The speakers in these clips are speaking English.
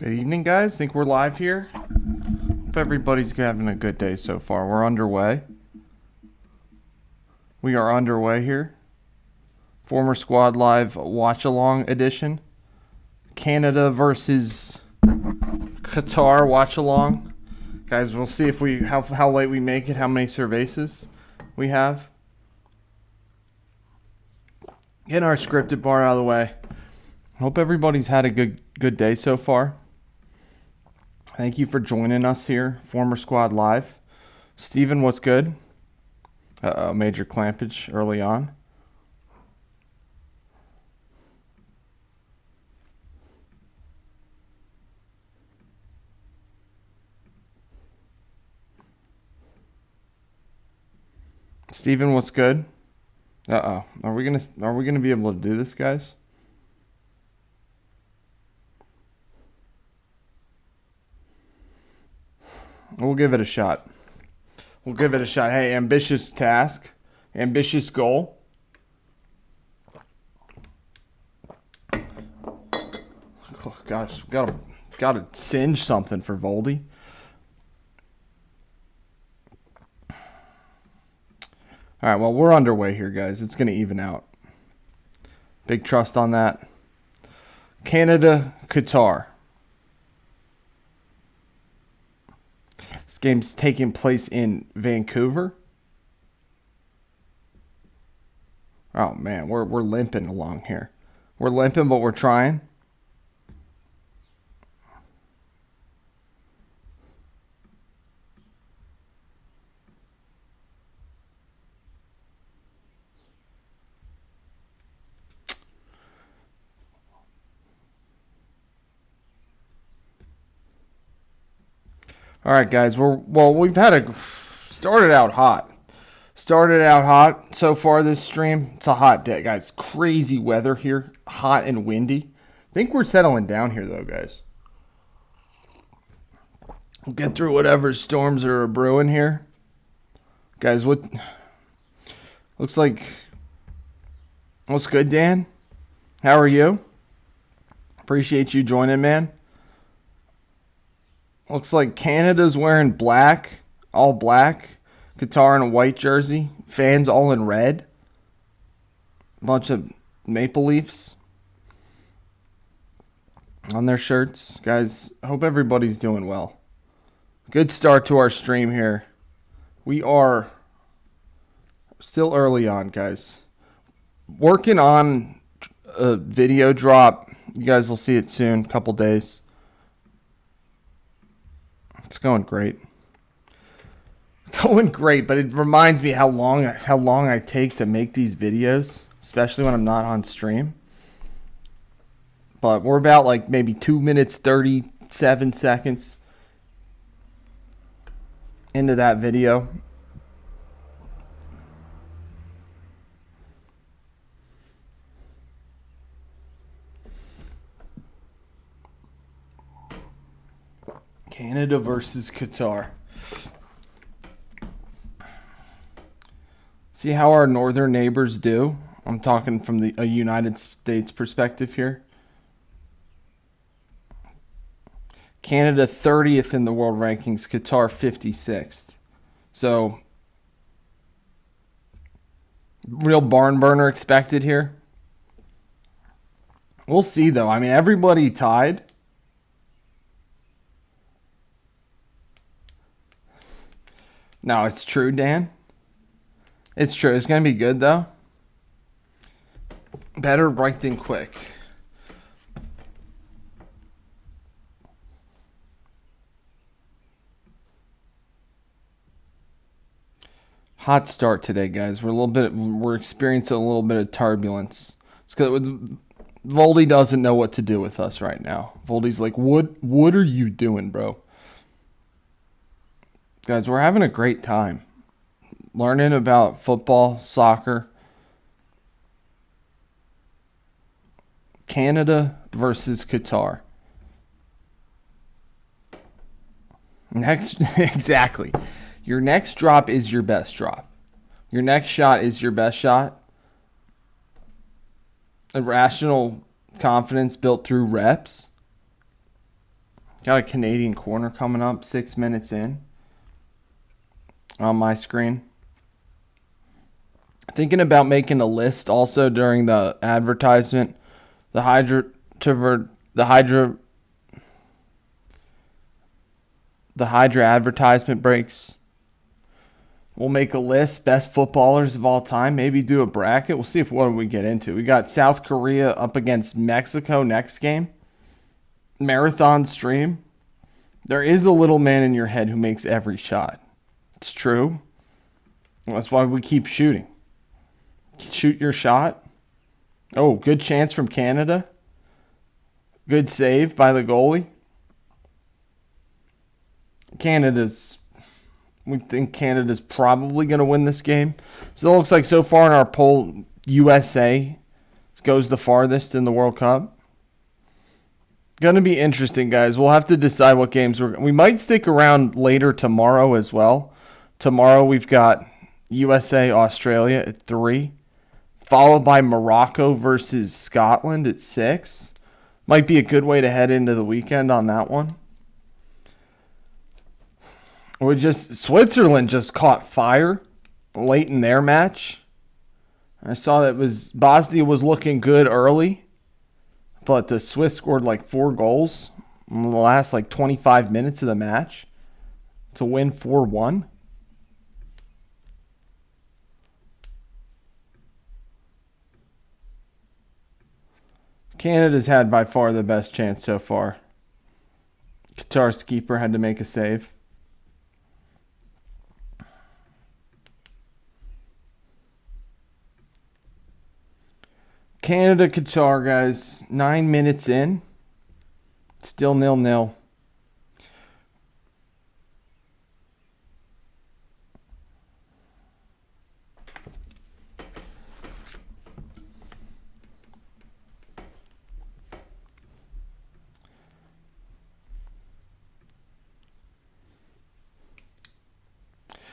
Good evening, guys. Think we're live here. Hope everybody's having a good day so far. We're underway. We are underway here. Former Squad Live Watchalong edition. Canada versus Qatar Watchalong. Guys, we'll see if we how late we make it, how many cervezas we have. Getting our scripted part out of the way. Hope everybody's had a good day so far. Thank you for joining us here, Former Squad Live. Steven, what's good? Major clampage early on. Steven, what's good? Are we gonna be able to do this, guys? We'll give it a shot. Hey, ambitious task. Ambitious goal. Oh, gosh, gotta singe something for Voldy. All right, well, we're underway here, guys. It's going to even out. Big trust on that. Canada, Qatar. This game's taking place in Vancouver. Oh, man, we're limping along here. We're limping, but we're trying. All right, guys. We've had started out hot. So far this stream. It's a hot day, guys. Crazy weather here. Hot and windy. I think we're settling down here, though, guys. We'll get through whatever storms are brewing here. Guys, what looks like... What's good, Dan? How are you? Appreciate you joining, man. Looks like Canada's wearing black, all black. Qatar in a white jersey. Fans all in red. Bunch of Maple Leafs on their shirts. Guys, hope everybody's doing well. Good start to our stream here. We are still early on, guys. Working on a video drop. You guys will see it soon, couple days. It's going great. But it reminds me how long I take to make these videos, especially when I'm not on stream. But we're about like maybe 2 minutes 37 seconds into that video. Canada versus Qatar. See how our northern neighbors do? I'm talking from a United States perspective here. Canada 30th in the world rankings, Qatar 56th. So, real barn burner expected here. We'll see, though. I mean, everybody tied. No, it's true, Dan. It's true. It's going to be good, though. Better right than quick. Hot start today, guys. We're experiencing a little bit of turbulence. It's because Voldy doesn't know what to do with us right now. Voldy's like, what are you doing, bro? Guys, we're having a great time learning about football, soccer. Canada versus Qatar. Exactly. Your next drop is your best drop. Your next shot is your best shot. Irrational confidence built through reps. Got a Canadian corner coming up 6 minutes in on my screen. Thinking about making a list also during the advertisement. The Hydra advertisement breaks. We'll make a list, best footballers of all time. Maybe do a bracket. We'll see what we get into. We got South Korea up against Mexico next game. Marathon stream. There is a little man in your head who makes every shot. It's true. That's why we keep shooting. Shoot your shot. Oh, good chance from Canada. Good save by the goalie. We think Canada's probably going to win this game. So it looks like so far in our poll, USA goes the farthest in the World Cup. Going to be interesting, guys. We'll have to decide what games we might stick around later tomorrow as well. Tomorrow we've got USA, Australia at 3. Followed by Morocco versus Scotland at 6. Might be a good way to head into the weekend on that one. Switzerland just caught fire late in their match. I saw that Bosnia was looking good early, but the Swiss scored like 4 goals in the last 25 minutes of the match to win 4-1. Canada's had by far the best chance so far. Qatar's keeper had to make a save. Canada, Qatar, guys. 9 minutes in. Still 0-0.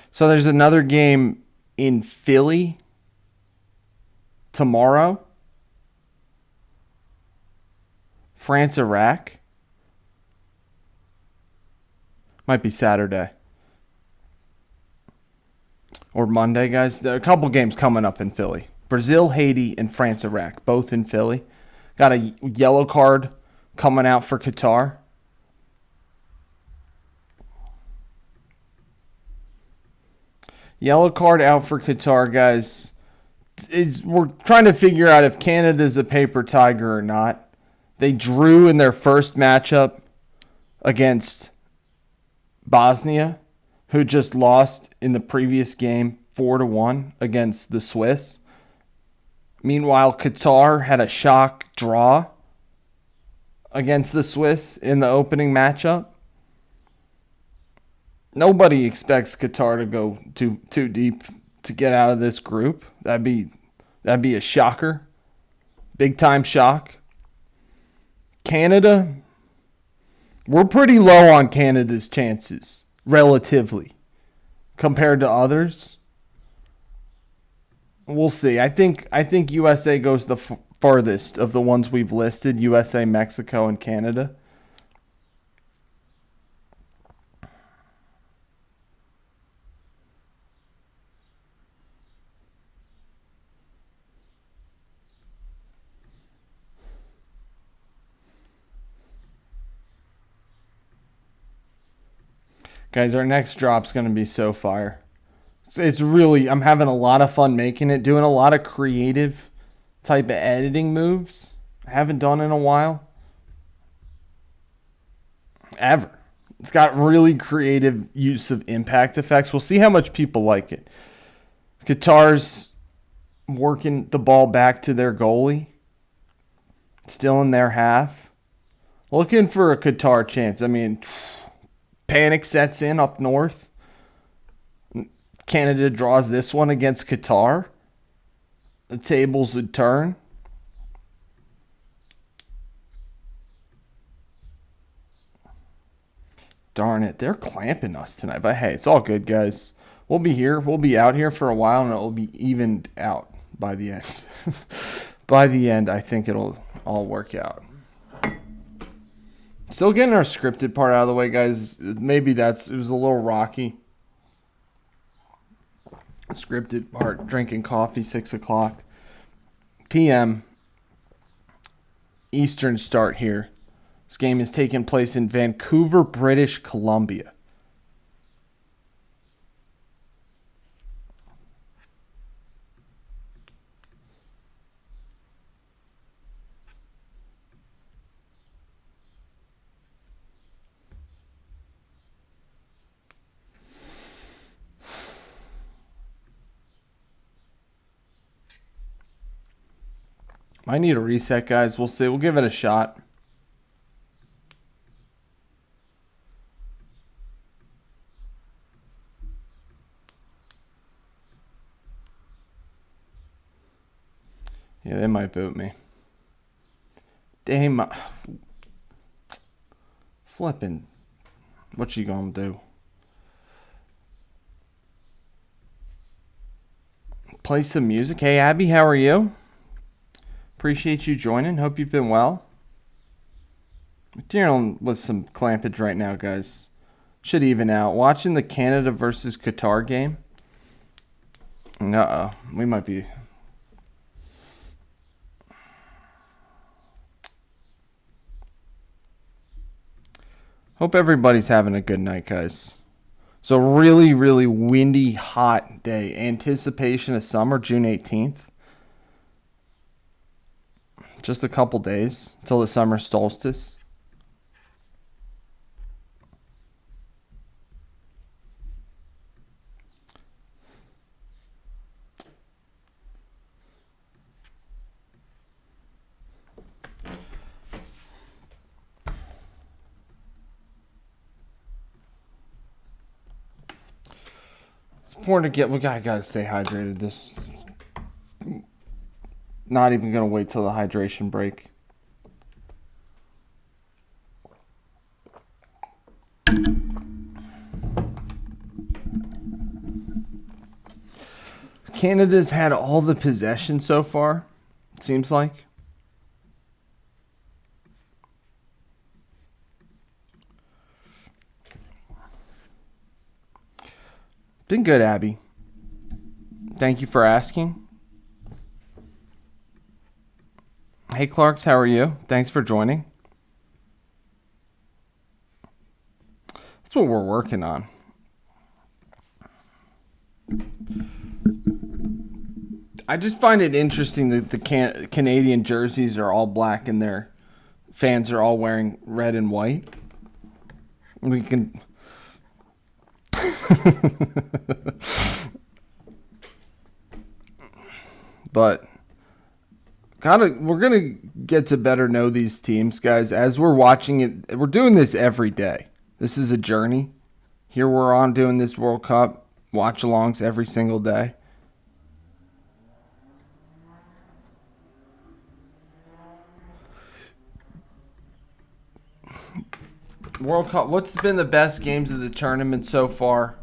So there's another game in Philly tomorrow. France, Iraq. Might be Saturday. Or Monday, guys. There are a couple games coming up in Philly. Brazil, Haiti, and France, Iraq. Both in Philly. Got a yellow card coming out for Qatar. Yellow card out for Qatar, guys. We're trying to figure out if Canada's a paper tiger or not. They drew in their first matchup against Bosnia, who just lost in the previous game 4-1 against the Swiss. Meanwhile, Qatar had a shock draw against the Swiss in the opening matchup. Nobody expects Qatar to go too deep to get out of this group. That'd be a shocker. Big time shock. Canada, we're pretty low on Canada's chances, relatively, compared to others. We'll see. I think USA goes the farthest of the ones we've listed, USA, Mexico, and Canada. Guys, our next drop's going to be so fire. It's really, I'm having a lot of fun making it, doing a lot of creative type of editing moves I haven't done in a while. Ever. It's got really creative use of impact effects. We'll see how much people like it. Qatar's working the ball back to their goalie. Still in their half. Looking for a Qatar chance. I mean, panic sets in up north. Canada draws this one against Qatar. The tables would turn. Darn it, they're clamping us tonight. But hey, it's all good, guys. We'll be here. We'll be out here for a while, and it'll be evened out by the end. By the end, I think it'll all work out. Still getting our scripted part out of the way, guys. Maybe it was a little rocky. Scripted part, drinking coffee, 6 o'clock p.m. Eastern start here. This game is taking place in Vancouver, British Columbia. Might need a reset, guys. We'll see. We'll give it a shot. Yeah, they might boot me. Damn. Flipping. What you gonna do? Play some music. Hey, Abby, how are you? Appreciate you joining. Hope you've been well. We're dealing with some clampage right now, guys. Should even out. Watching the Canada versus Qatar game. Uh-oh. We might be... Hope everybody's having a good night, guys. So really, really windy, hot day. Anticipation of summer, June 18th. Just a couple days till the summer solstice. It's important to get. We gotta stay hydrated. This. Not even gonna wait till the hydration break. Canada's had all the possession so far, it seems like. Been good, Abby. Thank you for asking. Hey, Clarks, how are you? Thanks for joining. That's what we're working on. I just find it interesting that the Canadian jerseys are all black and their fans are all wearing red and white. We can... But we're gonna get to better know these teams, guys, as we're watching it. We're doing this every day. This is a journey. Here we're on doing this World Cup watch-alongs every single day. World Cup, what's been the best games of the tournament so far?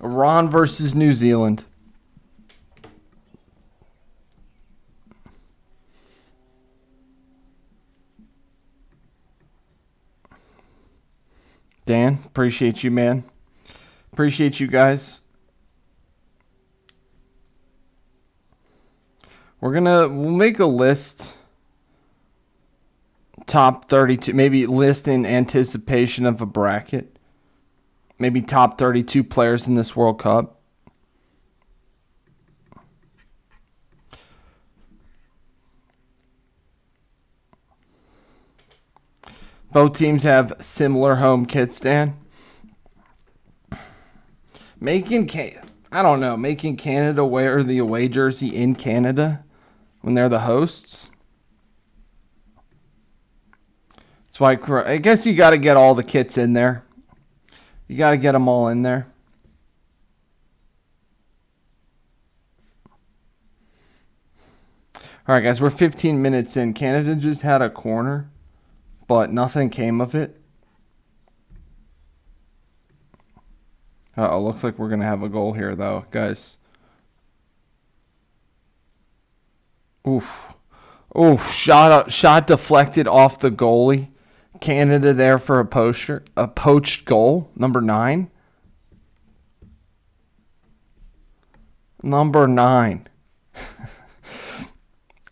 Iran versus New Zealand. Dan, appreciate you, man. Appreciate you guys. We'll make a list. Top 32, maybe list in anticipation of a bracket. Maybe top 32 players in this World Cup. Both teams have similar home kits, Dan. Making Canada wear the away jersey in Canada when they're the hosts. That's why I guess you got to get all the kits in there. You got to get them all in there. All right, guys, we're 15 minutes in. Canada just had a corner, but nothing came of it. Uh-oh, looks like we're going to have a goal here, though, guys. Oof. Oh, shot deflected off the goalie. Canada there for a poached goal. Number 9. Number 9.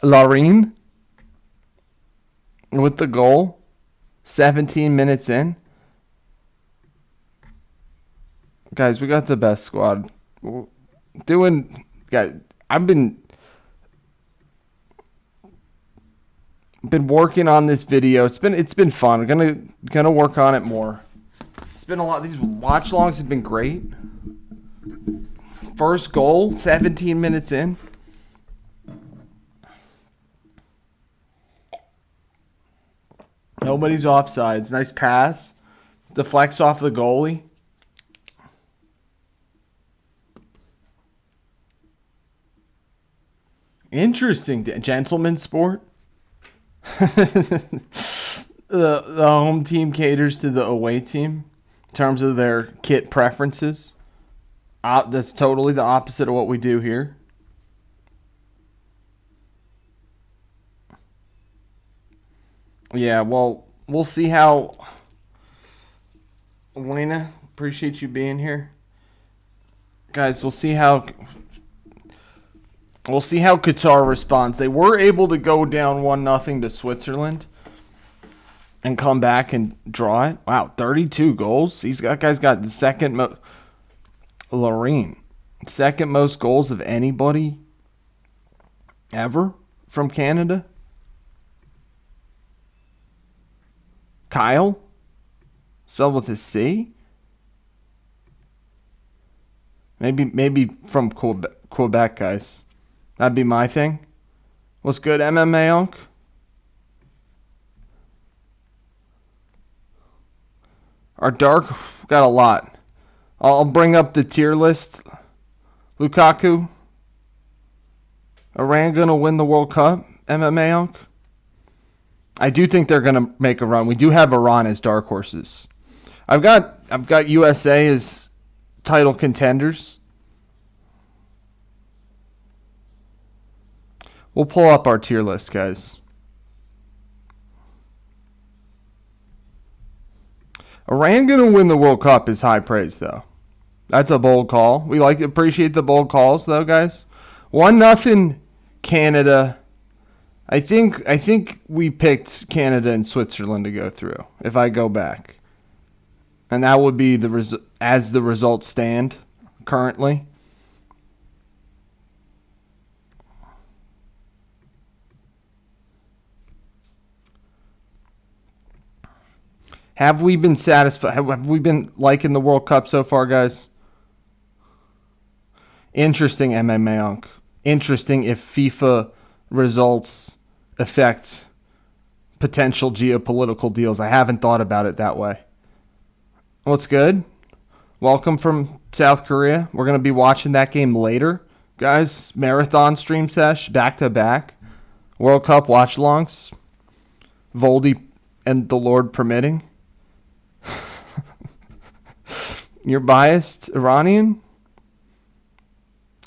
Larine with the goal. 17 minutes in. Guys, we got the best squad. I've been working on this video. It's been fun. I'm gonna work on it more. It's been a lot. These watch longs have been great. First goal, 17 minutes in. Nobody's offsides. Nice pass. Deflects off the goalie. Interesting. Gentleman sport. The home team caters to the away team in terms of their kit preferences. That's totally the opposite of what we do here. Yeah, well, we'll see how... Elena, appreciate you being here. Guys, we'll see how Qatar responds. They were able to go down 1-0 to Switzerland and come back and draw it. Wow, 32 goals. Guys got the second most... Lorene. Second most goals of anybody ever from Canada. Kyle, spelled with a C. Maybe from Quebec, guys. That'd be my thing. What's good, MMA Unk? Our dark got a lot. I'll bring up the tier list. Lukaku. Iran gonna win the World Cup. MMA Unk. I do think they're gonna make a run. We do have Iran as dark horses. I've got USA as title contenders. We'll pull up our tier list, guys. Iran gonna win the World Cup is high praise, though. That's a bold call. We appreciate the bold calls, though, guys. 1-0 Canada. I think we picked Canada and Switzerland to go through. If I go back, and that would be as the results stand currently. Have we been satisfied? Have we been liking the World Cup so far, guys? Interesting, MMA Unk. Interesting if FIFA results affect potential geopolitical deals. I haven't thought about it that way. What's good? Welcome from South Korea. We're going to be watching that game later. Guys, marathon stream sesh, back-to-back. World Cup watch-alongs. Voldy and the Lord permitting. You're biased, Iranian?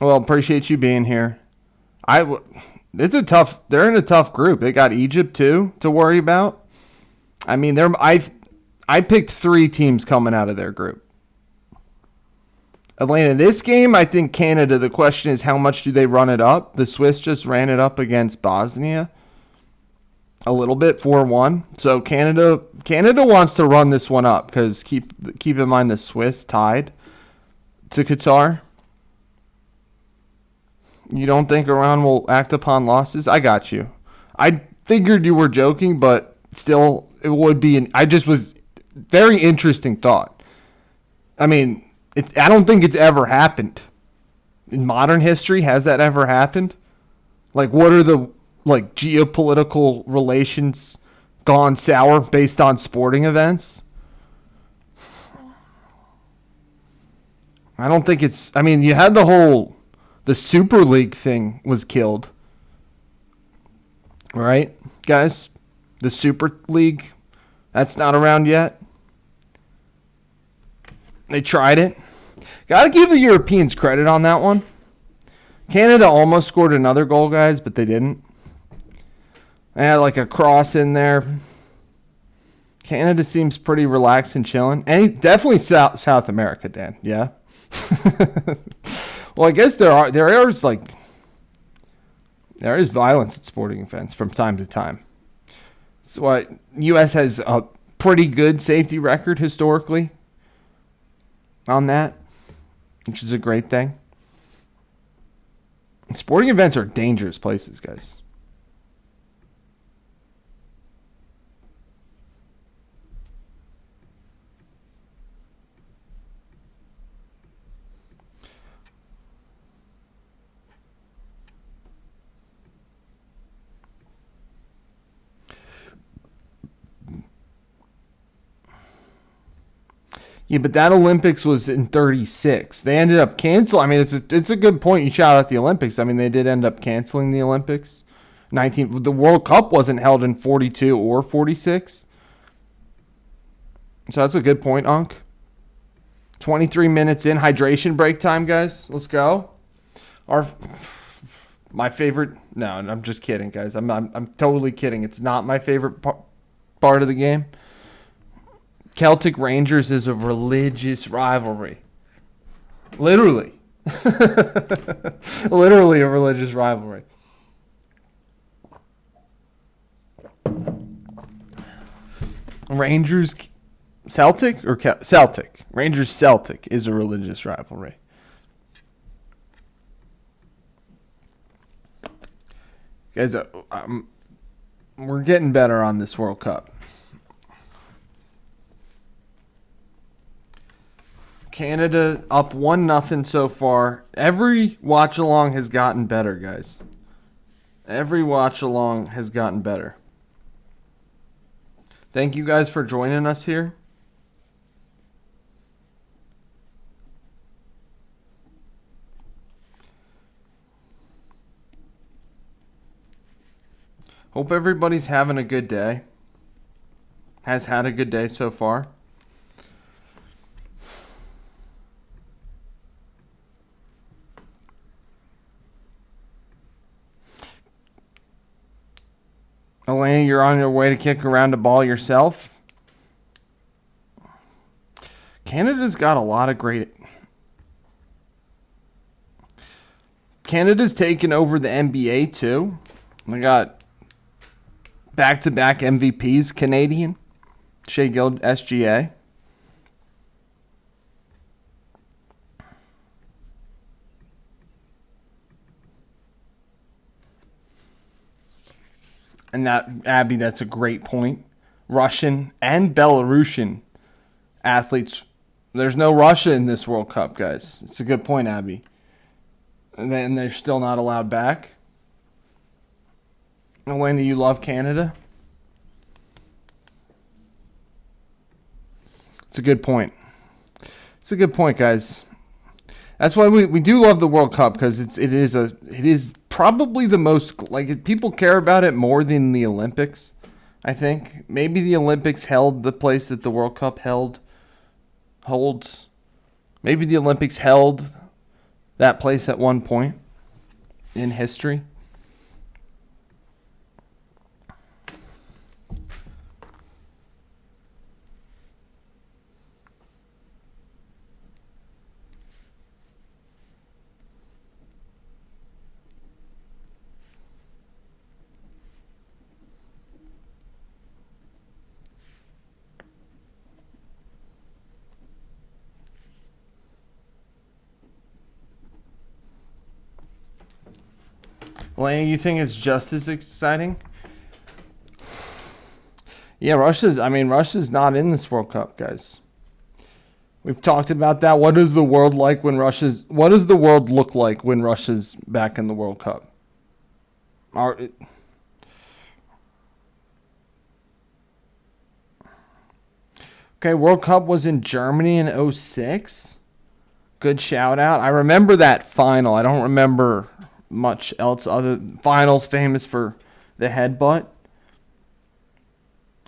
Well, appreciate you being here. They're in a tough group. They got Egypt too to worry about. I mean, I picked 3 teams coming out of their group. Atlanta, this game, I think Canada, the question is how much do they run it up? The Swiss just ran it up against Bosnia a little bit, 4-1. So Canada wants to run this one up because keep in mind the Swiss tied to Qatar. You don't think Iran will act upon losses? I got you. I figured you were joking, but still, it would be I just was very interesting thought. I mean, I don't think it's ever happened. In modern history, has that ever happened? Like, what are the geopolitical relations gone sour based on sporting events? I don't think it's... I mean, you had the Super League thing was killed. Right, guys? The Super League, that's not around yet. They tried it. Gotta give the Europeans credit on that one. Canada almost scored another goal, guys, but they didn't. I had like a cross in there. Canada seems pretty relaxed and chilling. And definitely South America, Dan. Yeah. Well, I guess there is violence at sporting events from time to time. So what U.S. has a pretty good safety record historically on that, which is a great thing. Sporting events are dangerous places, guys. Yeah, but that Olympics was in 36. They ended up canceling. I mean, it's a good point. You shout out the Olympics. I mean, they did end up canceling the Olympics. The World Cup wasn't held in 42 or 46. So that's a good point, Unc. 23 minutes in, hydration break time, guys. Let's go. My favorite. No, I'm just kidding, guys. I'm totally kidding. It's not my favorite part of the game. Celtic Rangers is a religious rivalry. Literally. Literally a religious rivalry. Rangers Celtic or Celtic? Rangers Celtic is a religious rivalry. Guys, we're getting better on this World Cup. Canada up 1-0 so far. Every watch along has gotten better, guys. Every watch along has gotten better. Thank you guys for joining us here. Hope everybody's having a good day. Has had a good day so far. Elaine, you're on your way to kick around a ball yourself. Canada's got a lot of great... Canada's taken over the NBA, too. They got back-to-back MVPs, Canadian. Shea Gild, SGA. And that, Abby, that's a great point. Russian and Belarusian athletes. There's no Russia in this World Cup, guys. It's a good point, Abby. And then they're still not allowed back. Elena, you love Canada? It's a good point. It's a good point, guys. That's why we do love the World Cup, because it is probably the most, like, people care about it more than the Olympics, I think. Maybe the Olympics held the place that the World Cup holds. Maybe the Olympics held that place at one point in history. Lane, you think it's just as exciting? Yeah, Russia's not in this World Cup, guys. We've talked about that. What is the world like when what does the world look like when Russia's back in the World Cup? Okay, World Cup was in Germany in 2006. Good shout out. I remember that final. I don't remember much else other finals famous for the headbutt.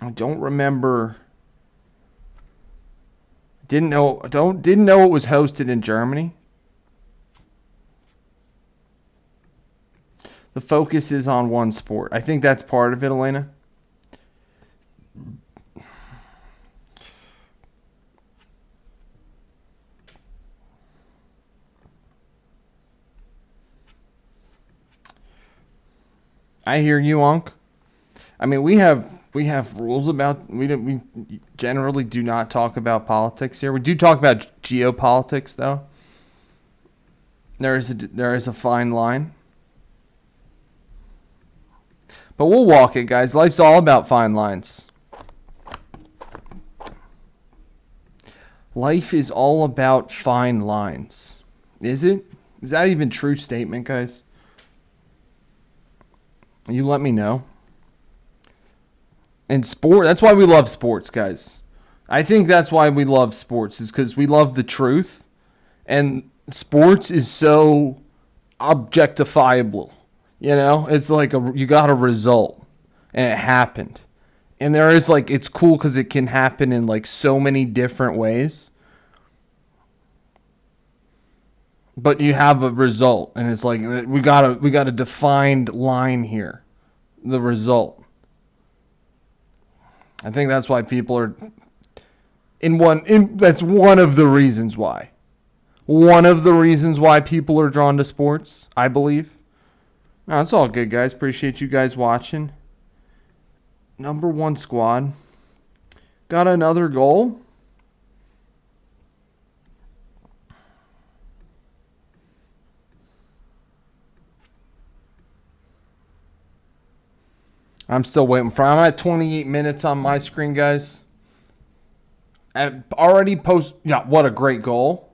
I don't remember. Didn't know it was hosted in Germany. The focus is on one sport. I think that's part of it, Elena. I hear you, Unc. I mean, we have rules about we generally do not talk about politics here. We do talk about geopolitics, though. There is a fine line, but we'll walk it, guys. Life's all about fine lines. Life is all about fine lines. Is it? Is that even a true statement, guys? You let me know. And sport, that's why we love sports, guys. I think that's why we love sports, is because we love the truth. And sports is so objectifiable. You know, it's like you got a result and it happened. And there is like, it's cool because it can happen in like so many different ways. But you have a result, and it's like we got a defined line here. The result. I think that's why people are that's one of the reasons why. One of the reasons why people are drawn to sports, I believe. No, it's all good, guys. Appreciate you guys watching. Number 1 squad. Got another goal. I'm still waiting for. I'm at 28 minutes on my screen, guys. I've already post. Yeah, what a great goal.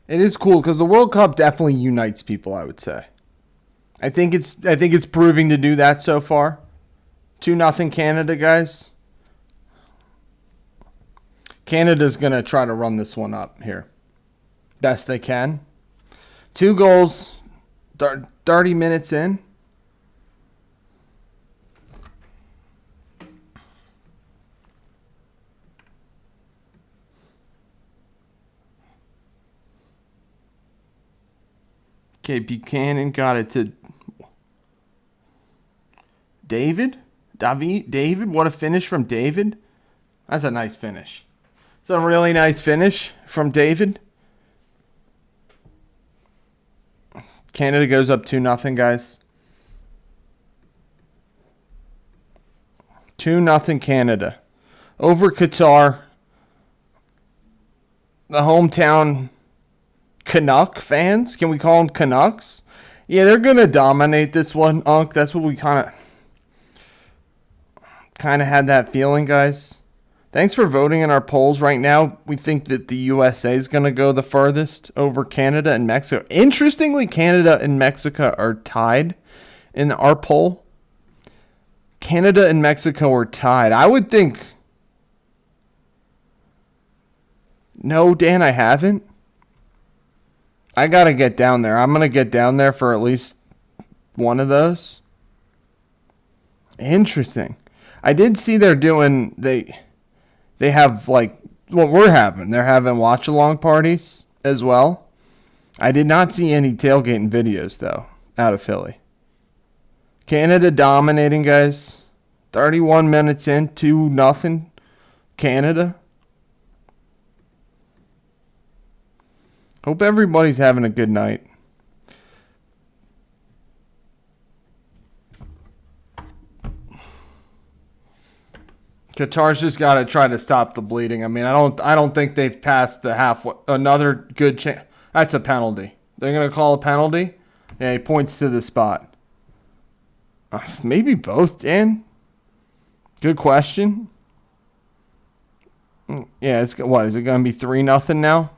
It is cool because the World Cup definitely unites people, I would say. I think it's proving to do that so far. 2-0 Canada, guys. Canada's going to try to run this one up here. Best they can. 2 goals, 30 minutes in. Okay, Buchanan got it to David. What a finish from David. That's a nice finish. It's a really nice finish from David. Canada goes up 2-0, guys. 2-0 Canada. Over Qatar. The hometown Canuck fans. Can we call them Canucks? Yeah, they're going to dominate this one, Unc. That's what we kind of had that feeling, guys. Thanks for voting in our polls. Right now, we think that the USA is going to go the furthest over Canada and Mexico. Interestingly, Canada and Mexico are tied in our poll. Canada and Mexico are tied. I would think... No, Dan, I haven't. I got to get down there. I'm going to get down there for at least one of those. Interesting. I did see they're doing... They have, like, what we're having. They're having watch-along parties as well. I did not see any tailgating videos, though, out of Philly. Canada dominating, guys. 31 minutes in, 2-0. Canada. Hope everybody's having a good night. Qatar's just got to try to stop the bleeding. I mean, I don't think they've passed the halfway. Another good chance. That's a penalty. They're going to call a penalty? Yeah, he points to the spot. Maybe both, Dan. Good question. Yeah, is it going to be 3-0 now?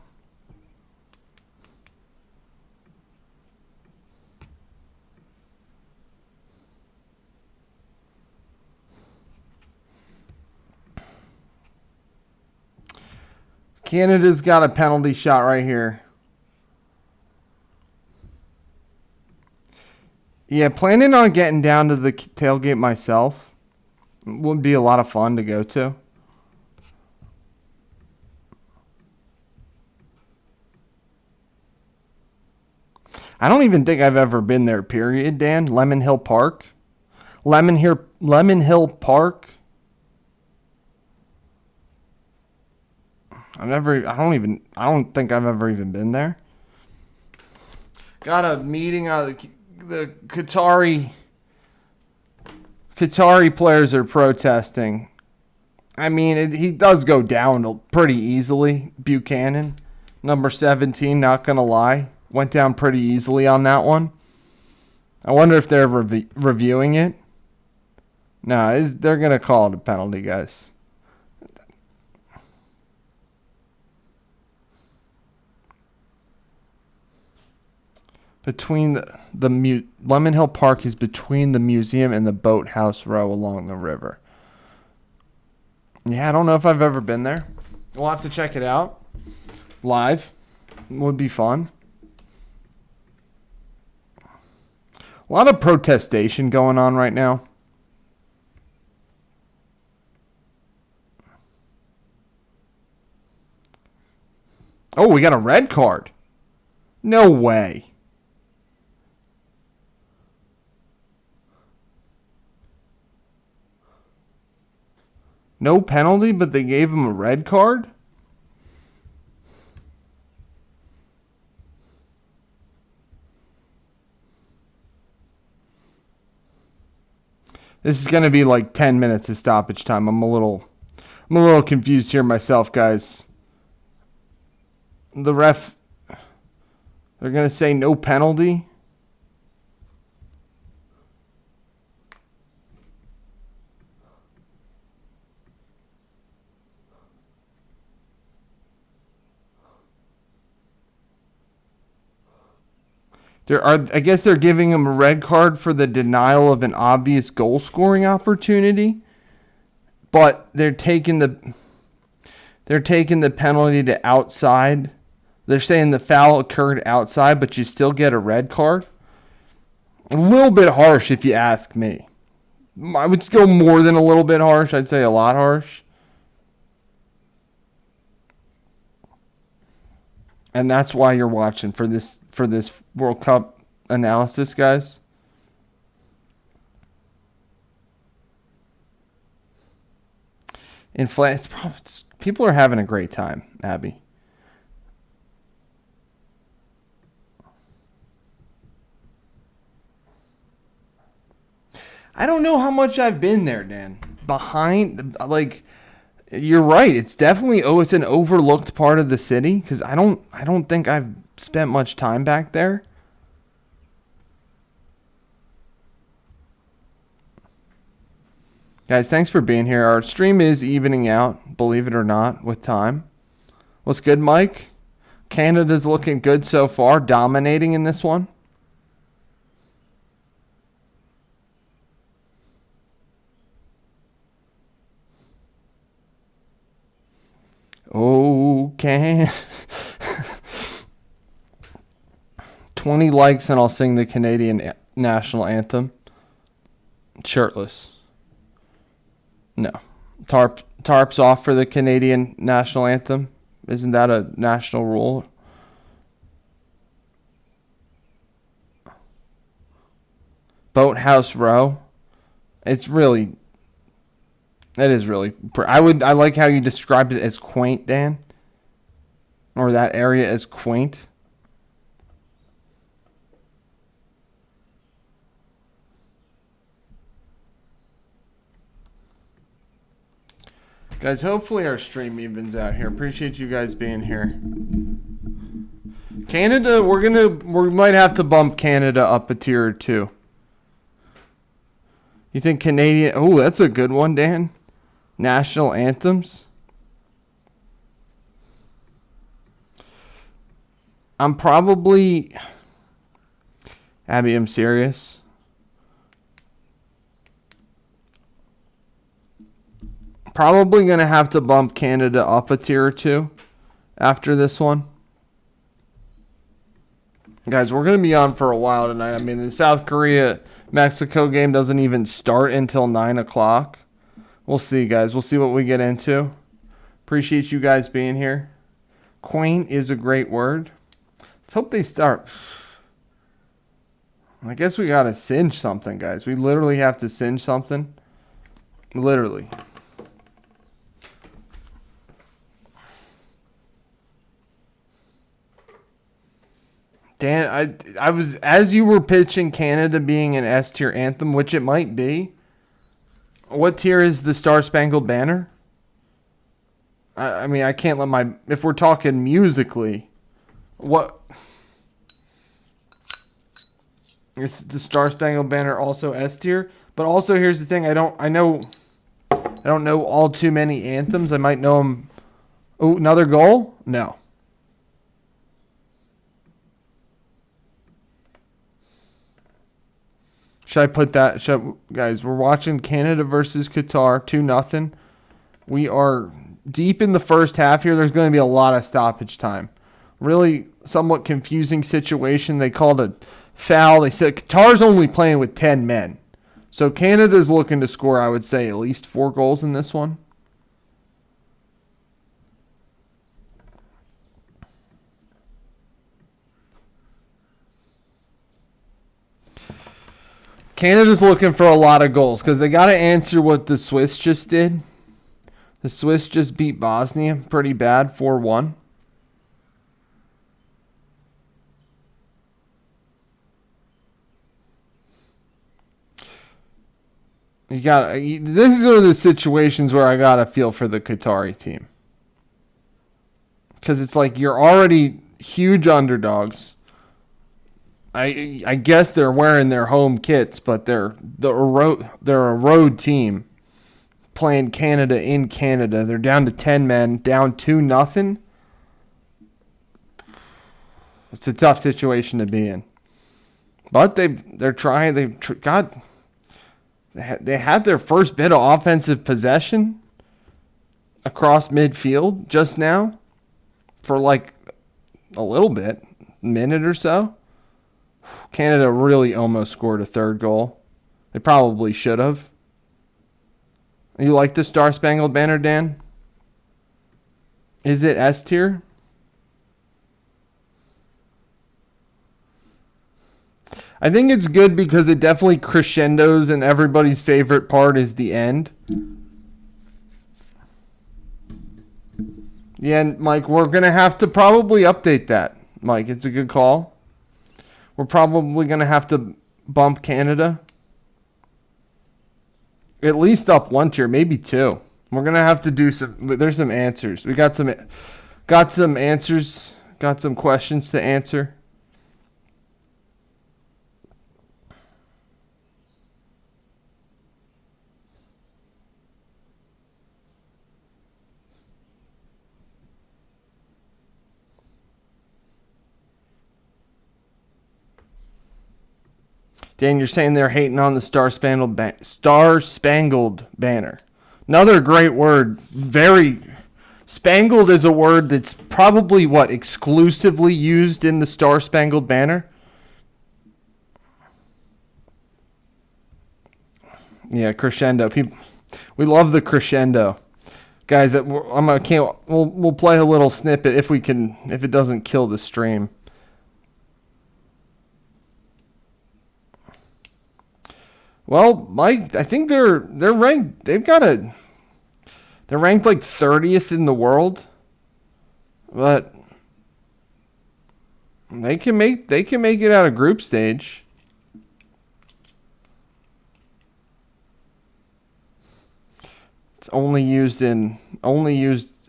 Canada's got a penalty shot right here. Yeah, planning on getting down to the tailgate myself. It would be a lot of fun to go to. I don't even think I've ever been there, period, Dan. Lemon Hill Park. Lemon Hill Park. I don't think I've ever even been there. Got a meeting on the Qatari players are protesting. I mean, he does go down pretty easily. Buchanan, number 17, not going to lie. Went down pretty easily on that one. I wonder if they're reviewing it. No, they're going to call it a penalty, guys. Between Lemon Hill Park is between the museum and the boathouse row along the river. Yeah, I don't know if I've ever been there. We'll have to check it out. Live. Would be fun. A lot of protestation going on right now. Oh, we got a red card. No way. No penalty, but they gave him a red card? This is going to be like 10 minutes of stoppage time. I'm a little confused here myself, guys. The ref, they're going to say no penalty. I guess they're giving him a red card for the denial of an obvious goal scoring opportunity, but they're taking the penalty to outside. They're saying the foul occurred outside, but you still get a red card. A little bit harsh, if you ask me. I would go more than a little bit harsh. I'd say a lot harsh. And that's why you're watching for this World Cup analysis, guys. People are having a great time, Abby. I don't know how much I've been there, Dan. You're right. It's definitely it's an overlooked part of the city because I don't think I've spent much time back there. Guys, thanks for being here. Our stream is evening out, believe it or not, with time. What's good, Mike? Canada's looking good so far, dominating in this one. Oh, 20 likes and I'll sing the Canadian national anthem. Shirtless. No. Tarps off for the Canadian national anthem. Isn't that a national rule? Boathouse Row. It is really. I like how you described it as quaint, Dan. Or that area as quaint. Guys, hopefully our stream evens out here. Appreciate you guys being here. Canada, we might have to bump Canada up a tier or two. You think Canadian? Oh, that's a good one, Dan. National anthems. I'm probably... Abby, I'm serious. Probably going to have to bump Canada up a tier or two after this one. Guys, we're going to be on for a while tonight. I mean, the South Korea-Mexico game doesn't even start until 9 o'clock. We'll see, guys. We'll see what we get into. Appreciate you guys being here. Quaint is a great word. Let's hope they start. I guess we gotta singe something, guys. We literally have to singe something. Literally. Dan, I was, as you were pitching Canada being an S tier anthem, which it might be. What tier is the Star Spangled Banner? I mean, I can't let my, if we're talking musically, what is the Star Spangled Banner also S tier? But also, here's the thing: I don't know all too many anthems. I might know them. Oh, another goal? No. Should I put that? Guys, we're watching Canada versus Qatar, 2-0. We are deep in the first half here. There's going to be a lot of stoppage time. Really somewhat confusing situation. They called a foul. They said Qatar's only playing with 10 men. So Canada's looking to score, I would say, at least 4 goals in this one. Canada's looking for a lot of goals because they got to answer what the Swiss just did. The Swiss just beat Bosnia pretty bad, 4-1. These are the situations where I got to feel for the Qatari team. Because it's like you're already huge underdogs. I guess they're wearing their home kits, but they're a road team playing Canada in Canada. They're down to 10 men, down 2-0. It's a tough situation to be in. But they're trying. They had their first bit of offensive possession across midfield just now for like a little bit, minute or so. Canada really almost scored a third goal. They probably should have. You like the Star Spangled Banner, Dan? Is it S tier? I think it's good because it definitely crescendos and everybody's favorite part is the end. Yeah, and Mike, we're going to have to probably update that. Mike, it's a good call. We're probably going to have to bump Canada. At least up 1 tier, maybe 2. We're going to have to do some, there's some answers. We got some answers, got some questions to answer. Dan, you're saying they're hating on the Star Spangled Banner. Another great word. Very spangled is a word that's probably exclusively used in the Star Spangled Banner. Yeah, crescendo. We love the crescendo, guys. We'll play a little snippet if we can, if it doesn't kill the stream. Well, Mike, I think they're ranked. They're ranked like 30th in the world, but they can make it out of group stage. It's only used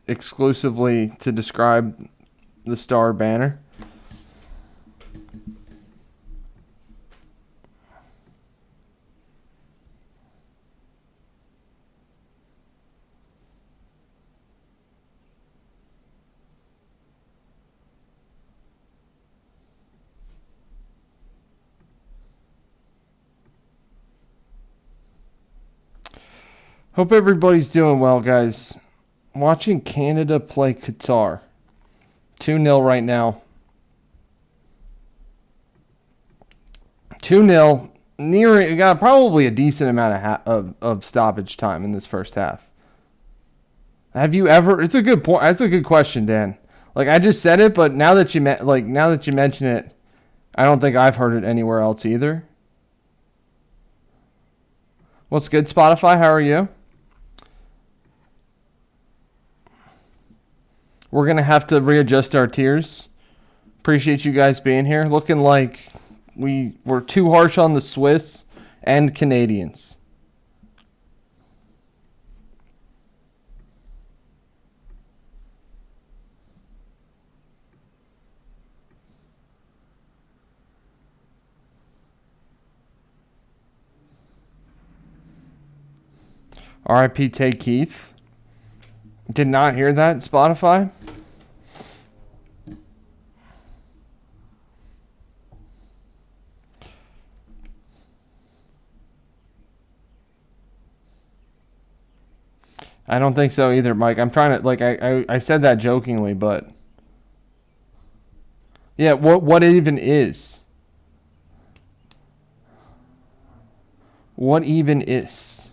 exclusively to describe the Star Banner. Hope everybody's doing well, guys. Watching Canada play Qatar. 2-0 right now. 2-0. We got probably a decent amount of stoppage time in this first half. Have you ever? It's a good point. That's a good question, Dan. Like I just said it, but now that you mention it, I don't think I've heard it anywhere else either. What's good, Spotify? How are you? We're going to have to readjust our tiers. Appreciate you guys being here. Looking like we're too harsh on the Swiss and Canadians. R.I.P. Tay Keith. Did not hear that, Spotify. I don't think so either, Mike. I'm trying to, like, I said that jokingly, but yeah, what even is? What even is?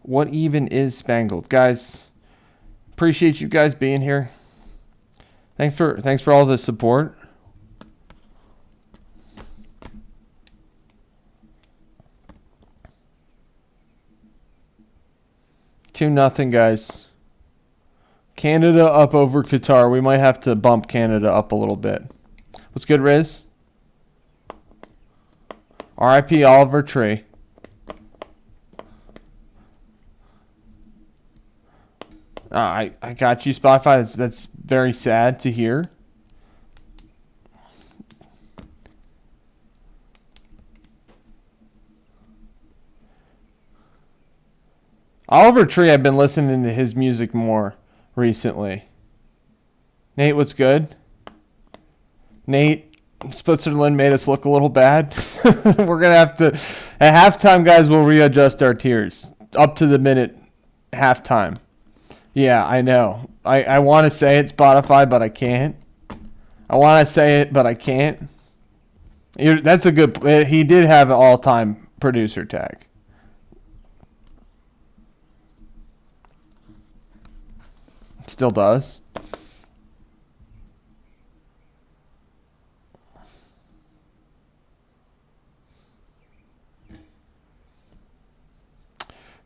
What even is Spangled? Guys, appreciate you guys being here. Thanks for all the support. Two nothing, guys. Canada up over Qatar. We might have to bump Canada up a little bit. What's good, Riz? R.I.P. Oliver Tree. I got you, Spotify. That's very sad to hear. Oliver Tree, I've been listening to his music more recently. Nate, what's good? Nate, Switzerland made us look a little bad. We're going to have to, at halftime, guys, we'll readjust our tiers. Up to the minute halftime. Yeah, I know. I want to say it, Spotify, but I can't. I want to say it, but I can't. That's a good, he did have an all-time producer tag. Still does.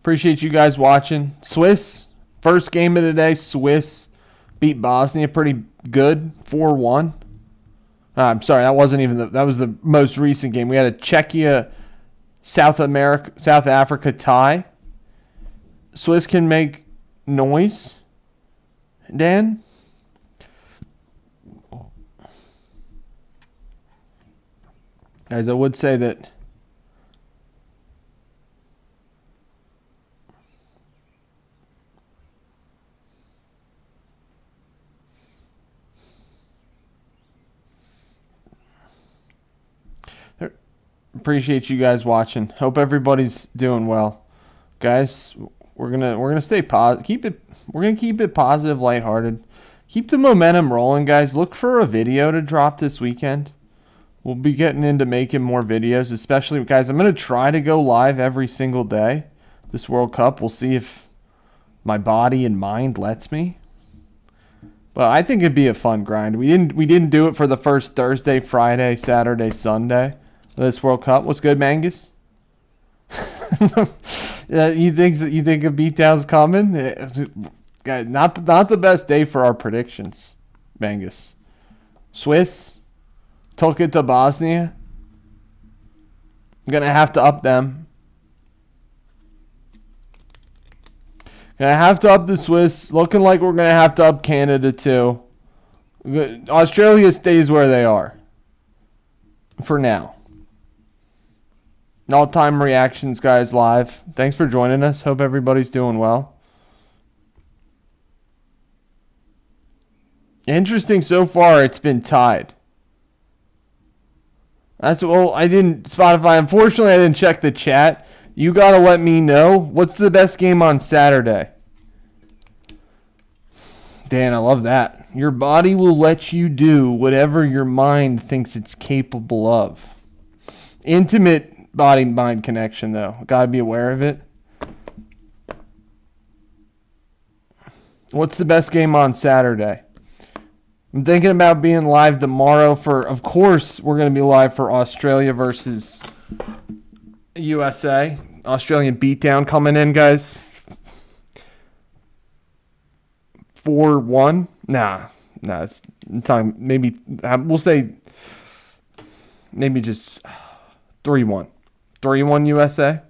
Appreciate you guys watching. Swiss, first game of the day. Swiss beat Bosnia pretty good, 4-1. I'm sorry, that wasn't even that was the most recent game. We had a Czechia South Africa tie. Swiss can make noise. Dan? Guys, I would say that appreciate you guys watching. Hope everybody's doing well. Guys, we're gonna stay positive. We're gonna keep it positive, lighthearted. Keep the momentum rolling, guys. Look for a video to drop this weekend. We'll be getting into making more videos, especially, guys. I'm gonna try to go live every single day this World Cup. We'll see if my body and mind lets me. But I think it'd be a fun grind. We didn't do it for the first Thursday, Friday, Saturday, Sunday this World Cup. What's good, Mangus? You think a beatdown's coming? Guys, not the best day for our predictions, Mangus. Swiss took it to Bosnia. I'm gonna have to up them. Gonna have to up the Swiss. Looking like we're gonna have to up Canada too. Australia stays where they are for now. All-time reactions, guys, live. Thanks for joining us. Hope everybody's doing well. Interesting so far, it's been tied. I didn't, Spotify, unfortunately, I didn't check the chat. You got to let me know. What's the best game on Saturday? Dan, I love that. Your body will let you do whatever your mind thinks it's capable of. Intimate body-mind connection, though. Gotta be aware of it. What's the best game on Saturday? I'm thinking about being live tomorrow for, of course, we're going to be live for Australia versus USA. Australian beatdown coming in, guys. 4-1. Nah, it's time. Maybe we'll say maybe just 3-1. 3-1 USA.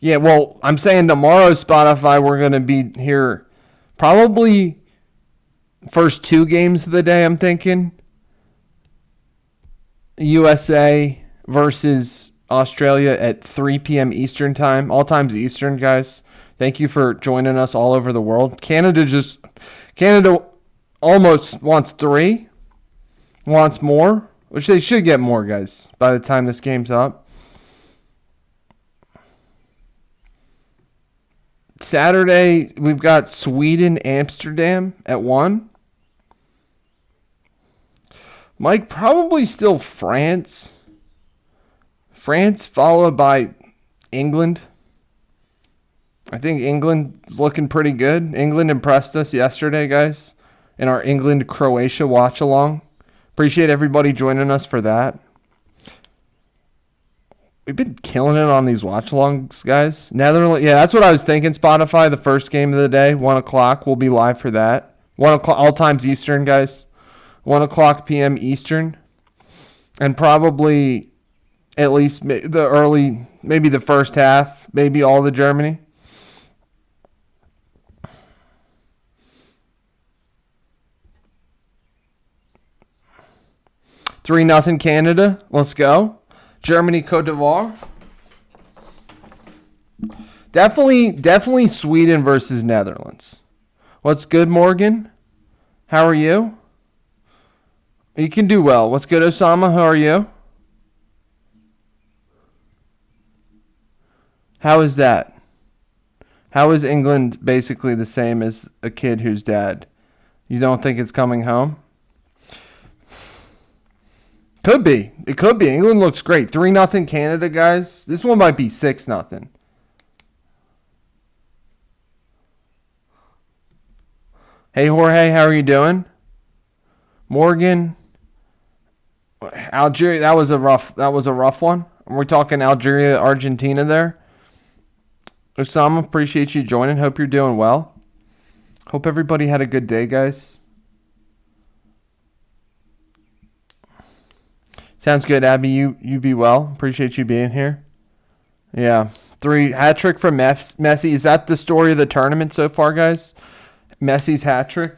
Yeah, well, I'm saying tomorrow, Spotify, we're going to be here probably first 2 games of the day, I'm thinking. USA versus Australia at 3 p.m. Eastern time. All times Eastern, guys. Thank you for joining us all over the world. Canada almost wants 3. Wants more, which they should get more, guys, by the time this game's up. Saturday, we've got Sweden, Amsterdam at 1. Mike, probably still France. France followed by England. I think England's looking pretty good. England impressed us yesterday, guys, in our England-Croatia watch-along. Appreciate everybody joining us for that. We've been killing it on these watch-alongs, guys. Netherlands, yeah, that's what I was thinking, Spotify. The first game of the day, 1 o'clock. We'll be live for that. 1 o'clock, all times Eastern, guys. 1 o'clock p.m. Eastern. And probably at least maybe the first half, maybe all the Germany. Three nothing Canada. Let's go. Germany, Cote d'Ivoire. Definitely Sweden versus Netherlands. What's good, Morgan? How are you? You can do well. What's good, Osama? How are you? How is that? How is England basically the same as a kid who's dad? You don't think it's coming home? Could be. It could be. England looks great. 3-0 Canada, guys. This one might be 6-0. Hey, Jorge, how are you doing? Morgan, Algeria. That was a rough one. We're talking Algeria, Argentina there. Osama, appreciate you joining. Hope you're doing well. Hope everybody had a good day, guys. Sounds good, Abby. You be well. Appreciate you being here. Yeah. 3 hat trick from Messi. Is that the story of the tournament so far, guys? Messi's hat trick.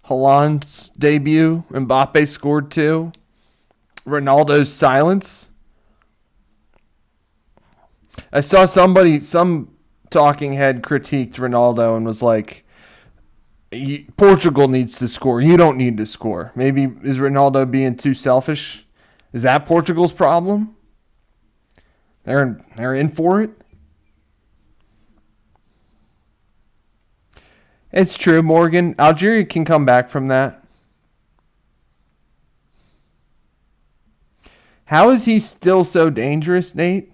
Haaland's debut. Mbappe scored 2. Ronaldo's silence. I saw some talking head critiqued Ronaldo and was like, Portugal needs to score. You don't need to score. Maybe is Ronaldo being too selfish? Is that Portugal's problem? They're in for it. It's true, Morgan. Algeria can come back from that. How is he still so dangerous, Nate?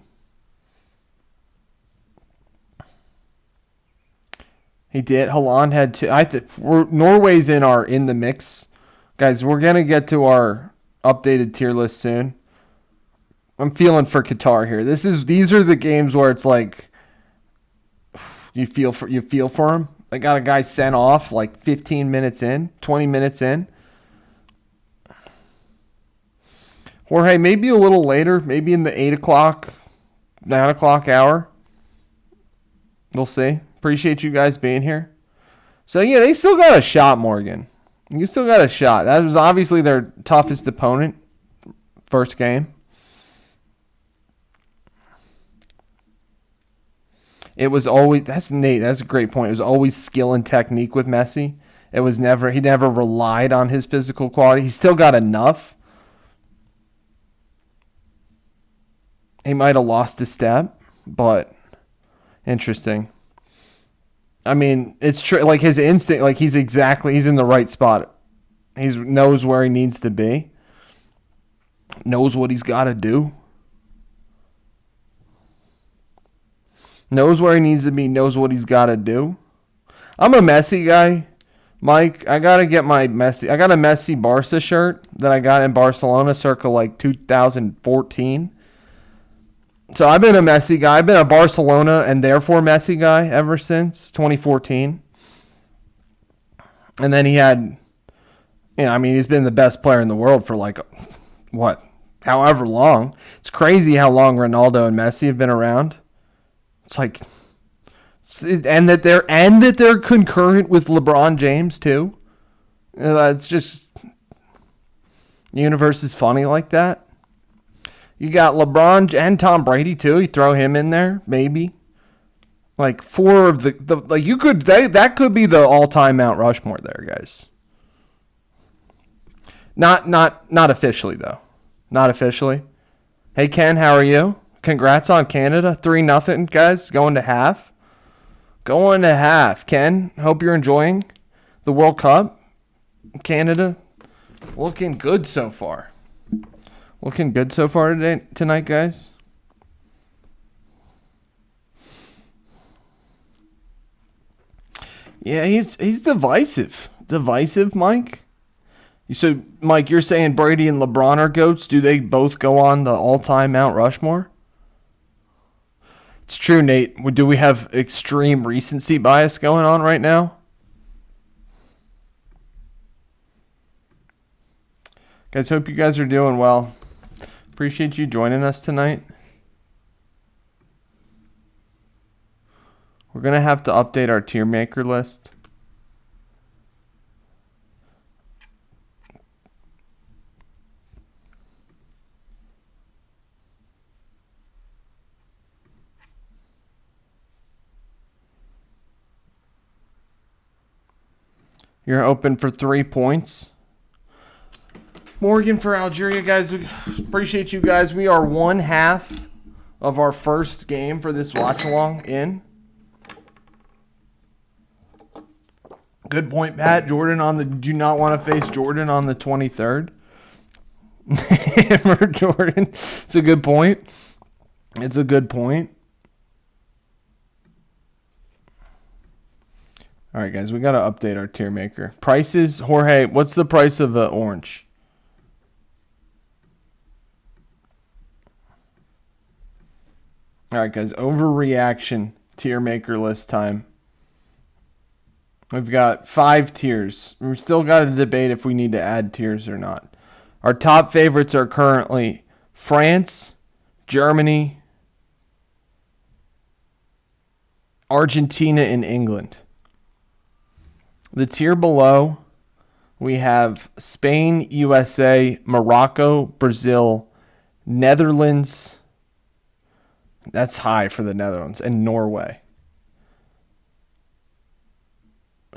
He did. Haaland had 2. Norway's in the mix, guys. We're gonna get to our updated tier list soon. I'm feeling for Qatar here. These are the games where it's like you feel for him. They got a guy sent off like 15 minutes in, 20 minutes in. Jorge, maybe a little later, maybe in the 8 o'clock, 9 o'clock hour. We'll see. Appreciate you guys being here. So yeah, they still got a shot, Morgan. You still got a shot. That was obviously their toughest opponent. First game. It was always, that's Nate, that's a great point. It was always skill and technique with Messi. He never relied on his physical quality. He still got enough. He might have lost a step, but interesting. I mean, it's true. Like his instinct, like he's in the right spot. He knows where he needs to be. Knows what he's got to do. Knows where he needs to be, knows what he's got to do. I'm a Messi guy. Mike, I got to get my Messi. I got a Messi Barca shirt that I got in Barcelona circa like 2014. So I've been a Messi guy. I've been a Barcelona and therefore Messi guy ever since 2014. And then he had, I mean, he's been the best player in the world for like, however long. It's crazy how long Ronaldo and Messi have been around. It's like, and that they're concurrent with LeBron James too. It's just, the universe is funny like that. You got LeBron and Tom Brady too. You throw him in there, maybe. Like four of the like you could that could be the all-time Mount Rushmore there, guys. Not officially though. Not officially. Hey Ken, how are you? Congrats on Canada. 3-0, guys. Going to half. Going to half. Ken, hope you're enjoying the World Cup. Canada looking good so far. Looking good so far tonight, guys. Yeah, he's divisive. Divisive, Mike. So, Mike, you're saying Brady and LeBron are GOATs? Do they both go on the all-time Mount Rushmore? It's true, Nate. Do we have extreme recency bias going on right now? Guys, hope you guys are doing well. Appreciate you joining us tonight. We're going to have to update our tier maker list. You're open for 3 points. Morgan for Algeria, guys. Appreciate you guys. We are 1/2 of our first game for this watch-along in. Good point, Pat. Do you not want to face Jordan on the 23rd? Hammer Jordan. It's a good point. It's a good point. All right, guys. We got to update our tier maker. Prices. Jorge, what's the price of an orange? All right, guys. Overreaction tier maker list time. We've got 5 tiers. We've still got to debate if we need to add tiers or not. Our top favorites are currently France, Germany, Argentina, and England. The tier below, we have Spain, USA, Morocco, Brazil, Netherlands. That's high for the Netherlands, and Norway.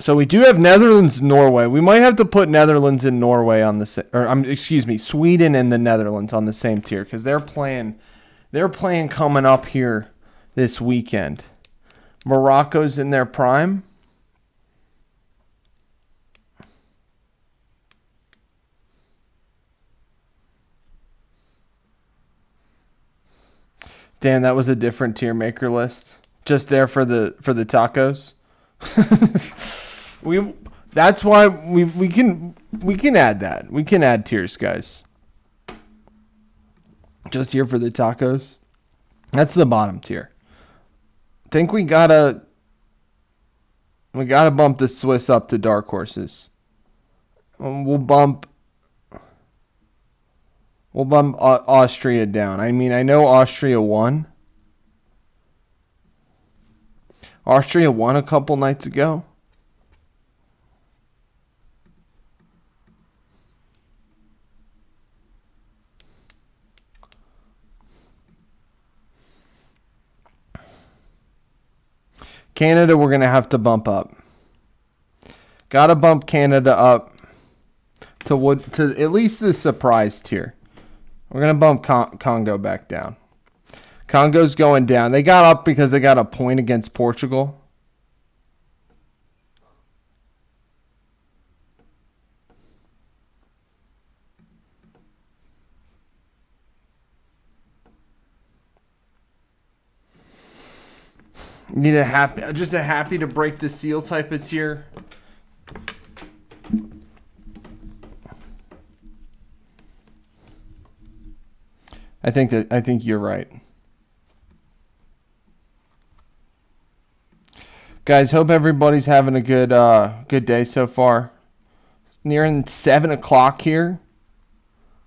So we do have Netherlands, Norway. We might have to put Netherlands and Norway on the Sweden and the Netherlands on the same tier because they're playing coming up here this weekend. Morocco's in their prime. Dan, that was a different tier maker list. Just there for the tacos. That's why we can add that. We can add tiers, guys. Just here for the tacos. That's the bottom tier. I think we gotta bump the Swiss up to dark horses. We'll bump Austria down. I mean, I know Austria won. Austria won a couple nights ago. Canada, we're going to have to bump up. Got to bump Canada up to at least the surprise tier. We're going to bump Congo back down. Congo's going down. They got up because they got a point against Portugal. Need a happy, just a happy to break the seal type of tier. I think you're right. Guys, hope everybody's having a good day so far. Nearing 7 o'clock here.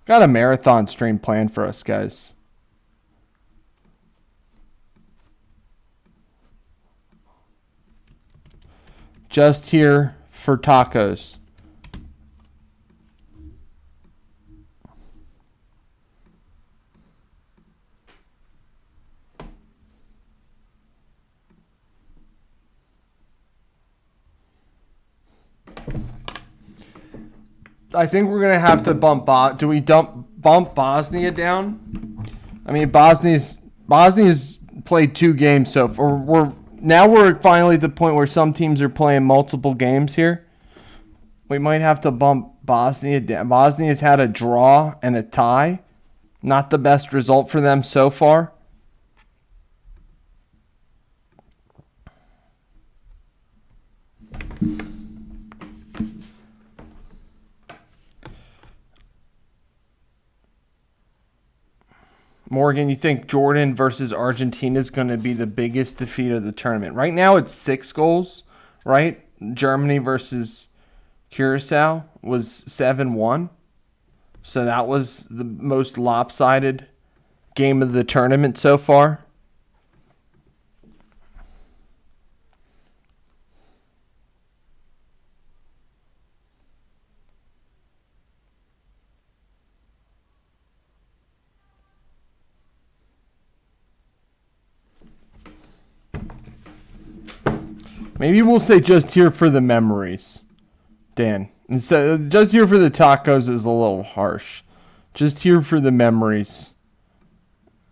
Got a marathon stream planned for us, guys. Just here for tacos. I think we're gonna have to bump. Do we bump Bosnia down? I mean, Bosnia's played 2 games so far. We're finally at the point where some teams are playing multiple games here. We might have to bump Bosnia down. Bosnia's had a draw and a tie. Not the best result for them so far. Morgan, you think Jordan versus Argentina is going to be the biggest defeat of the tournament? Right now it's 6 goals, right? Germany versus Curacao was 7-1. So that was the most lopsided game of the tournament so far. Maybe we'll say just here for the memories, Dan. Instead, just here for the tacos is a little harsh. Just here for the memories.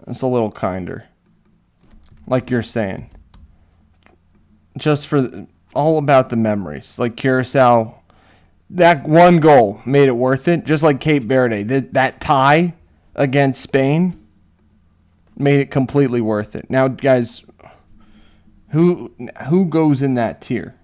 It's a little kinder. Like you're saying. Just for all about the memories. Like Curacao, that one goal made it worth it. Just like Cape Verde, that tie against Spain made it completely worth it. Now, guys, who goes in that tier?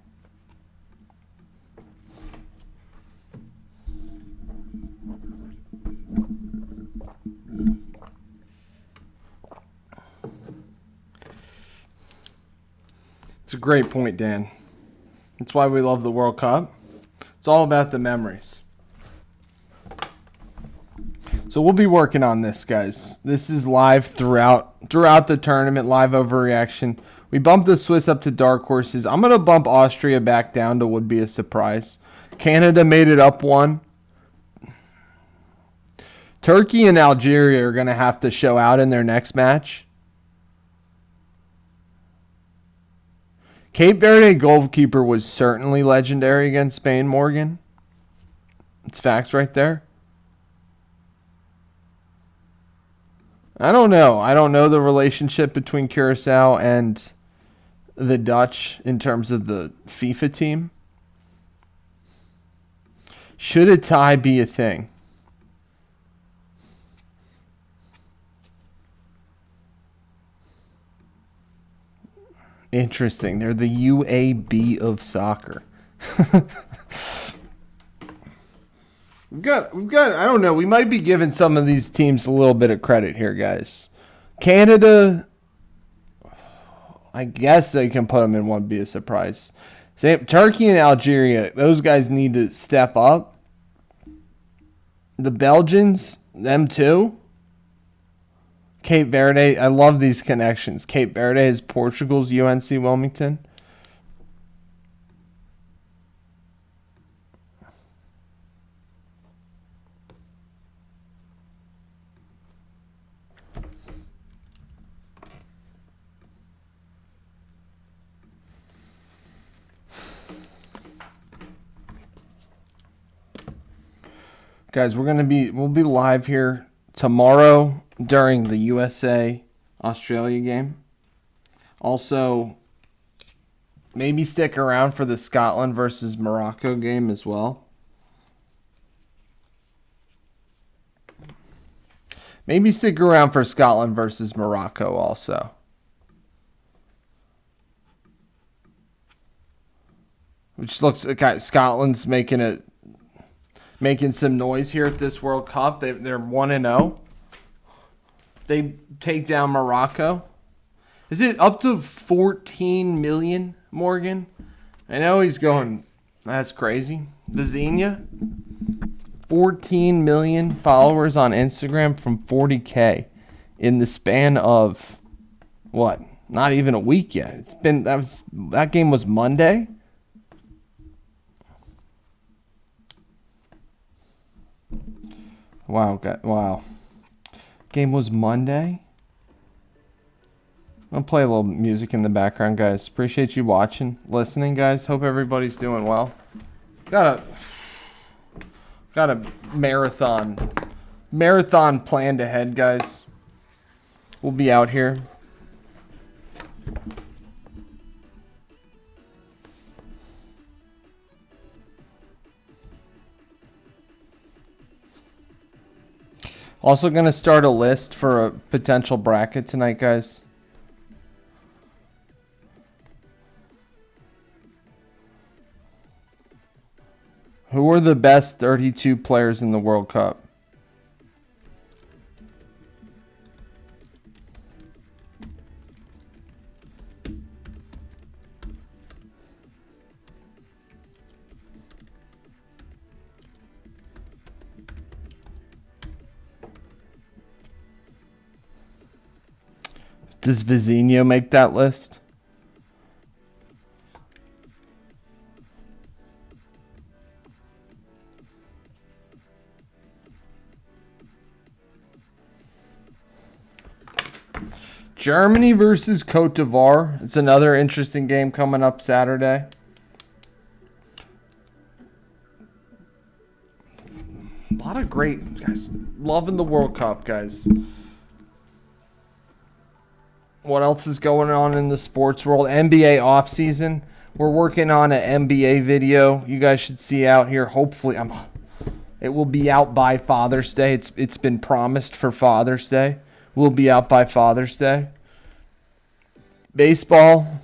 It's a great point, Dan. That's why we love the World Cup. It's all about the memories. So we'll be working on this, guys. This is live throughout the tournament, live overreaction. We bumped the Swiss up to dark horses. I'm going to bump Austria back down to would be a surprise. Canada made it up 1. Turkey and Algeria are going to have to show out in their next match. Cape Verde goalkeeper was certainly legendary against Spain, Morgan. It's facts right there. I don't know. I don't know the relationship between Curacao and the Dutch in terms of the FIFA team. Should a tie be a thing? Interesting. They're the UAB of soccer. We've got, I don't know, we might be giving some of these teams a little bit of credit here, guys. Canada, I guess they can put them in one, be a surprise. Turkey and Algeria, those guys need to step up. The Belgians, them too. Cape Verde, I love these connections. Cape Verde is Portugal's UNC Wilmington. Guys, we'll be live here tomorrow during the USA Australia game. Also, maybe stick around for the Scotland versus Morocco game as well. Maybe stick around for Scotland versus Morocco also. which looks like Scotland's making some noise here at this World Cup. They're 1-0. They take down Morocco. Is it up to 14 million, Morgan? I know he's going, that's crazy. Vizinha, 14 million followers on Instagram from 40K in the span of, what? Not even a week yet. That game was Monday. Wow. Game was Monday. I'll play a little music in the background, guys. Appreciate you watching, listening, guys. Hope everybody's doing well. Got a marathon planned ahead, guys. We'll be out here. Also going to start a list for a potential bracket tonight, guys. Who are the best 32 players in the World Cup? Does Vizinho make that list? Germany versus Cote d'Ivoire. It's another interesting game coming up Saturday. A lot of great guys. Loving the World Cup, guys. What else is going on in the sports world? NBA offseason. We're working on an NBA video. You guys should see out here. Hopefully, it will be out by Father's Day. It's been promised for Father's Day. We'll be out by Father's Day. Baseball.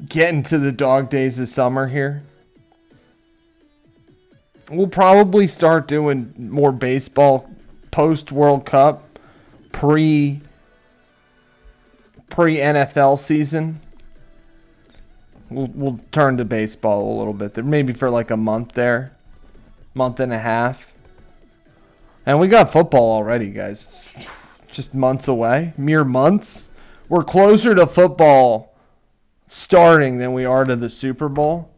Getting to the dog days of summer here. We'll probably start doing more baseball post World Cup, pre NFL season. We'll turn to baseball a little bit there, maybe for like a month there, month and a half. And we got football already, guys. It's just months away, mere months. We're closer to football starting than we are to the Super Bowl.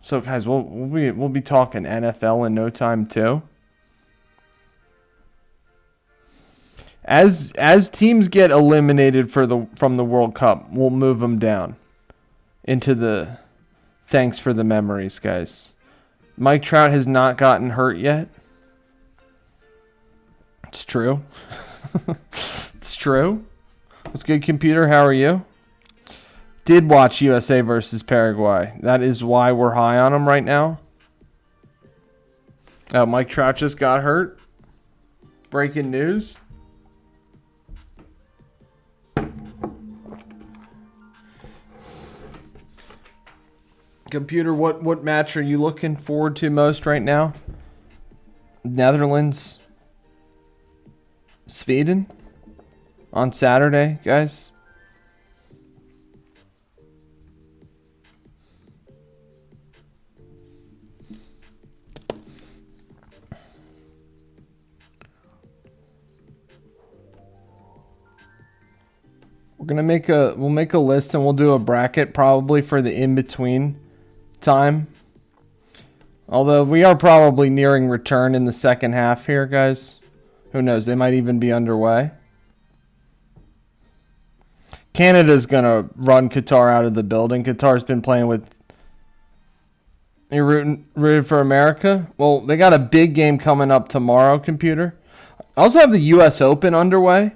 So, guys, we'll be talking NFL in no time too. As teams get eliminated from the World Cup, we'll move them down into the thanks for the memories, guys. Mike Trout has not gotten hurt yet. It's true. It's true. What's good, computer? How are you? Did watch USA versus Paraguay. That is why we're high on them right now. Mike Trout just got hurt. Breaking news. Computer, what match are you looking forward to most right now? Netherlands, Sweden on Saturday, guys. We'll make a list and we'll do a bracket probably for the in-between time. Although we are probably nearing return in the second half here, guys. Who knows? They might even be underway. Canada's going to run Qatar out of the building. Qatar's been playing with... You're rooting for America? Well, they got a big game coming up tomorrow, computer. I also have the U.S. Open underway.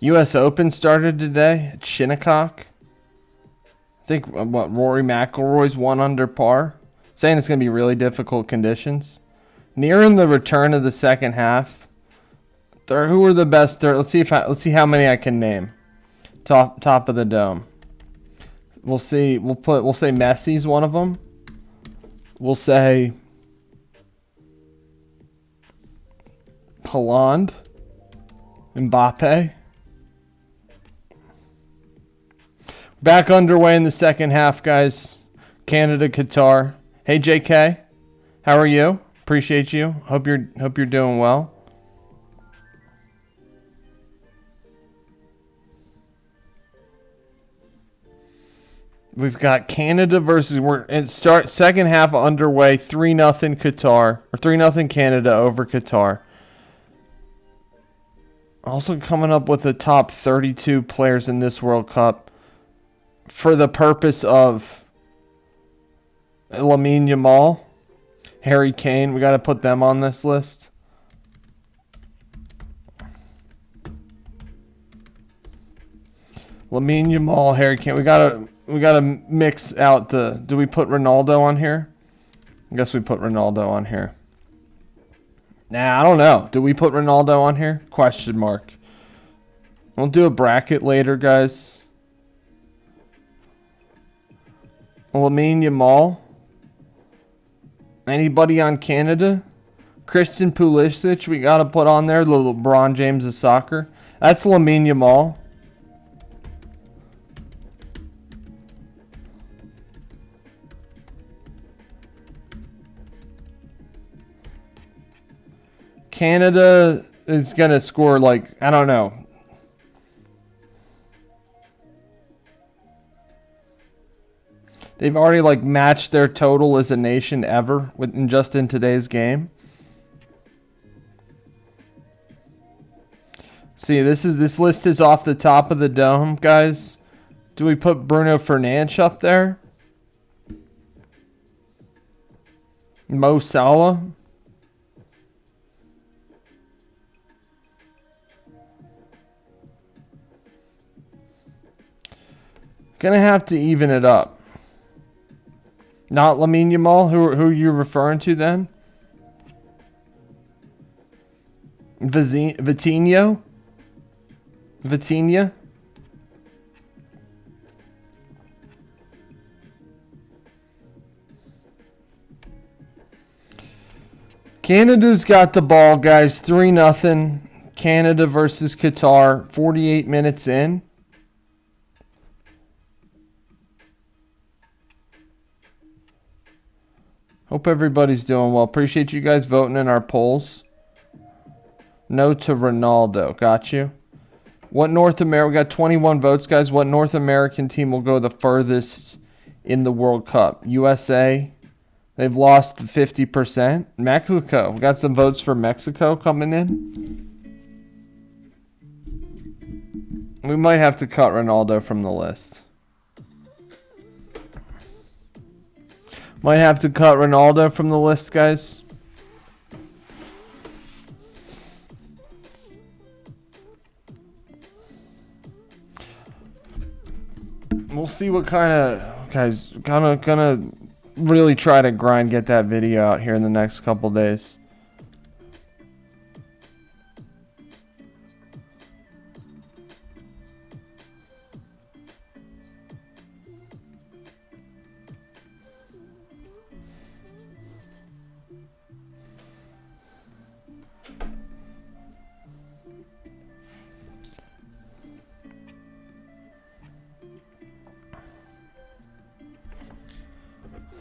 U.S. Open started today at Shinnecock. I think, Rory McIlroy's 1 under par. Saying it's going to be really difficult conditions. Nearing the return of the second half. Who are the best third? Let's see how many I can name. Top of the dome. We'll see. We'll say Messi's one of them. We'll say Haaland, Mbappe. Back underway in the second half, guys. Canada, Qatar. Hey, JK, how are you? Appreciate you. Hope you're doing well. We've got Canada versus second half underway. 3-0 Qatar or 3-0 Canada over Qatar. Also coming up with the top 32 players in this World Cup for the purpose of Lamine Yamal, Harry Kane. We got to put them on this list. Lamine Yamal, Harry Kane. We gotta mix out the. Do we put Ronaldo on here? I guess we put Ronaldo on here. Nah, I don't know. Do we put Ronaldo on here? Question mark. We'll do a bracket later, guys. Lamine Yamal. Anybody on Canada? Christian Pulisic, we gotta put on there. The LeBron James of soccer. That's Lamine Yamal. Canada is going to score like, I don't know. They've already like matched their total as a nation ever just in today's game. See, this list is off the top of the dome, guys. Do we put Bruno Fernandes up there? Mo Salah? Gonna have to even it up. Not Lamine Yamal. Who are you referring to then? Vitinho? Vitinha? Canada's got the ball, guys. 3-0. Canada versus Qatar. 48 minutes in. Hope everybody's doing well. Appreciate you guys voting in our polls. No to Ronaldo. Got you. What North America? We got 21 votes, guys. What North American team will go the furthest in the World Cup? USA. They've lost 50%. Mexico. We got some votes for Mexico coming in. We might have to cut Ronaldo from the list. Might have to cut Ronaldo from the list, guys. We'll see what kind of guys gonna really try to get that video out here in the next couple days.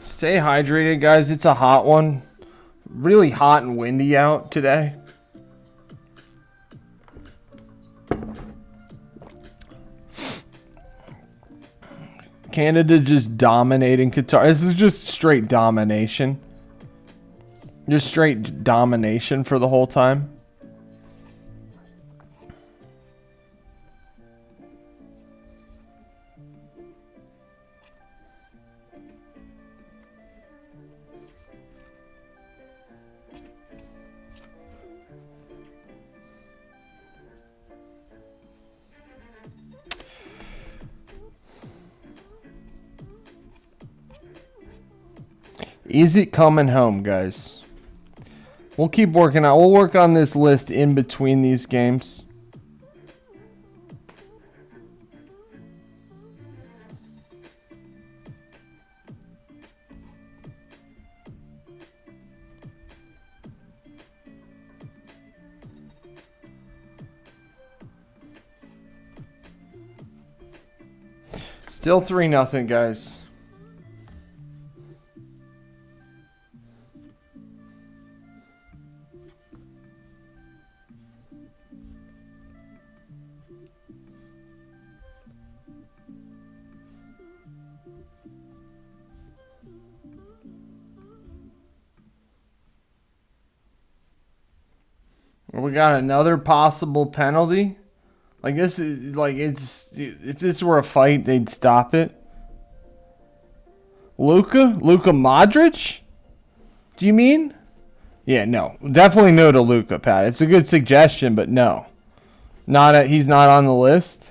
Stay hydrated, guys. It's a hot one. Really hot and windy out today. Canada just dominating Qatar. This is just straight domination. Just straight domination for the whole time. Easy coming home, guys. We'll keep working out. We'll work on this list in between these games. Still 3-0, guys. We got another possible penalty. Like this is like it's if this were a fight, they'd stop it. Luka Modric? Do you mean? Yeah, no. Definitely no to Luka, Pat. It's a good suggestion, but no. He's not on the list.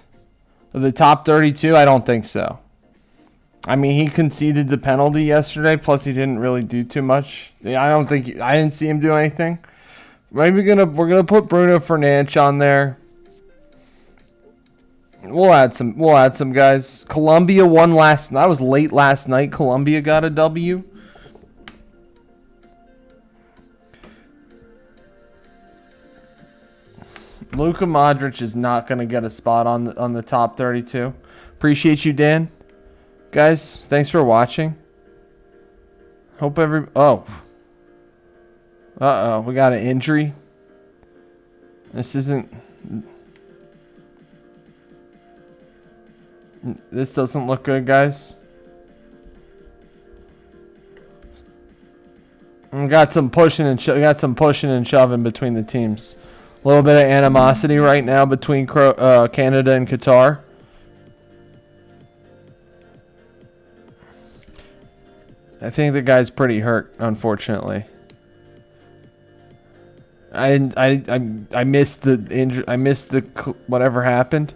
Of the top 32, I don't think so. I mean, he conceded the penalty yesterday, plus he didn't really do too much. I didn't see him do anything. Maybe we're gonna put Bruno Fernandes on there. We'll add some guys. Colombia won that was late last night. Colombia got a W. Luka Modric is not gonna get a spot on the top 32. Appreciate you, Dan. Guys, thanks for watching. Hope we got an injury. This doesn't look good, guys. We got some pushing and shoving between the teams. A little bit of animosity right now between Canada and Qatar. I think the guy's pretty hurt, unfortunately. I missed the injury. I missed the whatever happened,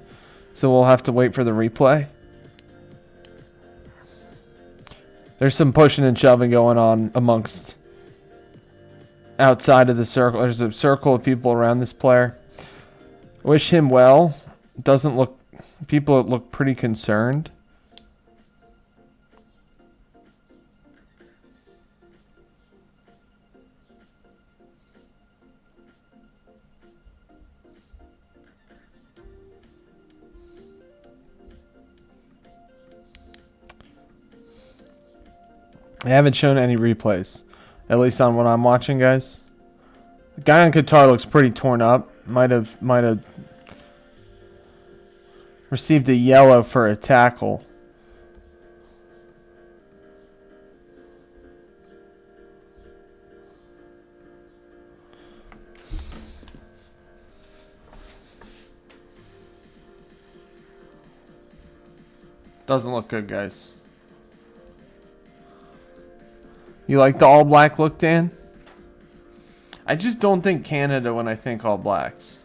so we'll have to wait for the replay. There's some pushing and shoving going on outside of the circle. There's a circle of people around this player. Wish him well. People look pretty concerned. I haven't shown any replays, at least on what I'm watching, guys. The guy on Qatar looks pretty torn up. Might have received a yellow for a tackle. Doesn't look good, guys. You like the all black look, Dan? I just don't think Canada when I think all blacks.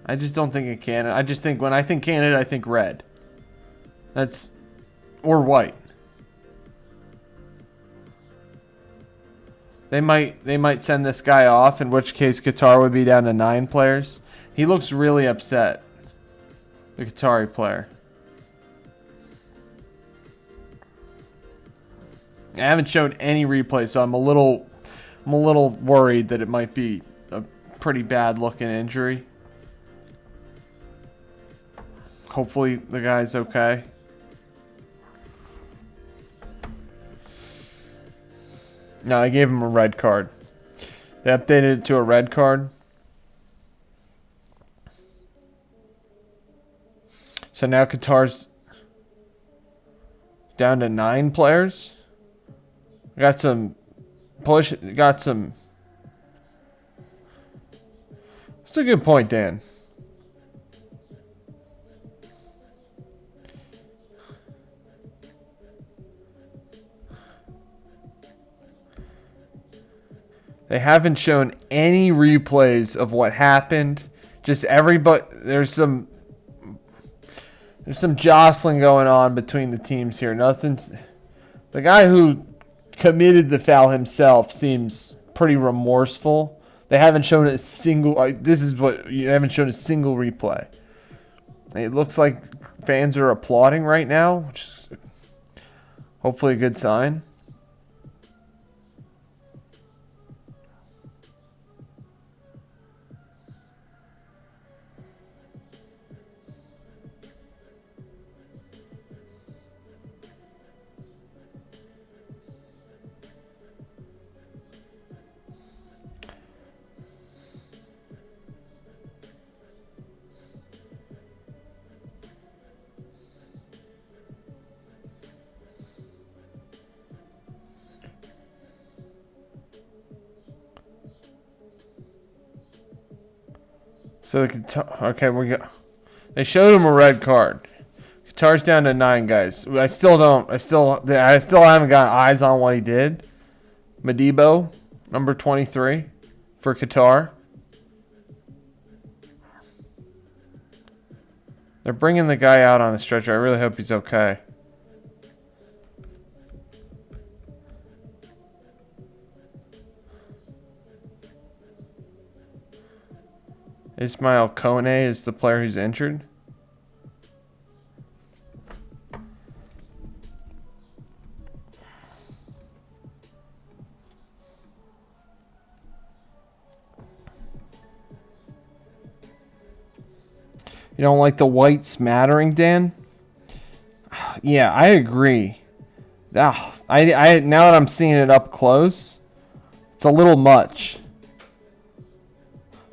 I just don't think of Canada. I just think when I think Canada, I think red. Or white. They might send this guy off, in which case Qatar would be down to 9 players. He looks really upset. The Qatari player. I haven't shown any replay, so I'm a little worried that it might be a pretty bad looking injury. Hopefully the guy's okay. No, I gave him a red card. They updated it to a red card. So now Qatar's down to 9 players. Got some push. Got some. That's a good point, Dan. They haven't shown any replays of what happened. Just everybody. There's some jostling going on between the teams here. The guy who committed the foul himself seems pretty remorseful. They haven't shown a single. This is what you haven't shown a single replay. It looks like fans are applauding right now, which is hopefully a good sign. So okay, they showed him a red card. Qatar's down to 9 guys. I still haven't got eyes on what he did. Madibo, number 23 for Qatar. They're bringing the guy out on a stretcher. I really hope he's okay. Ismail Kone is the player who's injured. You don't like the white smattering, Dan? Yeah, I agree. Now that I'm seeing it up close, it's a little much.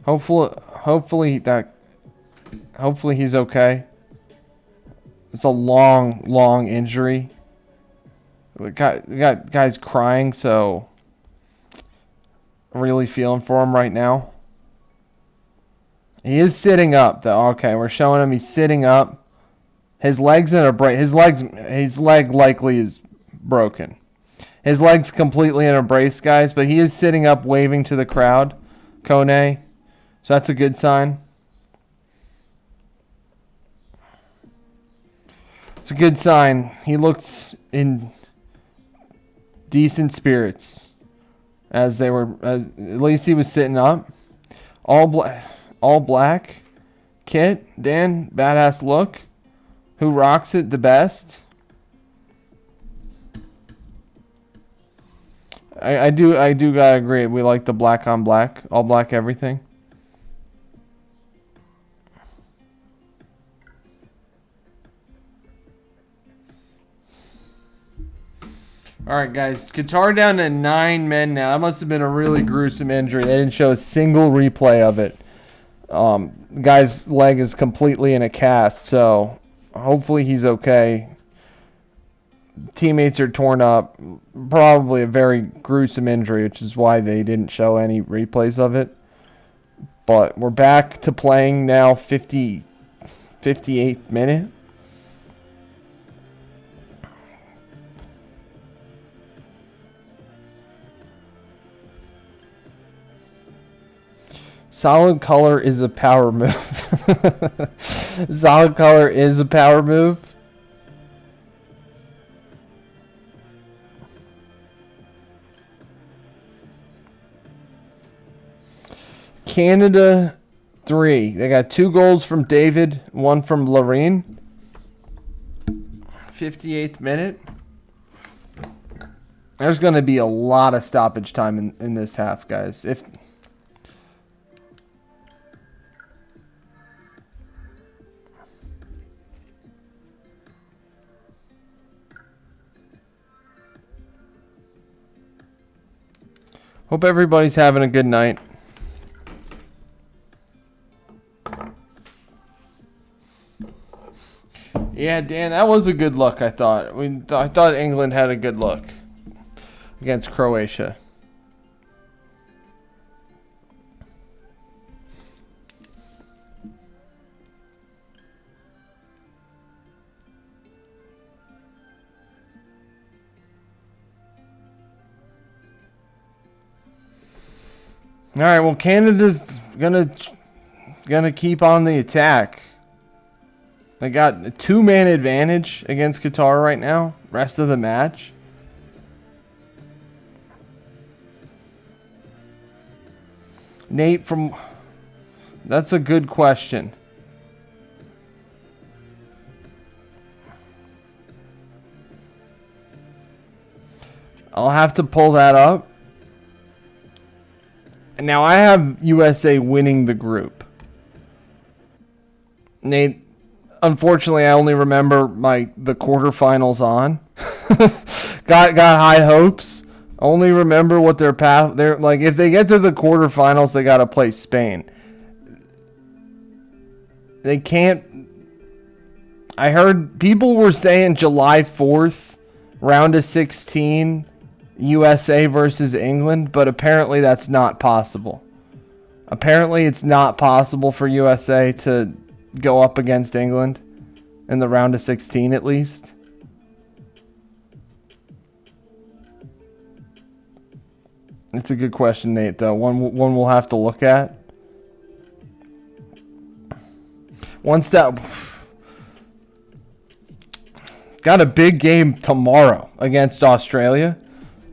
Hopefully he's okay. It's a long injury. We got guys crying, so I'm really feeling for him right now. He is sitting up, though. Okay, we're showing him he's sitting up. His leg's in a break. His leg likely is broken. His leg's completely in a brace, guys, but he is sitting up, waving to the crowd. Kone. So that's a good sign. It's a good sign. He looks in decent spirits at least he was sitting up. All black kit. Dan, badass look. Who rocks it the best? I do gotta agree. We like the black on black, all black everything. All right, guys. Qatar down to 9 men now. That must have been a really gruesome injury. They didn't show a single replay of it. Guy's leg is completely in a cast, so hopefully he's okay. Teammates are torn up. Probably a very gruesome injury, which is why they didn't show any replays of it. But we're back to playing now, 58th minute. Solid color is a power move. Solid color is a power move. Canada 3. They got 2 goals from David, 1 from Lorraine. 58th minute. There's going to be a lot of stoppage time in this half, guys. Hope everybody's having a good night. Yeah, Dan, that was a good look, I thought. I thought England had a good look against Croatia. All right, well, Canada's gonna keep on the attack. They got a 2-man advantage against Qatar right now. Rest of the match. Nate from... That's a good question. I'll have to pull that up. And now I have USA winning the group. Nate, unfortunately, I only remember the quarterfinals on. got high hopes. Only remember what their path. They're like, if they get to the quarterfinals, they gotta play Spain. They can't. I heard people were saying July 4th, round of 16. USA versus England, but apparently that's not possible. Apparently it's not possible for USA to go up against England in the round of 16 at least. It's a good question, Nate, though. One we'll have to look at. One step. Got a big game tomorrow against Australia.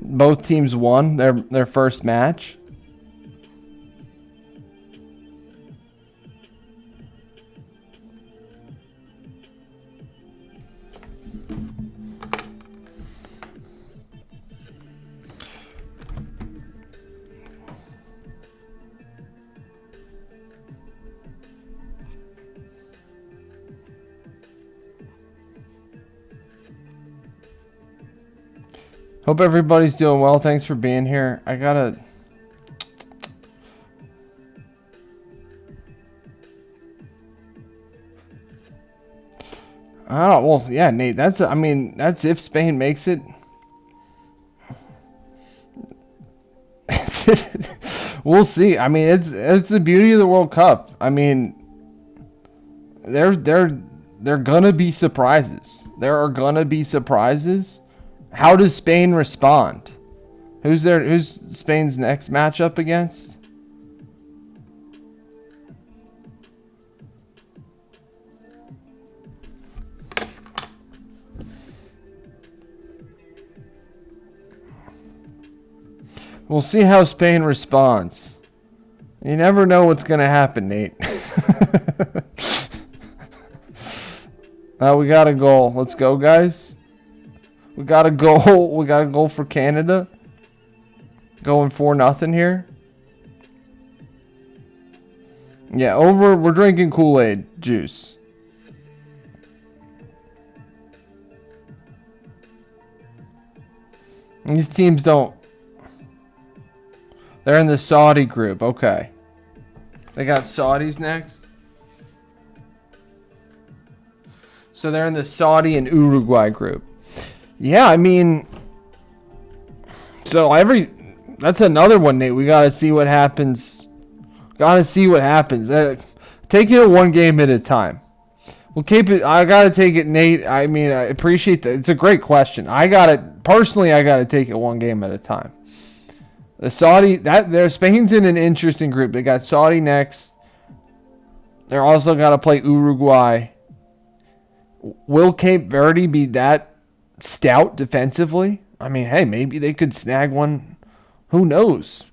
Both teams won their first match. Hope everybody's doing well. Thanks for being here. I don't know. Well, yeah, Nate, that's if Spain makes it. We'll see. I mean, it's the beauty of the World Cup. I mean, they're gonna be surprises. There are gonna be surprises. How does Spain respond? Who's Spain's next matchup against? We'll see how Spain responds. You never know what's going to happen, Nate. We got a goal. Let's go, guys. We got a goal. We got a goal for Canada. Going 4-0 here. Yeah, we're drinking Kool-Aid juice. These teams don't. They're in the Saudi group. Okay. They got Saudis next. So they're in the Saudi and Uruguay group. Yeah, I mean, so that's another one, Nate. We got to see what happens. Got to see what happens. Take it one game at a time. We'll keep it. I got to take it, Nate. I mean, I appreciate that. It's a great question. I got to take it one game at a time. The Spain's in an interesting group. They got Saudi next. They're also got to play Uruguay. Will Cape Verde be that stout defensively? I mean, hey, maybe they could snag one. Who knows?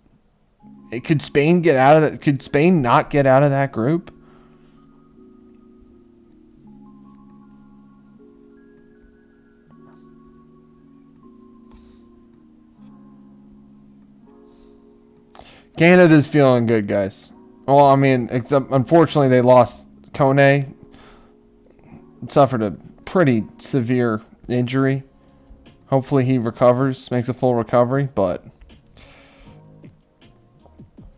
Could Spain get out of that? Could Spain not get out of that group? Canada's feeling good, guys. Well, I mean, except unfortunately they lost Kone. Suffered a pretty severe injury. Hopefully he recovers, makes a full recovery, but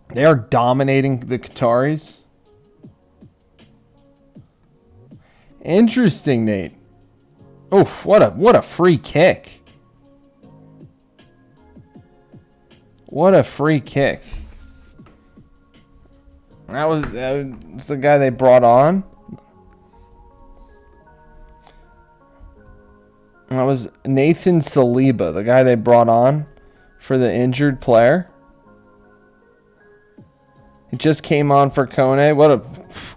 they are dominating the Qataris. Interesting, Nate. Oh, what a free kick. What a free kick. That was the guy they brought on. That was Nathan Saliba, the guy they brought on for the injured player. He just came on for Kone. What a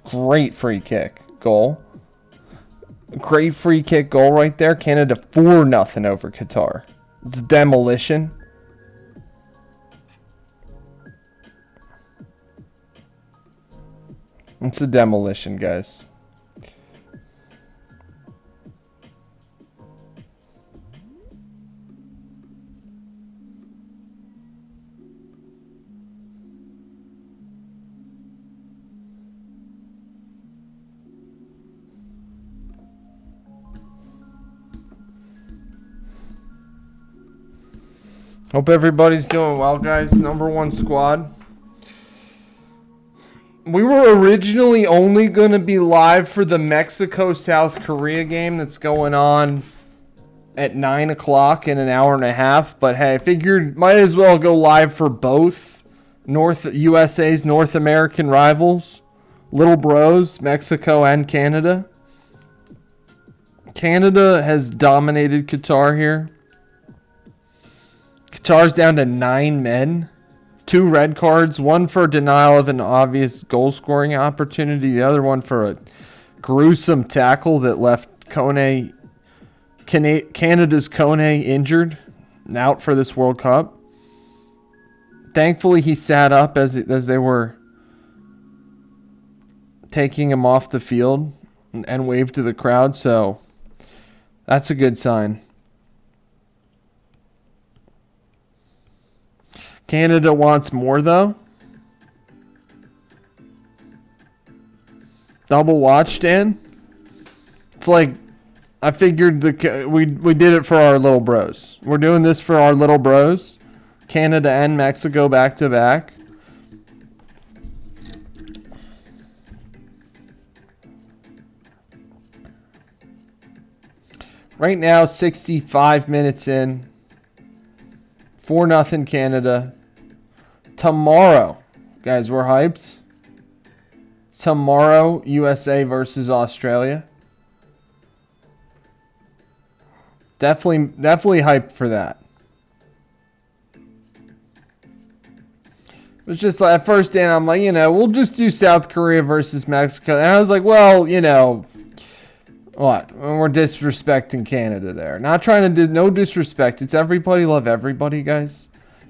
great free kick goal. Great free kick goal right there. Canada 4-0 over Qatar. It's demolition. It's a demolition, guys. Hope everybody's doing well, guys. #1 squad. We were originally only going to be live for the Mexico-South Korea game that's going on at 9 o'clock in an hour and a half. But hey, I figured might as well go live for both USA's North American rivals. Little Bros, Mexico and Canada. Canada has dominated Qatar here. Qatar's down to 9 men. 2 red cards. One for denial of an obvious goal-scoring opportunity. The other one for a gruesome tackle that left Canada's Kone injured and out for this World Cup. Thankfully, he sat up as they were taking him off the field and waved to the crowd. So that's a good sign. Canada wants more, though. Double watch, Dan. It's like I figured we did it for our little bros. We're doing this for our little bros. Canada and Mexico back to back. Right now, 65 minutes in. 4-0 Canada. Tomorrow, guys, we're hyped. Tomorrow, USA versus Australia. Definitely hyped for that. It was just like, at first, Dan, I'm like, we'll just do South Korea versus Mexico. And I was like, well, what? We're disrespecting Canada there. Not trying to do no disrespect. It's everybody love everybody, guys.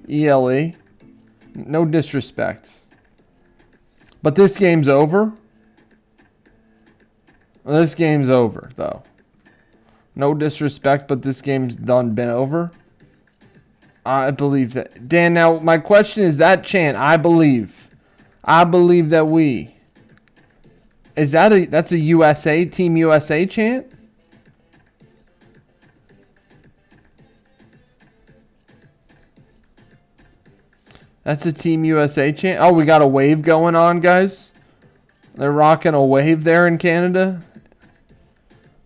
ELE. No disrespect. But this game's over. Well, this game's over, though. No disrespect, but this game's been over. I believe that. Dan, now my question is that chant, I believe that we. Is that's a USA, Team USA chant? That's a Team USA chant. Oh, we got a wave going on, guys. They're rocking a wave there in Canada.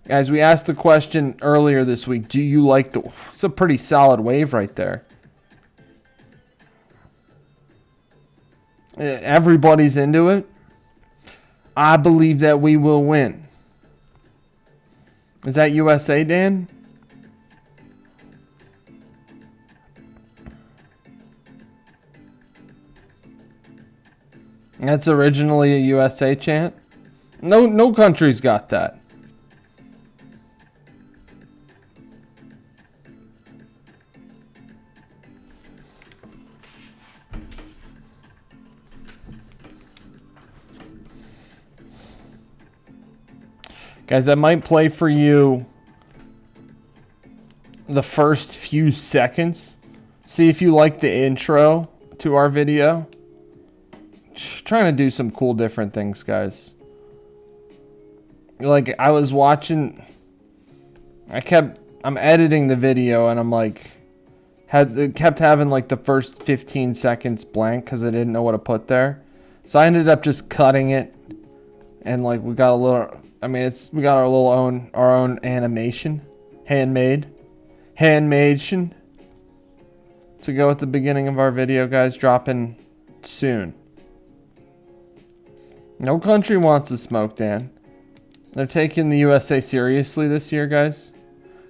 Guys, we asked the question earlier this week. Do you like the... It's a pretty solid wave right there. Everybody's into it. I believe that we will win. Is that USA, Dan? That's originally a USA chant. No country's got that. Guys, I might play for you the first few seconds. See if you like the intro to our video. Trying to do some cool different things, guys. Like, I was watching... I'm editing the video and I'm like... kept having like the first 15 seconds blank because I didn't know what to put there. So I ended up just cutting it. And like we got a little... we got our own animation. Handmation. To go at the beginning of our video, guys. Dropping soon. No country wants to smoke, Dan. They're taking the USA seriously this year, guys.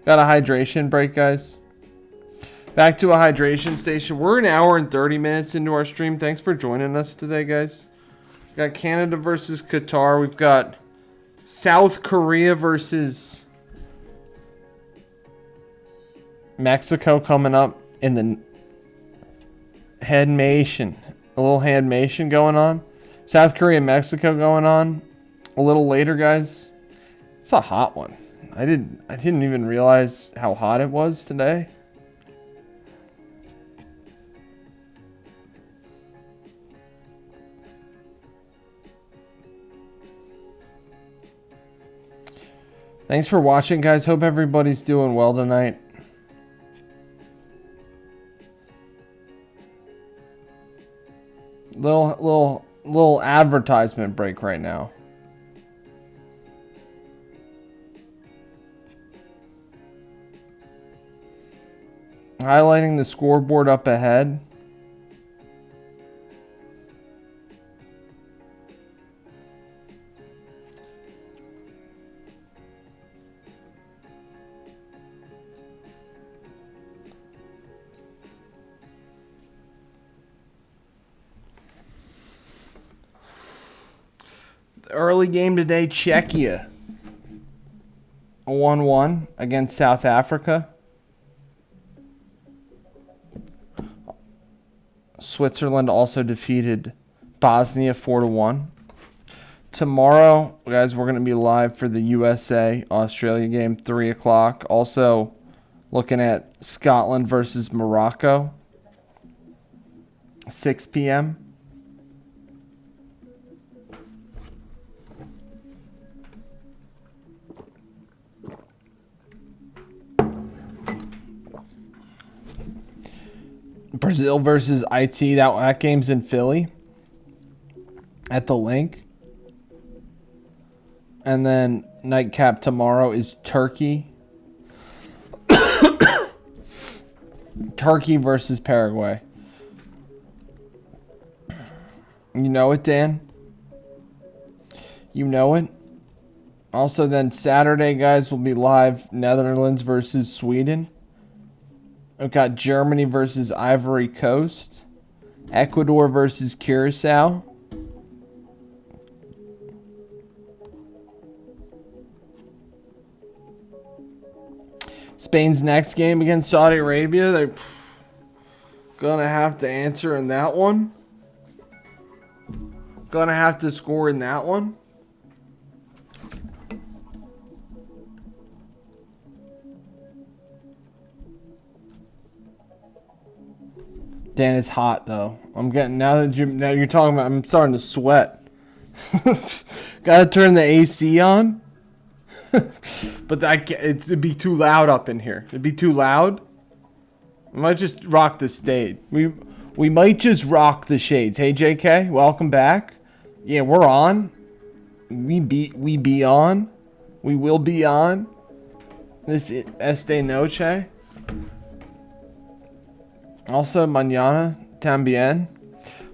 Got a hydration break, guys. Back to a hydration station. We're an hour and 30 minutes into our stream. Thanks for joining us today, guys. Got Canada versus Qatar. We've got South Korea versus Mexico coming up in the handmation. A little handmation going on. South Korea, Mexico going on a little later, guys. It's a hot one. I didn't even realize how hot it was today. Thanks for watching, guys. Hope everybody's doing well tonight. Little advertisement break right now. Highlighting the scoreboard up ahead. Early game today, Czechia. A 1-1 against South Africa. Switzerland also defeated Bosnia 4-1. Tomorrow, guys, we're going to be live for the USA-Australia game, 3 o'clock. Also, looking at Scotland versus Morocco, 6 p.m. Brazil versus IT. That game's in Philly at the Link. And then nightcap tomorrow is Turkey. Turkey versus Paraguay. You know it, Dan? You know it? Also then Saturday, guys, will be live Netherlands versus Sweden. We've got Germany versus Ivory Coast. Ecuador versus Curacao. Spain's next game against Saudi Arabia. They're going to have to answer in that one. Going to have to score in that one. Dan, it's hot though. I'm getting now that you're talking about. I'm starting to sweat. Gotta turn the AC on. But it'd be too loud up in here. It'd be too loud. We might just rock the stage. We might just rock the shades. Hey JK, welcome back. Yeah, we're on. We be on. We will be on. This esta noche. Also, mañana también.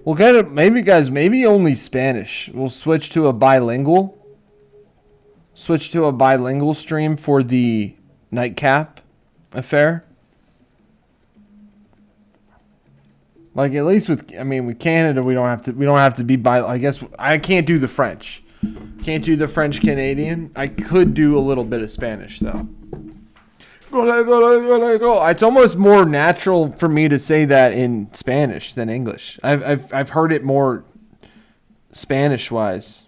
We'll get it. Maybe, guys, maybe only Spanish. We'll switch to a bilingual. Switch to a bilingual stream for the nightcap affair. Like at least with Canada, we don't have to be I guess I can't do the French. Can't do the French Canadian. I could do a little bit of Spanish though. Go. It's almost more natural for me to say that in Spanish than English. I've heard it more Spanish wise.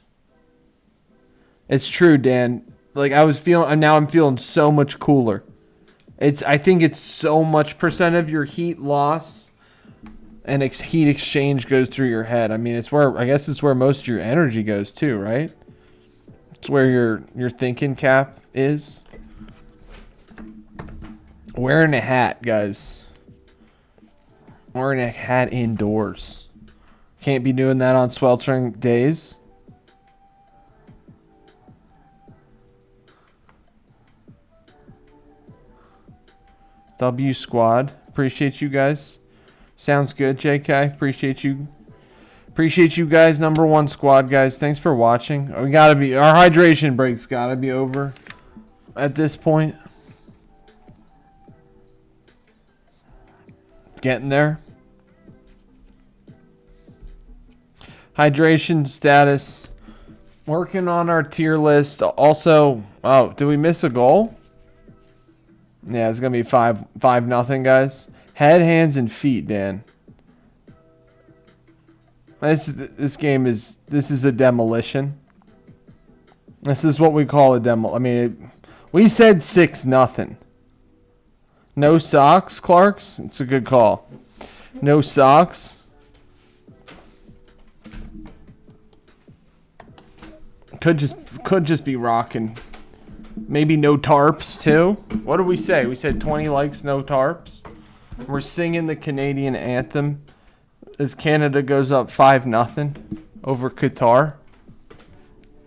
It's true, Dan. Like I'm feeling so much cooler. I think it's so much percent of your heat loss and heat exchange goes through your head. I mean, I guess it's where most of your energy goes too, right? It's where your thinking cap is. Wearing a hat, guys. Wearing a hat indoors. Can't be doing that on sweltering days. W squad. Appreciate you guys. Sounds good, JK. Appreciate you. Appreciate you guys. Number one squad, guys. Thanks for watching. Our hydration break's gotta be over at this point. Getting there. Hydration status. Working on our tier list. Also, did we miss a goal? Yeah, it's gonna be 5-0, guys. Head, hands, and feet, Dan. This game is a demolition. This is what we call a demo. I mean, we said 6-0. No socks, Clarks. It's a good call. No socks. Could just be rocking. Maybe no tarps too. What did we say? We said 20 likes, no tarps. We're singing the Canadian anthem as Canada goes up 5-0 over Qatar.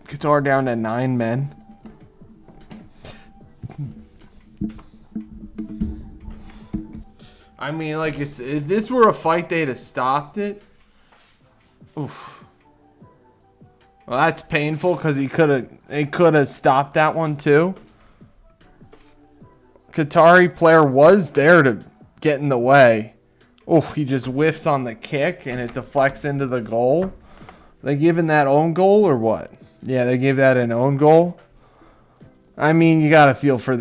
Qatar down to 9 men. I mean, like, if this were a fight, they'd have stopped it. Oof. Well, that's painful because they could have stopped that one too. Qatari player was there to get in the way. Oh, he just whiffs on the kick and it deflects into the goal. They giving that own goal or what? Yeah, they gave that an own goal. I mean, you gotta feel for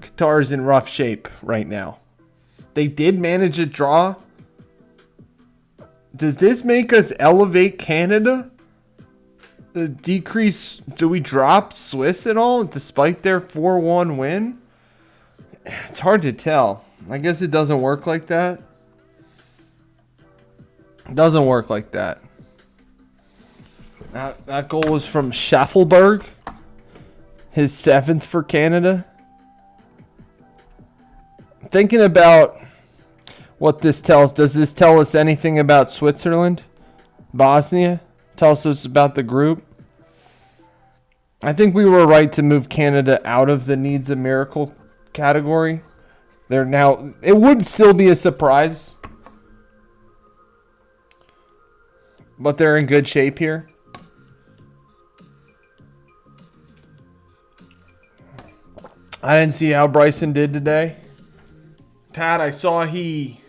Qatar's in rough shape right now. They did manage a draw. Does this make us elevate Canada? Decrease? Do we drop Swiss at all despite their 4-1 win? It's hard to tell. I guess it doesn't work like that. It doesn't work like that. That goal was from Schaffelberg. His 7th for Canada. Thinking about what this tells. Does this tell us anything about Switzerland? Bosnia? Tells us about the group? I think we were right to move Canada out of the needs a miracle category. They're now... It would still be a surprise. But they're in good shape here. I didn't see how Bryson did today. Pat, I saw he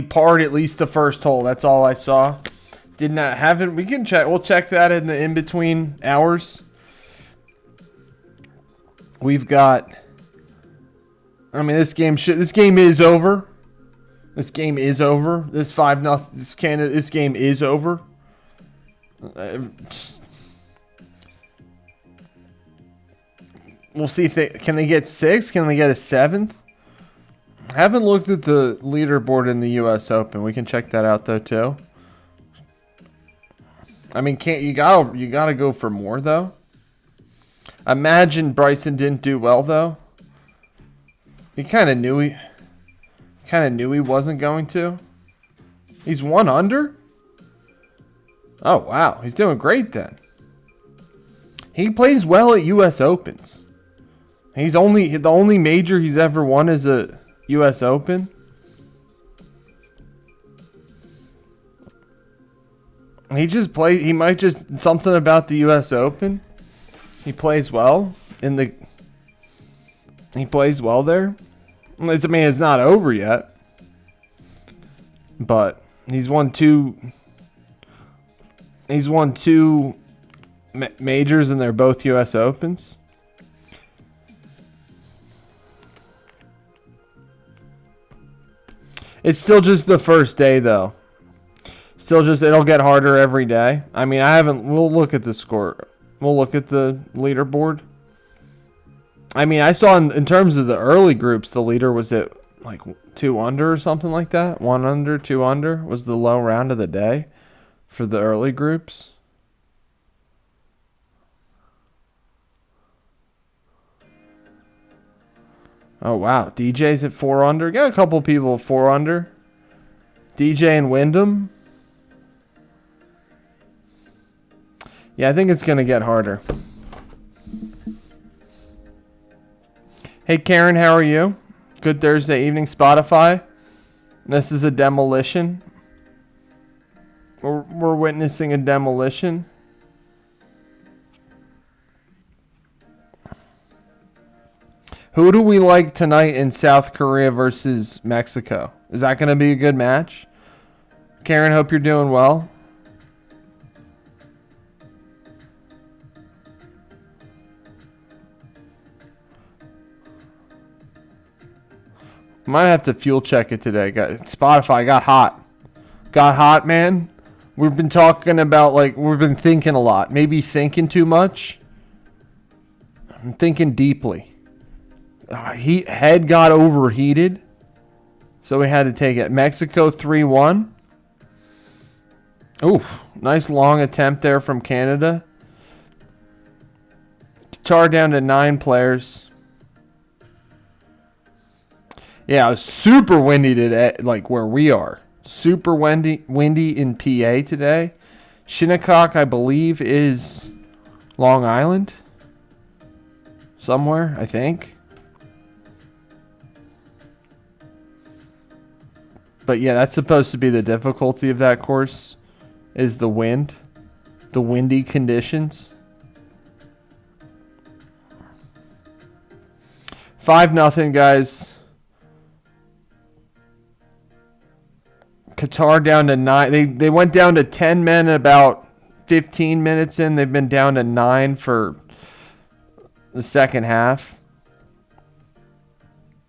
parred at least the first hole. That's all I saw. Did not haven't. We can check. We'll check that in the in between hours. We've got. I mean, this game is over. This game is over. This 5-0. This game is over. We'll see if can they get 6. Can they get a 7th? I haven't looked at the leaderboard in the U.S. Open. We can check that out though too. I mean, you gotta go for more though. Imagine Bryson didn't do well though. He kind of knew he wasn't going to. He's 1 under. Oh wow, he's doing great then. He plays well at U.S. Opens. The only major he's ever won is a U.S. Open. He might just something about the U.S. Open. He plays well he plays well there. I mean, it's not over yet. But he's won two majors and they're both U.S. Opens. It's still just the first day, though. It'll get harder every day. I mean, we'll look at the score. We'll look at the leaderboard. I mean, I saw in terms of the early groups, the leader was at like 2 under or something like that. 1 under, 2 under was the low round of the day for the early groups. Oh, wow. DJ's at 4 under. Got a couple people at 4 under. DJ and Wyndham. Yeah, I think it's going to get harder. Hey, Karen, how are you? Good Thursday evening, Spotify. This is a demolition. We're witnessing a demolition. Who do we like tonight in South Korea versus Mexico? Is that going to be a good match? Karen, hope you're doing well. Might have to fuel check it today. Spotify got hot. Got hot, man. We've been talking about, like, we've been thinking a lot. Maybe thinking too much. I'm thinking deeply. Head got overheated. So we had to take it. Mexico 3-1. Oof. Nice long attempt there from Canada. Qatar down to 9 players. Yeah, it was super windy today, like where we are. Super windy in PA today. Shinnecock, I believe, is Long Island. Somewhere, I think. But yeah, that's supposed to be the difficulty of that course, is the wind. The windy conditions. 5-0, guys. Qatar down to 9. They went down to 10 men about 15 minutes in. They've been down to 9 for the second half.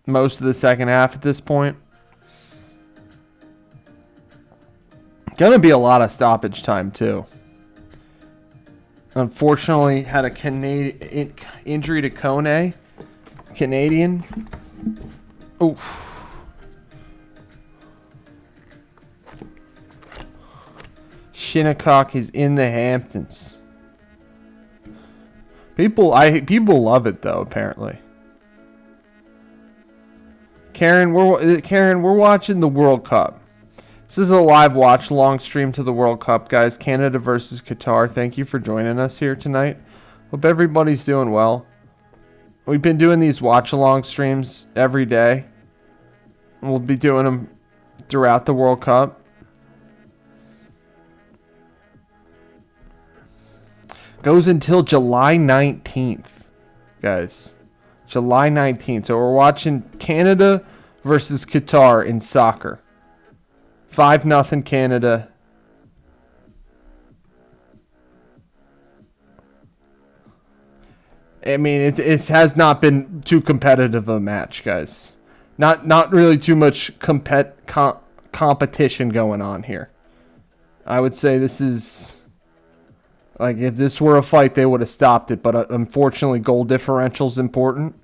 Most of the second half at this point. Gonna be a lot of stoppage time too. Unfortunately, had a Canadian injury to Kone. Canadian. Oof. Shinnecock is in the Hamptons. People love it though, apparently. Karen, we're watching the World Cup. This is a live watch long stream to the World Cup, guys. Canada versus Qatar. Thank you for joining us here tonight. Hope everybody's doing well. We've been doing these watch along streams every day. We'll be doing them throughout the World Cup. Goes until July 19th, guys. July 19th. So we're watching Canada versus Qatar in soccer. 5-0 Canada. I mean, it has not been too competitive a match, guys. Not really too much competition going on here. I would say this is... Like, if this were a fight, they would have stopped it. But unfortunately, goal differential is important.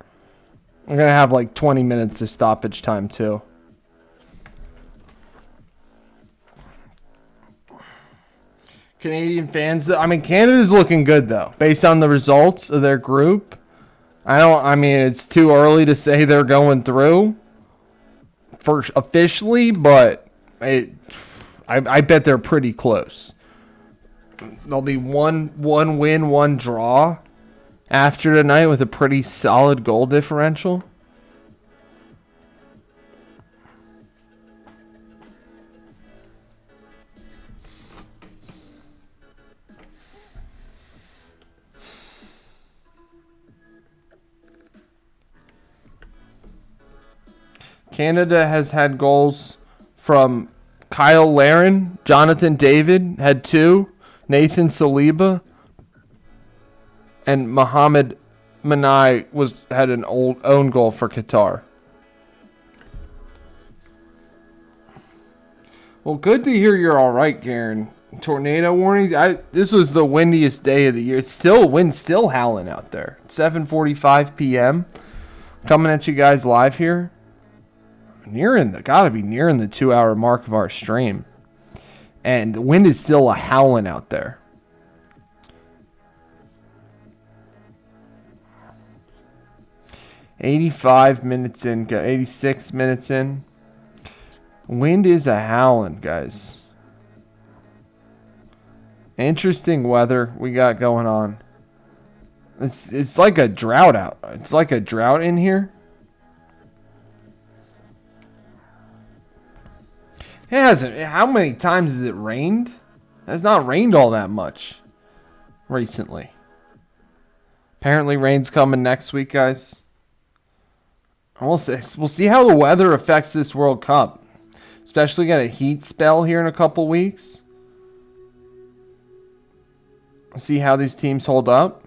We're going to have like 20 minutes of stoppage time, too. Canadian fans, I mean, Canada's looking good, though. Based on the results of their group. I mean, it's too early to say they're going through first officially, but I bet they're pretty close. There'll be one win, one draw after tonight with a pretty solid goal differential. Canada has had goals from Kyle Larin, Jonathan David had 2. Nathan Saliba and Mohamed Manai had an own goal for Qatar. Well, good to hear you're all right, Garen. Tornado warnings. This was the windiest day of the year. Wind's still howling out there. 7:45 p.m. Coming at you guys live here. Gotta be nearing the 2-hour mark of our stream. And the wind is still howling out there. $85 minutes in, 86 minutes in. Wind is howling, guys. Interesting weather we got going on. It's like a drought out. It's like a drought in here. It hasn't. How many times has it rained? It has not rained all that much recently. Apparently rain's coming next week, guys. We'll see how the weather affects this World Cup. Especially got a heat spell here in a couple weeks. See how these teams hold up.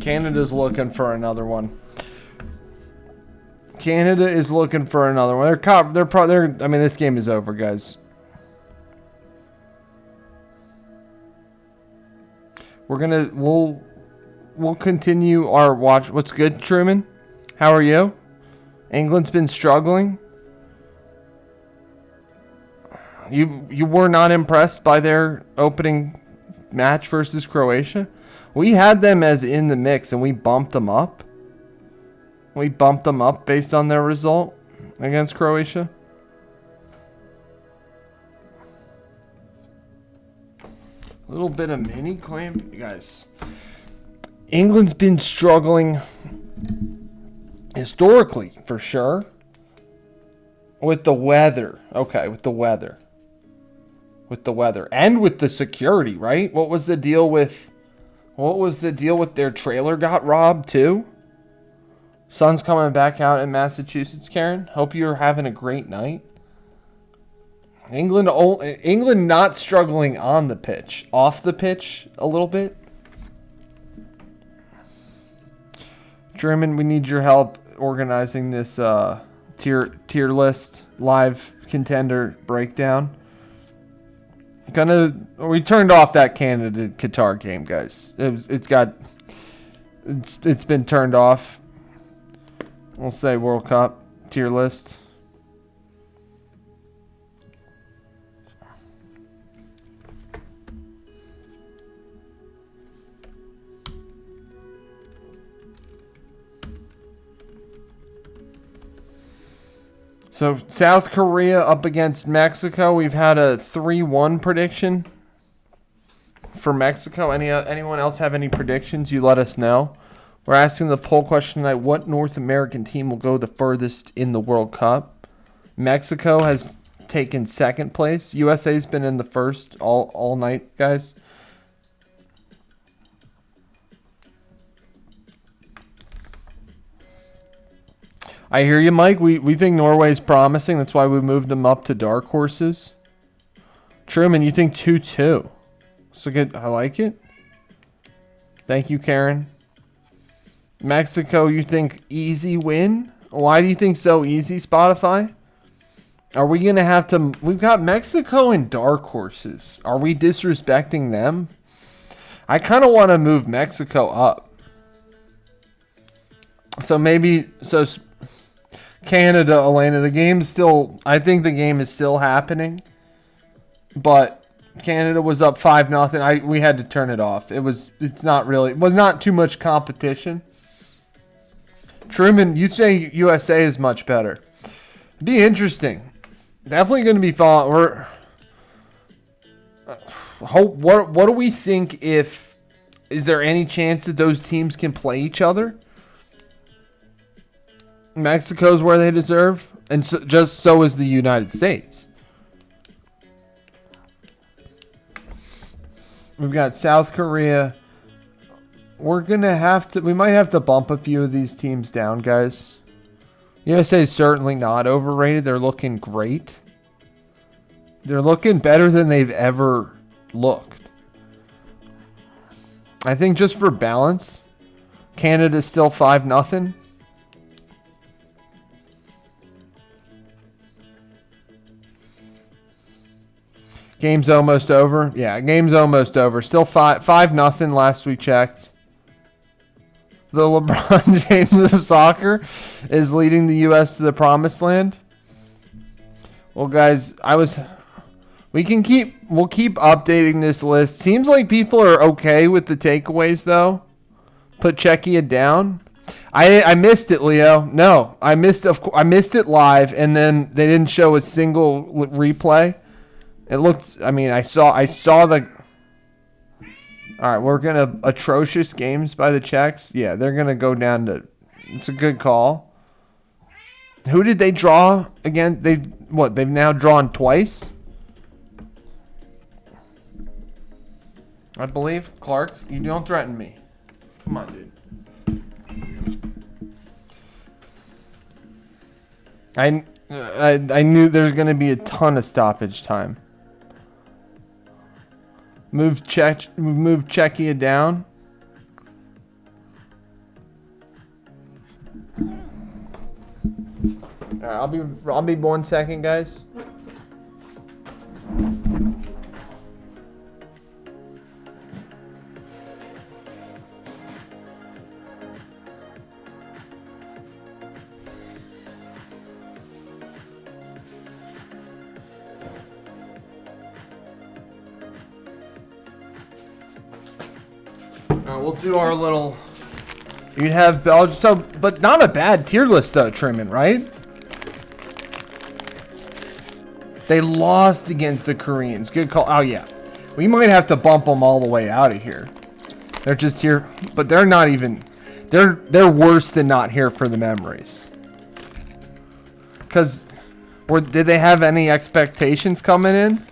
Canada's looking for another one. Canada is looking for another one. I mean, this game is over, guys. We'll continue our watch. What's good, Truman? How are you? England's been struggling. You were not impressed by their opening match versus Croatia? We had them as in the mix and we bumped them up. We bumped them up based on their result against Croatia. A little bit of mini claim, guys. England's been struggling historically, for sure. With the weather. Okay, with the weather. With the weather. And with the security, right? What was the deal with their trailer got robbed too? Sun's coming back out in Massachusetts, Karen. Hope you're having a great night. England not struggling on the pitch. Off the pitch a little bit. German, we need your help organizing this tier list live contender breakdown. We turned off that Canada Qatar game, guys. It's been turned off. We'll say World Cup tier list. So South Korea up against Mexico. We've had a 3-1 prediction for Mexico. Anyone else have any predictions? You let us know. We're asking the poll question tonight: what North American team will go the furthest in the World Cup? Mexico has taken second place. USA's been in the first all night, guys. I hear you, Mike. We think Norway's promising. That's why we moved them up to dark horses. Truman, you think 2-2. So good. I like it. Thank you, Karen. Mexico, you think easy win? Why do you think so easy, Spotify? Are we going to have to... We've got Mexico and dark horses. Are we disrespecting them? I kind of want to move Mexico up. So maybe... Canada, Elena, the game's still... I think the game is still happening. But Canada was up 5-0. We had to turn it off. It was not too much competition. Truman, you say USA is much better. Be interesting. Definitely going to be fun. What do we think if... Is there any chance that those teams can play each other? Mexico's where they deserve, and so is the United States. We've got South Korea. We might have to bump a few of these teams down, guys. USA is certainly not overrated. They're looking great. They're looking better than they've ever looked. I think just for balance, Canada's still 5-0. Game's almost over. Yeah, game's almost over. Still 5-0 last we checked. The LeBron James of soccer is leading the U.S. to the promised land. Well, guys, we'll keep updating this list. Seems like people are okay with the takeaways, though. Put Czechia down. I missed it, Leo. No, I missed it live, and then they didn't show a single replay. It looked... I mean, I saw the... All right, we're going to... Atrocious games by the Czechs. Yeah, they're going to go down to... It's a good call. Who did they draw again? They've now drawn twice? I believe. Clark, you don't threaten me. Come on, dude. I knew there's going to be a ton of stoppage time. Move Czechia down. I'll be 1 second, guys. We'll do our little. You'd have Belgium, so, but not a bad tier list though, Truman, right? They lost against the Koreans. Good call. Oh yeah, we might have to bump them all the way out of here. They're just here, but they're not even. They're worse than not here for the memories. Because, did they have any expectations coming in?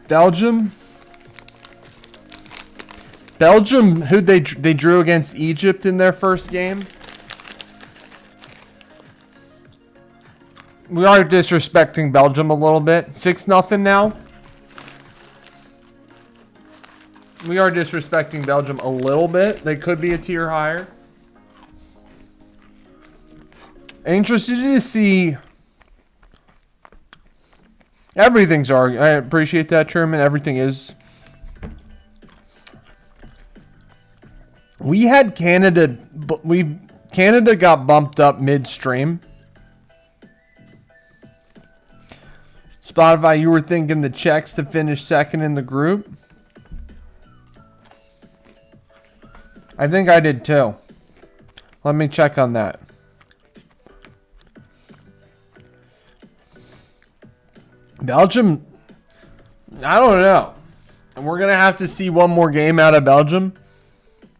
Belgium. Belgium, who they drew against Egypt in their first game. We are disrespecting Belgium a little bit. 6-0 now. We are disrespecting Belgium a little bit. They could be a tier higher. Interested to see. Everything's argued. I appreciate that, Truman. Everything is. We had Canada, but Canada got bumped up midstream. Spotify, you were thinking the Czechs to finish second in the group? I think I did too. Let me check on that. Belgium, I don't know. We're going to have to see one more game out of Belgium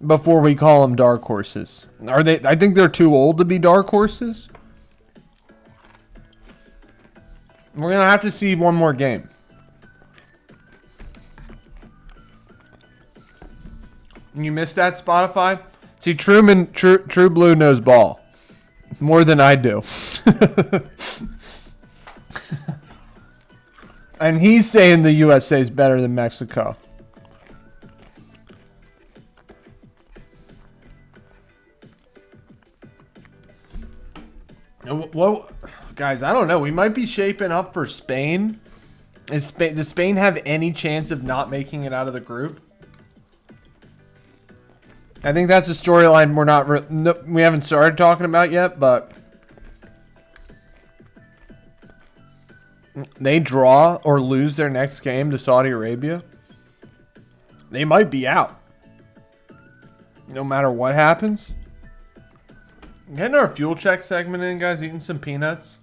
before we call them dark horses. Are they? I think they're too old to be dark horses. We're going to have to see one more game. You missed that, Spotify? See, Truman, True Blue knows ball. More than I do. And he's saying the USA is better than Mexico. Well, guys, I don't know. We might be shaping up for Spain. Does Spain have any chance of not making it out of the group? I think that's a storyline we haven't started talking about yet, but they draw or lose their next game to Saudi Arabia, they might be out. No matter what happens. Getting our fuel check segment in, guys. Eating some peanuts.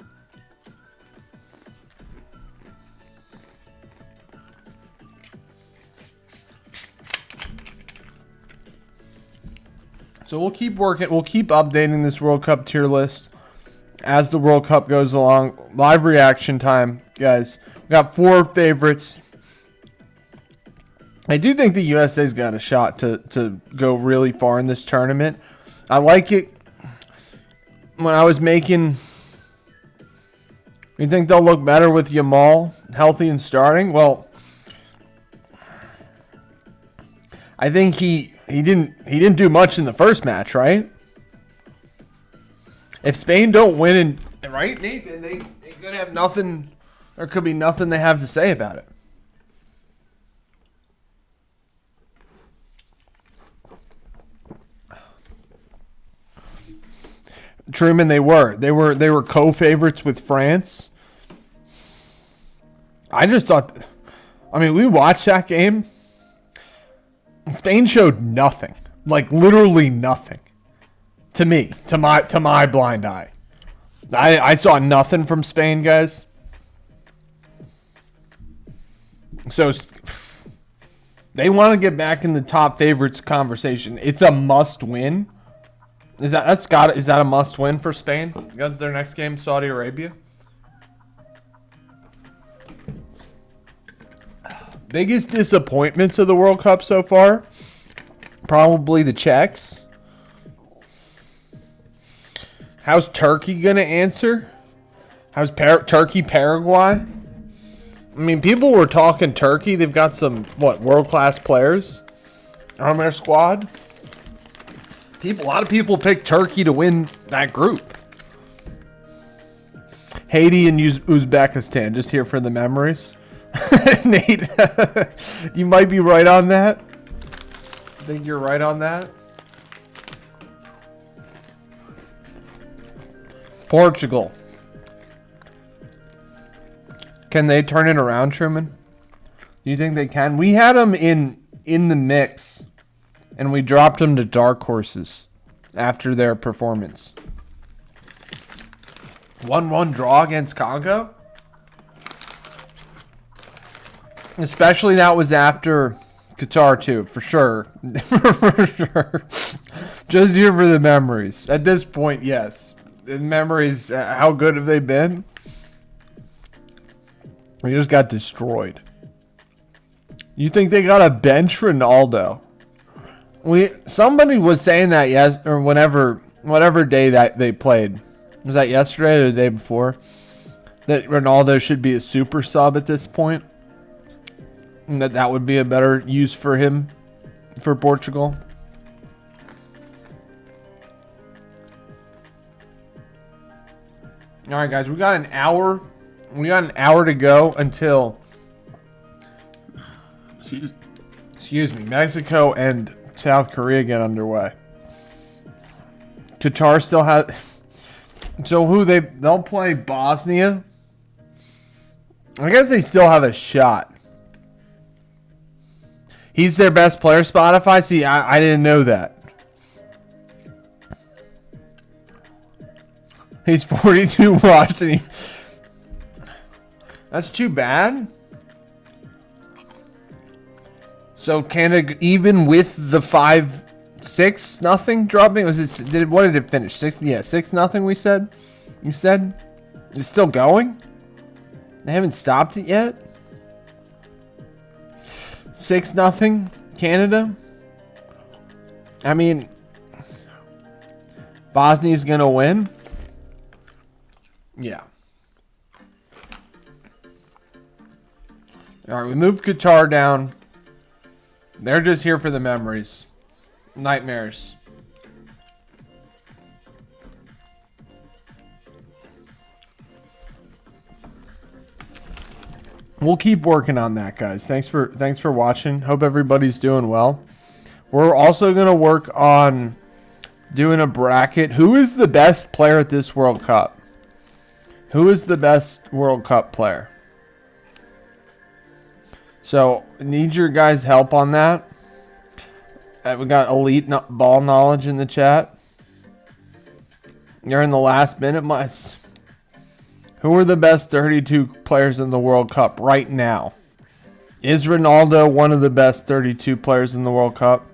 So we'll keep working. We'll keep updating this World Cup tier list as the World Cup goes along. Live reaction time, guys. We got 4 favorites. I do think the USA's got a shot to go really far in this tournament. I like it. When I was making, you think they'll look better with Yamal healthy and starting? Well, I think he didn't do much in the first match, right? If Spain don't win, right, Nathan, they could have nothing. There could be nothing they have to say about it. Truman, they were co-favorites with France. I just thought, I mean, we watched that game. Spain showed nothing, like literally nothing, to me, to my blind eye. I saw nothing from Spain, guys. So they want to get back in the top favorites conversation. It's a must win. Is that a must win for Spain? That's their next game, Saudi Arabia. Biggest disappointments of the World Cup so far? Probably the Czechs. How's Turkey going to answer? How's Turkey, Paraguay? I mean, people were talking Turkey. They've got some, world-class players on their squad. A lot of people picked Turkey to win that group. Haiti and Uzbekistan, just here for the memories. Nate, you might be right on that. I think you're right on that. Portugal. Can they turn it around, Truman? Do you think they can? We had them in the mix, and we dropped them to dark horses after their performance. 1-1 draw against Congo? Especially that was after Qatar too, for sure. For sure. Just here for the memories. At this point, yes. The memories, how good have they been? We just got destroyed. You think they got a bench Ronaldo? Somebody was saying that or whatever day that they played. Was that yesterday or the day before? That Ronaldo should be a super sub at this point. And that would be a better use for him for Portugal. All right, guys, we got an hour. We got an hour to go until, excuse me, Mexico and South Korea get underway. Qatar still has. So they'll play Bosnia. I guess they still have a shot. He's their best player, Spotify. See, I didn't know that. He's 42 watched and that's too bad. So Canada, even with the 5-6 dropping, what did it finish? 6-0 we said? You said? It's still going? They haven't stopped it yet? 6-0 Canada? I mean, Bosnia's gonna win? Yeah. Alright, we moved Qatar down. They're just here for the memories. Nightmares. We'll keep working on that, guys. Thanks for watching. Hope everybody's doing well. We're also going to work on doing a bracket. Who is the best player at this World Cup? Who is the best World Cup player? So, need your guys' help on that. We got elite ball knowledge in the chat. You're in the last minute. Who are the best 32 players in the World Cup right now? Is Ronaldo one of the best 32 players in the World Cup?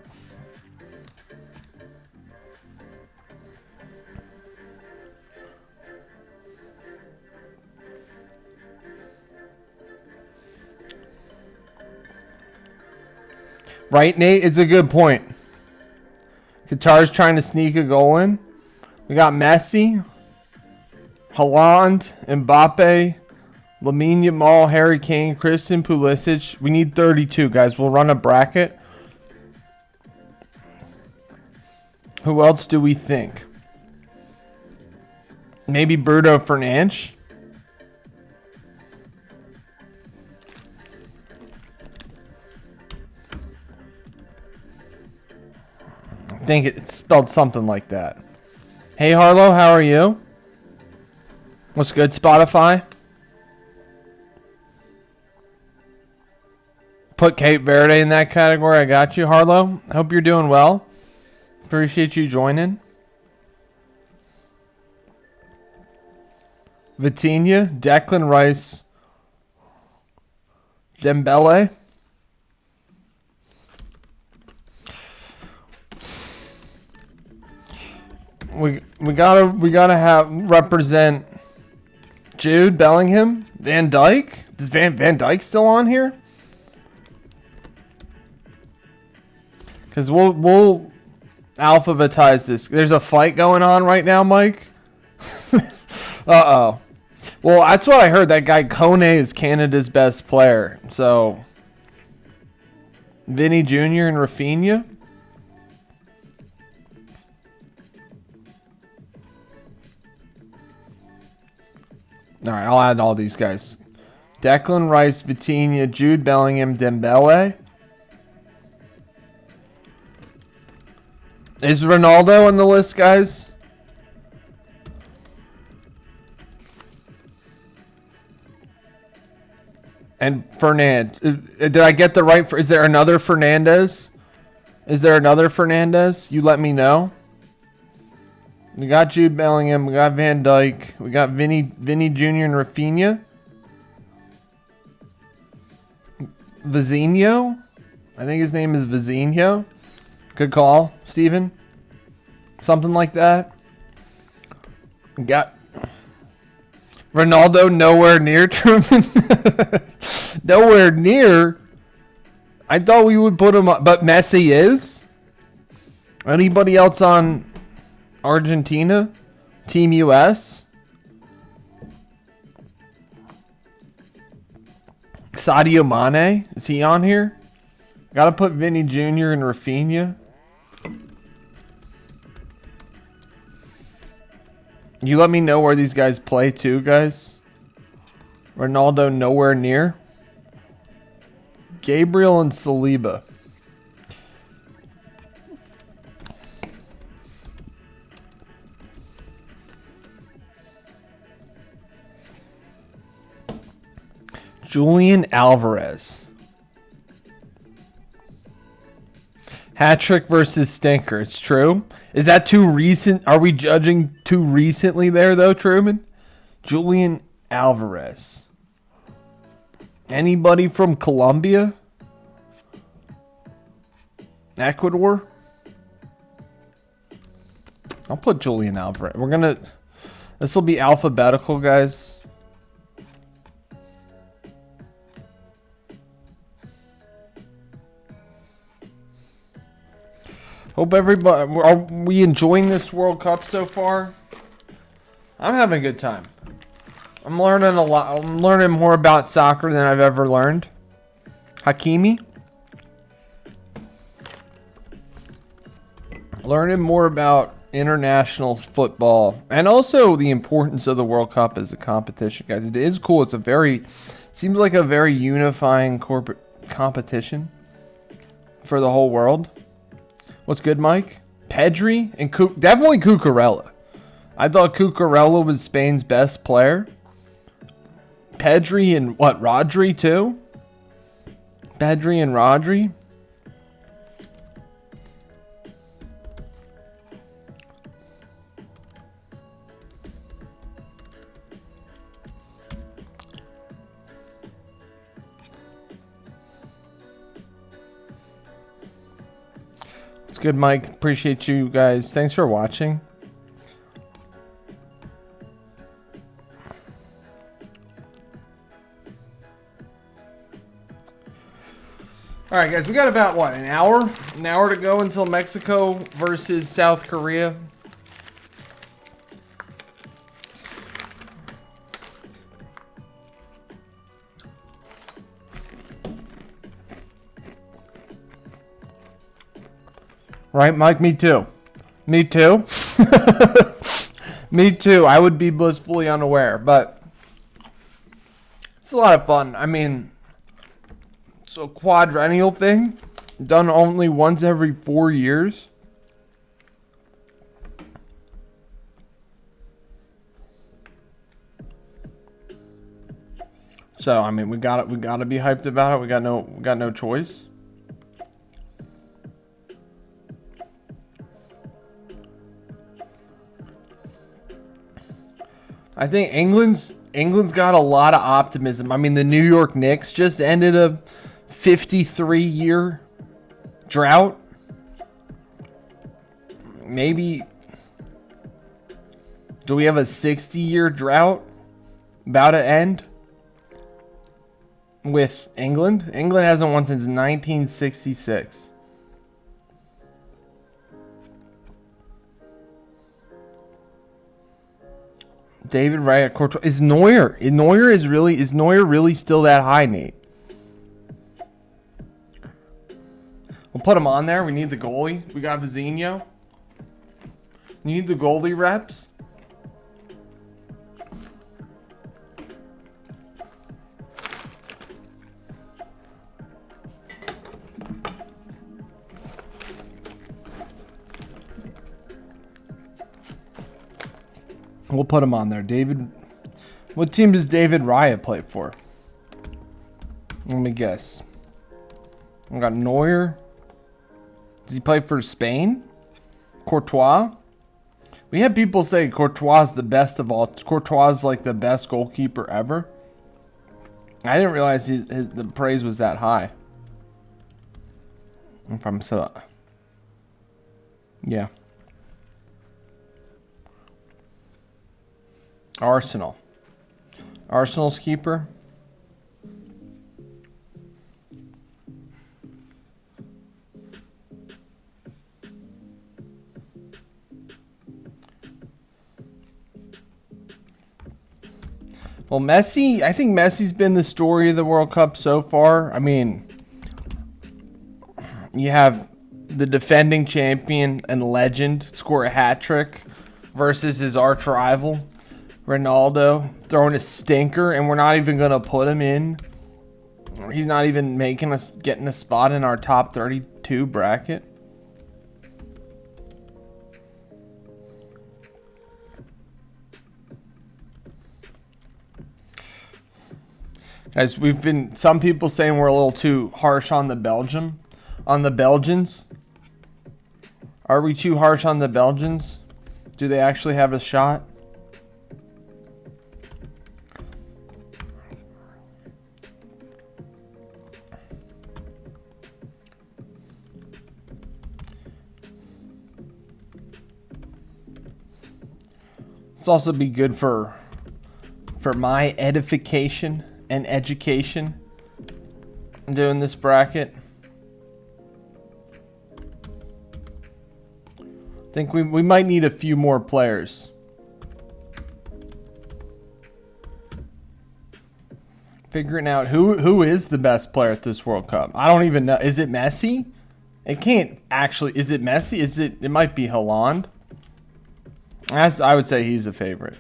Right, Nate? It's a good point. Qatar's trying to sneak a goal in. We got Messi, Haaland, Mbappe, Lamine Yamal, Harry Kane, Christian Pulisic. We need 32, guys. We'll run a bracket. Who else do we think? Maybe Bruno Fernandes. I think it's spelled something like that. Hey, Harlow, how are you? What's good, Spotify? Put Cape Verde in that category. I got you, Harlow. Hope you're doing well. Appreciate you joining. Vitinha, Declan Rice, Dembele. We gotta have represent Jude Bellingham, Van Dijk. Is Van Dijk still on here? Because we'll alphabetize this. There's a fight going on right now, Mike. Uh-oh. Well, that's what I heard. That guy Kone is Canada's best player. So, Vinny Jr. and Rafinha. All right, I'll add all these guys. Declan Rice, Vitinha, Jude Bellingham, Dembele. Is Ronaldo on the list, guys? And Fernandez. Did I get the right? Is there another Fernandez? Is there another Fernandez? You let me know. We got Jude Bellingham. We got Van Dijk. We got Vinny Jr. and Rafinha. Vizinho. I think his name is Vizinho. Good call, Steven. Something like that. We got Ronaldo nowhere near Truman. Nowhere near. I thought we would put him up, but Messi is. Anybody else on Argentina? Team US? Sadio Mane? Is he on here? Gotta put Vinny Jr. and Rafinha. You let me know where these guys play too, guys. Ronaldo nowhere near. Gabriel and Saliba. Julian Alvarez. Hat-trick versus stinker. It's true. Is that too recent? Are we judging too recently there, though, Truman? Julian Alvarez. Anybody from Colombia? Ecuador? I'll put Julian Alvarez. We're going to... This will be alphabetical, guys. Hope everybody... Are we enjoying this World Cup so far? I'm having a good time. I'm learning a lot. I'm learning more about soccer than I've ever learned. Hakimi. Learning more about international football. And also the importance of the World Cup as a competition, guys. It is cool. It's a very... Seems like a very unifying corporate competition for the whole world. What's good, Mike? Pedri and definitely Cucurella. I thought Cucurella was Spain's best player. Pedri and what? Rodri too? Pedri and Rodri. It's good, Mike. Appreciate you guys. Thanks for watching. All right, guys. We got about, what, an hour? An hour to go until Mexico versus South Korea. Right, Mike? Me too. Me too. Me too. I would be blissfully unaware, but it's a lot of fun. I mean, it's a quadrennial thing, done only once every 4 years. So I mean, we got to be hyped about it. We got no choice. I think England's got a lot of optimism. I mean, the New York Knicks just ended a 53-year drought. Maybe. Do we have a 60-year drought about to end with England? England hasn't won since 1966. David Wright, is Neuer really still that high, Nate? We'll put him on there. We need the goalie. We got Vizinho. You need the goalie reps. We'll put him on there. David. What team does David Raya play for? Let me guess. I got Neuer. Does he play for Spain? Courtois? We had people say Courtois is the best of all. Courtois is like the best goalkeeper ever. I didn't realize the praise was that high. If I'm so... Yeah. Arsenal. Arsenal's keeper. Well, Messi, I think Messi's been the story of the World Cup so far. I mean, you have the defending champion and legend score a hat trick versus his arch rival, Ronaldo, throwing a stinker, and we're not even going to put him in. He's not even making us getting a spot in our top 32 bracket. Guys, we've been, some people saying we're a little too harsh on the Belgians. Are we too harsh on the Belgians? Do they actually have a shot? This also be good for my edification and education doing this bracket. I think we might need a few more players. Figuring out who is the best player at this World Cup. I don't even know. Is it Messi? It can't actually. Is it Messi? It might be Haaland. As I would say, he's a favorite.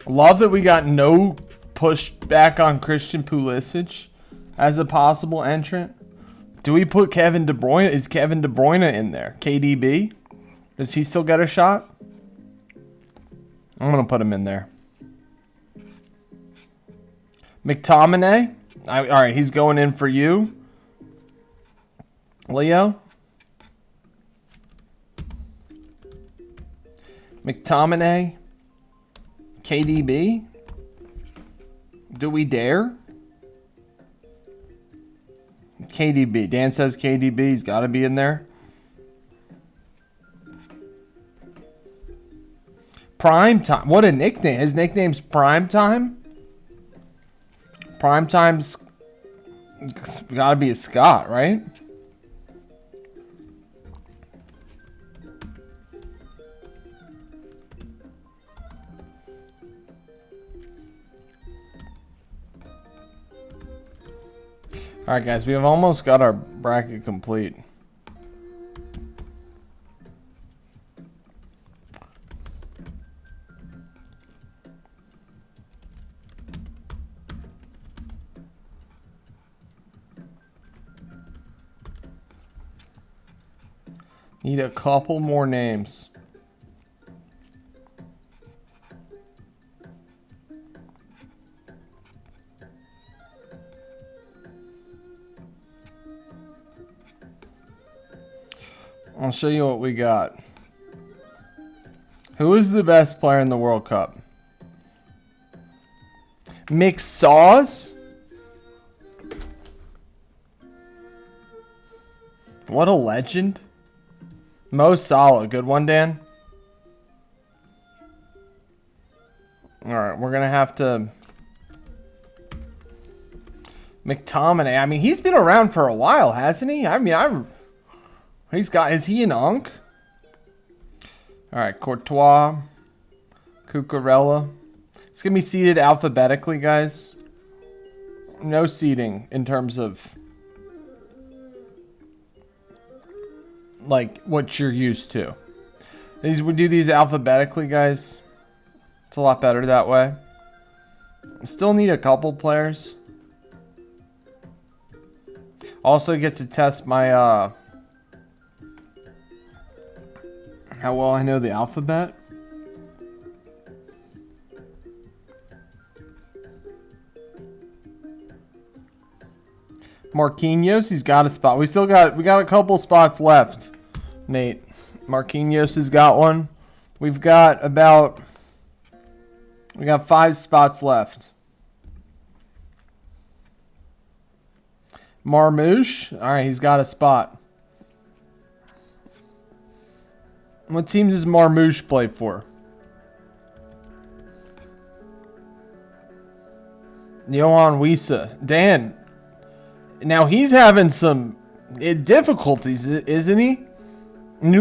Love that we got no pushback on Christian Pulisic as a possible entrant. Do we put Kevin De Bruyne? Is Kevin De Bruyne in there? KDB? Does he still get a shot? I'm going to put him in there. McTominay? All right, he's going in for you. Leo? McTominay? KDB? Do we dare? KDB. Dan says KDB. He's got to be in there. Prime Time. What a nickname. His nickname's Prime Time? Prime Time's got to be a Scot, right? All right, guys, we have almost got our bracket complete. Need a couple more names. I'll show you what we got. Who is the best player in the World Cup? Mixed sauce? What a legend. Mo Salah. Good one, Dan? Alright, we're going to have to... McTominay. I mean, he's been around for a while, hasn't he? I mean, he's got... Is he an Unk? Alright, Courtois. Cucurella. It's going to be seated alphabetically, guys. No seating in terms of... like what you're used to. We do these alphabetically, guys. It's a lot better that way. Still need a couple players. Also get to test my how well I know the alphabet. Marquinhos, he's got a spot. We got a couple spots left. Nate, Marquinhos has got one. We got 5 spots left. Marmouche, all right, he's got a spot. What team does Marmouche play for? Johan Wisa. Dan. Now he's having some difficulties, isn't he?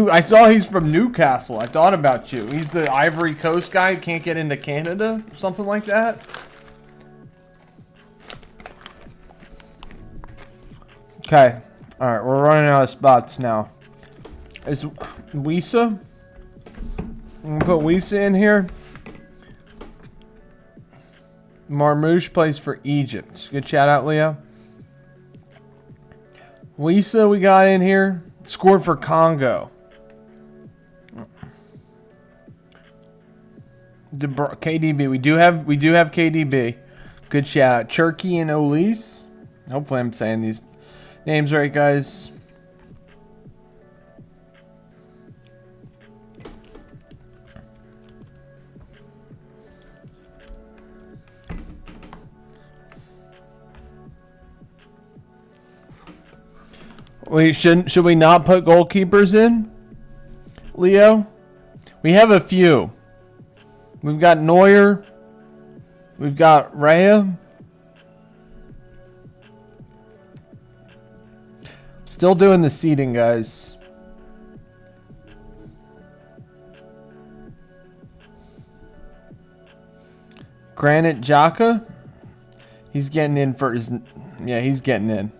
I saw he's from Newcastle. I thought about you. He's the Ivory Coast guy. Can't get into Canada, something like that. Okay. All right, we're running out of spots now. Is Wisa? I'm gonna put Wisa in here. Marmouche plays for Egypt. Good shout out, Leo. Wisa we got in here. Scored for Congo. KDB. We do have KDB. Good shout out. Cherky and Olise. Hopefully I'm saying these names right, guys. Should we not put goalkeepers in, Leo? We have a few. We've got Neuer. We've got Raya. Still doing the seeding, guys. Granit Xhaka. He's getting in for his... Yeah, he's getting in.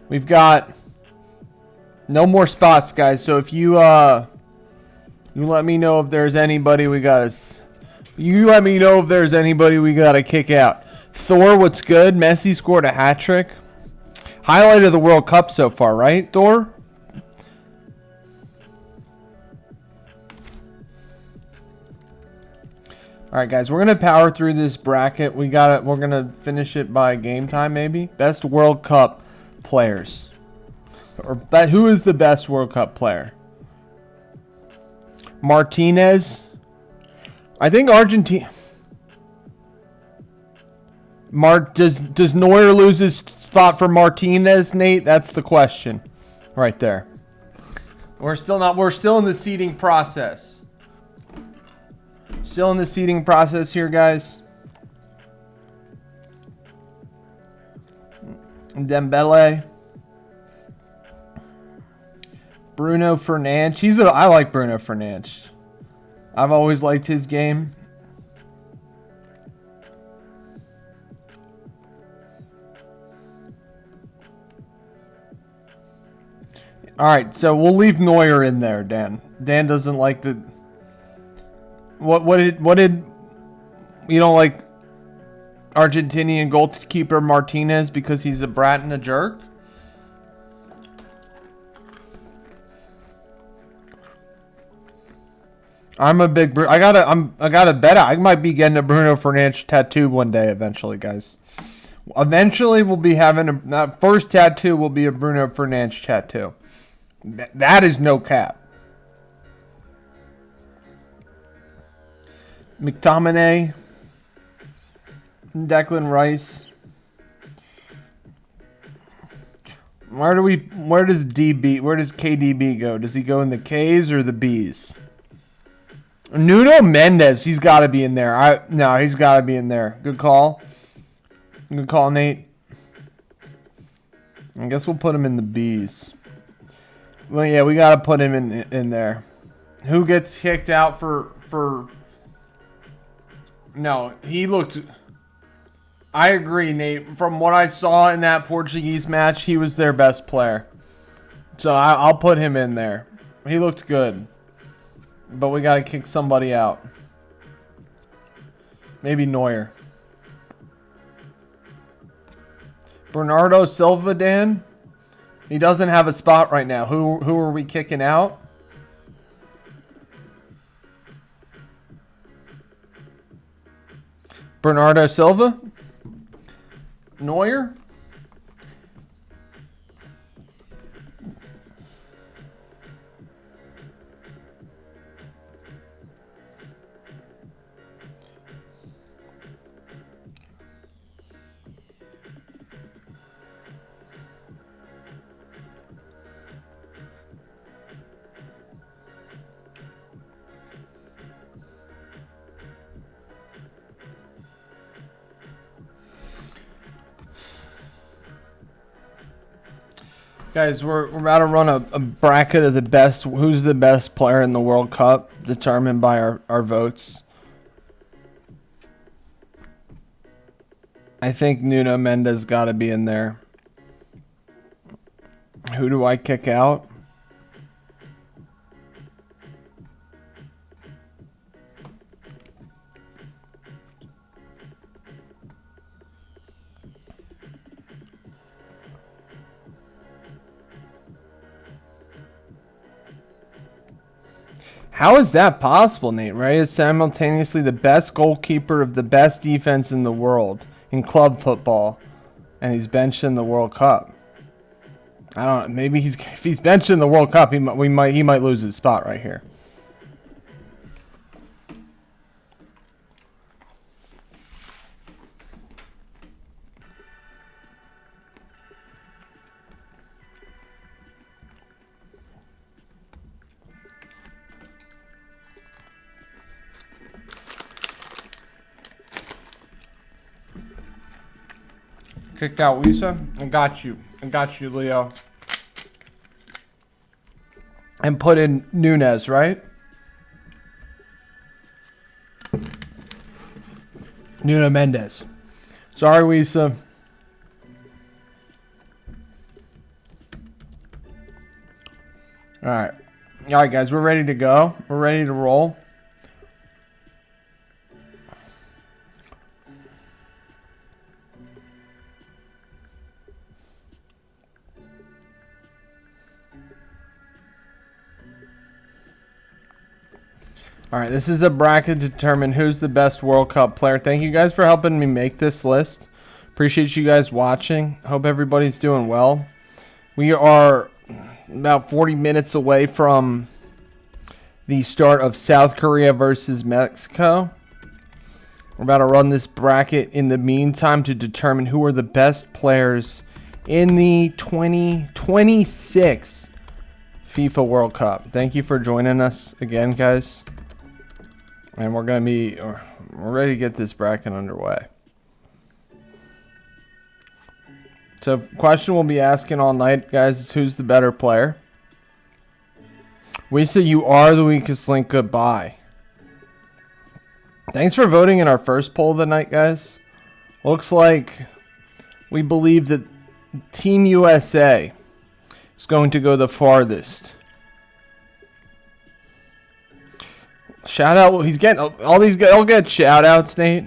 We've got... No more spots, guys. So if you you let me know if there's anybody we gotta kick out. Thor, what's good? Messi scored a hat trick. Highlight of the World Cup so far, right, Thor? All right, guys, we're gonna power through this bracket. We're gonna finish it by game time, maybe. Best World Cup players. Who is the best World Cup player? Martinez. I think Argentina. Does Neuer lose his spot for Martinez, Nate? That's the question, right there. We're still in the seeding process. Still in the seeding process here, guys. Dembele. Bruno Fernandes. I like Bruno Fernandes. I've always liked his game. All right, so we'll leave Neuer in there, Dan. Dan doesn't like the... What did... You don't like Argentinian goalkeeper Martinez because he's a brat and a jerk? I'm a big... I gotta bet I might be getting a Bruno Fernandes tattoo one day eventually, guys. Eventually, we'll be having that first tattoo will be a Bruno Fernandes tattoo. That is no cap. McTominay, Declan Rice. Where does KDB go? Does he go in the K's or the B's? Nuno Mendes, he's got to be in there. He's got to be in there. Good call. Good call, Nate. I guess we'll put him in the B's. Well, yeah, we got to put him in there. Who gets kicked out for... No, he looked... I agree, Nate. From what I saw in that Portuguese match, he was their best player. So I'll put him in there. He looked good. But we got to kick somebody out. Maybe Neuer. Bernardo Silva, Dan. He doesn't have a spot right now. Who are we kicking out? Bernardo Silva? Neuer? Guys, we're about to run a bracket of the best. Who's the best player in the World Cup, determined by our votes. I think Nuno Mendes got to be in there. Who do I kick out? How is that possible, Nate? Ray is simultaneously the best goalkeeper of the best defense in the world in club football, and he's benched in the World Cup. I don't know. Maybe if he's benched in the World Cup, he might lose his spot right here. Kicked out Lisa. I got you, Leo. And put in Nunez, right? Nuno Mendes. Sorry, Lisa. All right, guys, we're ready to go. We're ready to roll. All right, this is a bracket to determine who's the best World Cup player. Thank you guys for helping me make this list. Appreciate you guys watching. Hope everybody's doing well. We are about 40 minutes away from the start of South Korea versus Mexico. We're about to run this bracket in the meantime to determine who are the best players in the 2026 FIFA World Cup. Thank you for joining us again, guys. And we're ready to get this bracket underway. So, question we'll be asking all night, guys, is who's the better player? We say you are the weakest link. Goodbye. Thanks for voting in our first poll of the night, guys. Looks like we believe that Team USA is going to go the farthest. Shout out, he's getting all these guys. I'll get shout outs, Nate.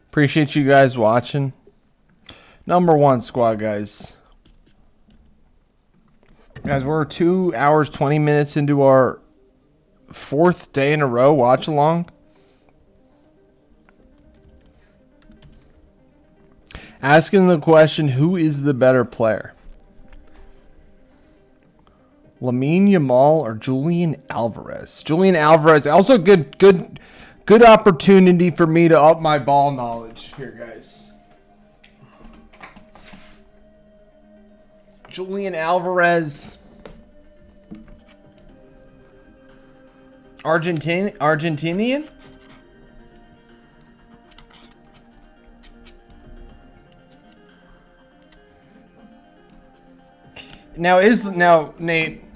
Appreciate you guys watching. Number one squad, guys. Guys, we're 2 hours, 20 minutes into our 4th day in a row watch along. Asking the question, who is the better player? Lamine Yamal or Julian Alvarez? Julian Alvarez, also good opportunity for me to up my ball knowledge here, guys. Julian Alvarez, Argentinian? Now, Nate,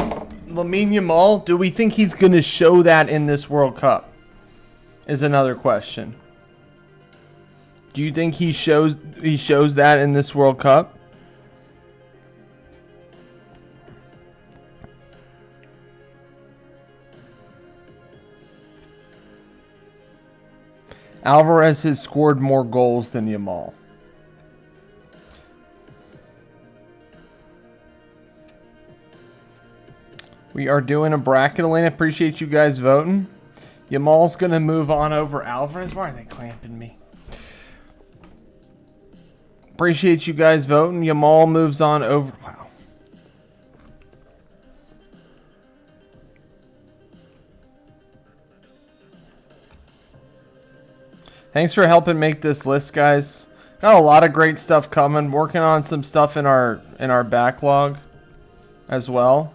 Lamine Yamal, do we think he's going to show that in this World Cup? Is another question. Do you think he shows that in this World Cup? Alvarez has scored more goals than Yamal. We are doing a bracket, Elena. Appreciate you guys voting. Yamal's going to move on over Alvarez. Why are they clamping me? Appreciate you guys voting. Yamal moves on over. Wow. Thanks for helping make this list, guys. Got a lot of great stuff coming. Working on some stuff in our backlog as well.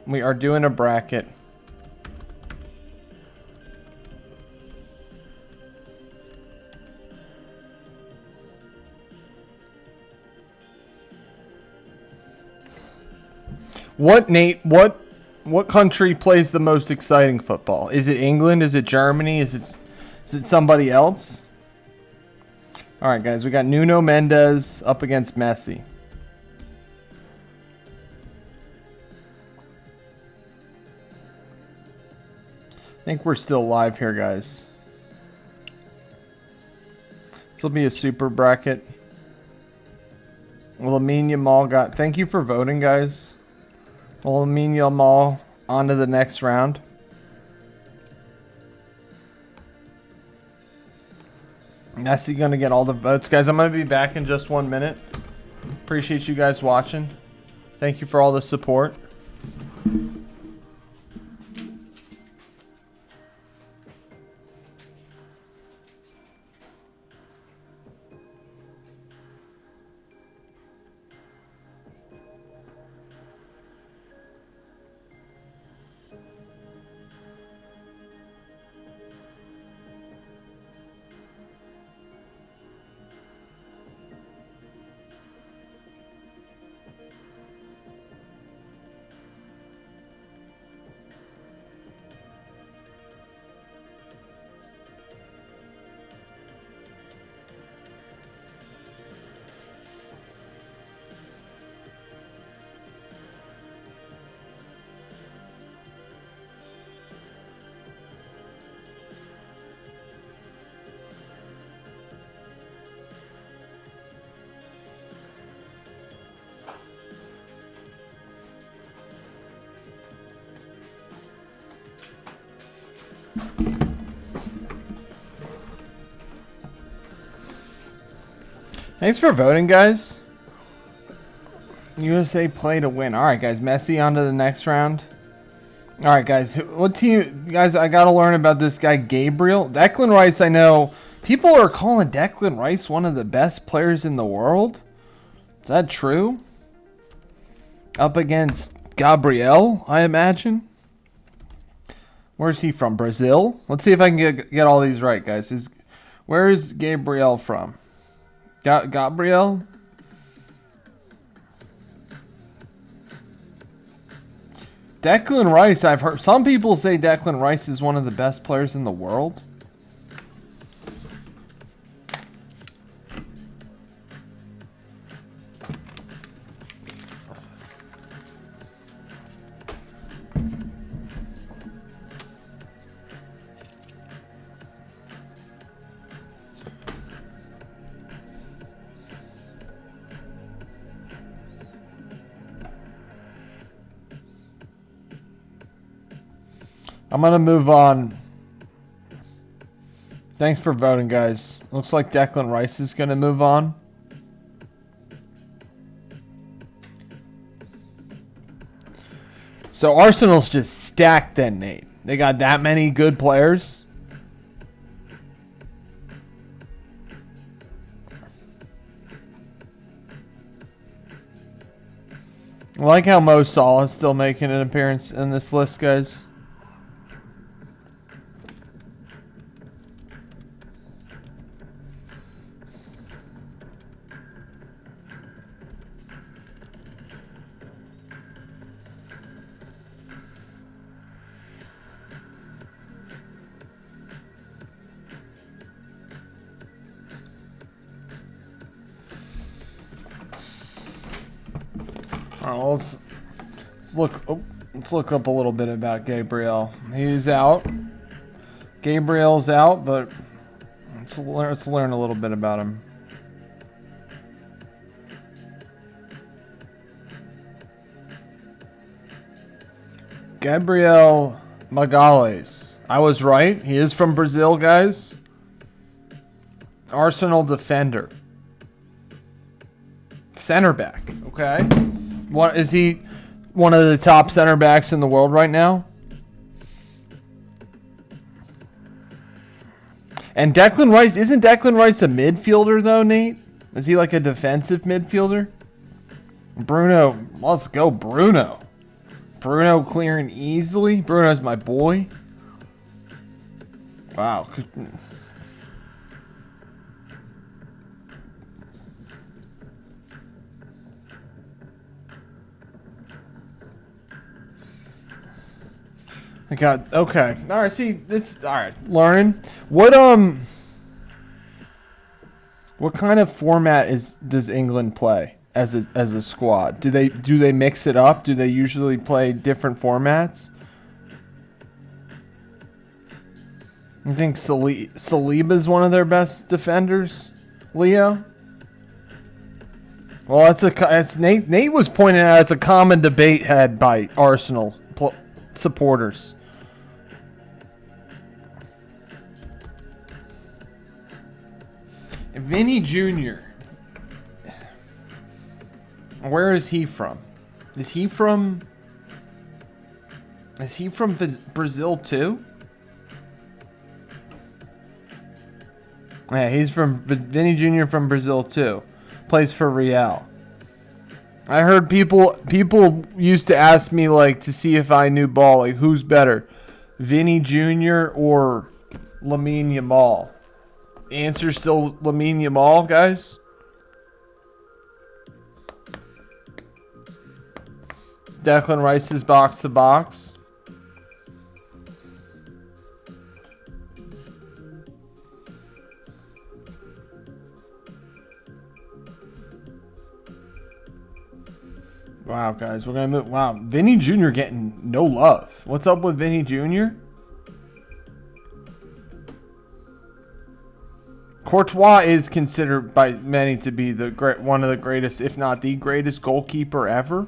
We are doing a bracket. Nate? What country plays the most exciting football? Is it England? Is it Germany? Is it somebody else? All right, guys. We got Nuno Mendes up against Messi. I think we're still live here, guys. This will be a super bracket. Lamine Yamal got. Thank you for voting, guys. Lamine Yamal on to the next round. Messi gonna get all the votes, guys. I'm gonna be back in just 1 minute. Appreciate you guys watching. Thank you for all the support. Thanks for voting, guys. USA play to win. All right, guys. Messi on to the next round. All right, guys. What team? Guys, I got to learn about this guy, Gabriel. Declan Rice, I know. People are calling Declan Rice one of the best players in the world. Is that true? Up against Gabriel, I imagine. Where's he from? Brazil? Let's see if I can get all these right, guys. Where is Gabriel from? Gabriel? Declan Rice, I've heard some people say Declan Rice is one of the best players in the world. I'm going to move on. Thanks for voting, guys. Looks like Declan Rice is going to move on. So Arsenal's just stacked then, Nate. They got that many good players. I like how Mo Salah is still making an appearance in this list, guys. Let's look. Oh, let's look up a little bit about Gabriel. He's out. Gabriel's out, but let's learn a little bit about him. Gabriel Magalhães. I was right. He is from Brazil, guys. Arsenal defender. Center back. Okay. What is he? One of the top center backs in the world right now? And Declan Rice, isn't Declan Rice a midfielder though, Nate? Is he like a defensive midfielder? Bruno, let's go Bruno. Bruno clearing easily. Bruno's my boy. Wow. I got, okay. All right, see this. All right, learning. What kind of format does England play as a squad? Do they mix it up? Do they usually play different formats? I think Saliba is one of their best defenders. Leo. Well, that's Nate. Nate was pointing out it's a common debate had by Arsenal supporters. Vinny Jr. Where is he from? Is he from Brazil too? Yeah, he's from Vinny Jr. from Brazil too. Plays for Real. I heard people used to ask me like to see if I knew ball, like who's better, Vinny Jr. or Lamine Yamal. Answer still Lamine Yamal, guys. Declan Rice is box to box. Wow, guys, we're gonna move. Wow, Vinny Jr. getting no love. What's up with Vinny Jr.? Courtois is considered by many to be one of the greatest, if not the greatest, goalkeeper ever.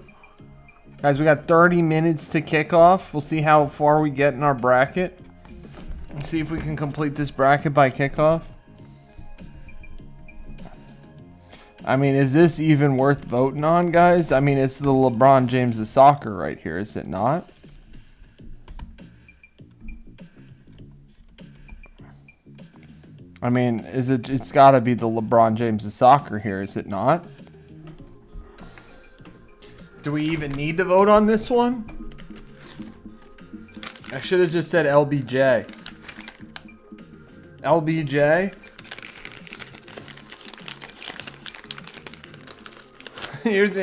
Guys, we got 30 minutes to kick off. We'll see how far we get in our bracket. Let's see if we can complete this bracket by kickoff. I mean, is this even worth voting on, guys? I mean, it's the LeBron James of soccer right here, is it not? I mean, it's got to be the LeBron James of soccer here, is it not? Do we even need to vote on this one? I should have just said LBJ. LBJ? Here's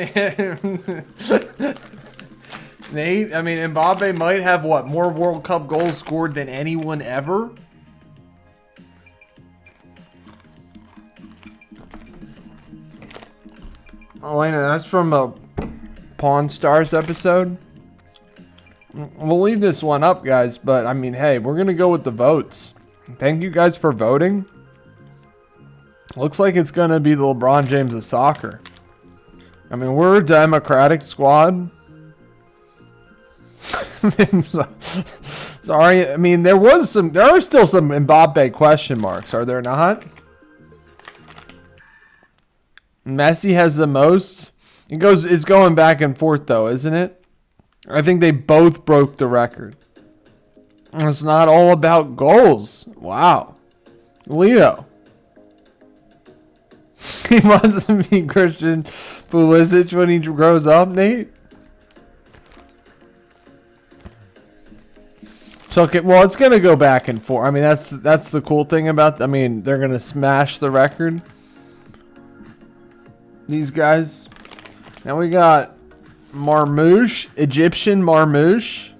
Nate, I mean, Mbappe might have, what, more World Cup goals scored than anyone ever? Elena, that's from a Pawn Stars episode. We'll leave this one up, guys, but, I mean, hey, we're going to go with the votes. Thank you guys for voting. Looks like it's going to be the LeBron James of soccer. I mean, we're a democratic squad. Sorry, I mean, there are still some Mbappe question marks, are there not? Messi has the most. It's going back and forth though, isn't it? I think they both broke the record. It's not all about goals. Wow. Leo. He wants to be Christian Pulisic when he grows up, Nate. So, okay, well, it's going to go back and forth. I mean, that's the cool thing about, I mean, they're going to smash the record. These guys. Now we got Marmouche, Egyptian Marmouche,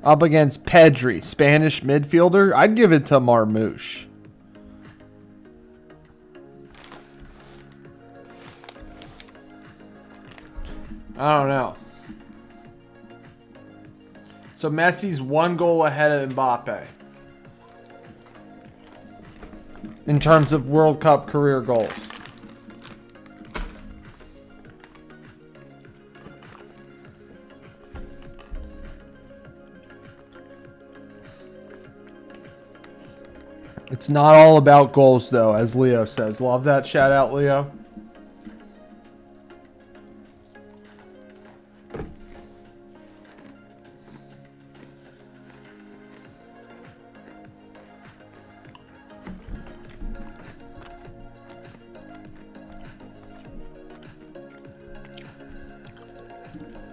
up against Pedri, Spanish midfielder. I'd give it to Marmouche. I don't know. So Messi's one goal ahead of Mbappe. in terms of World Cup career goals. It's not all about goals, though, as Leo says. Love that shout out, Leo.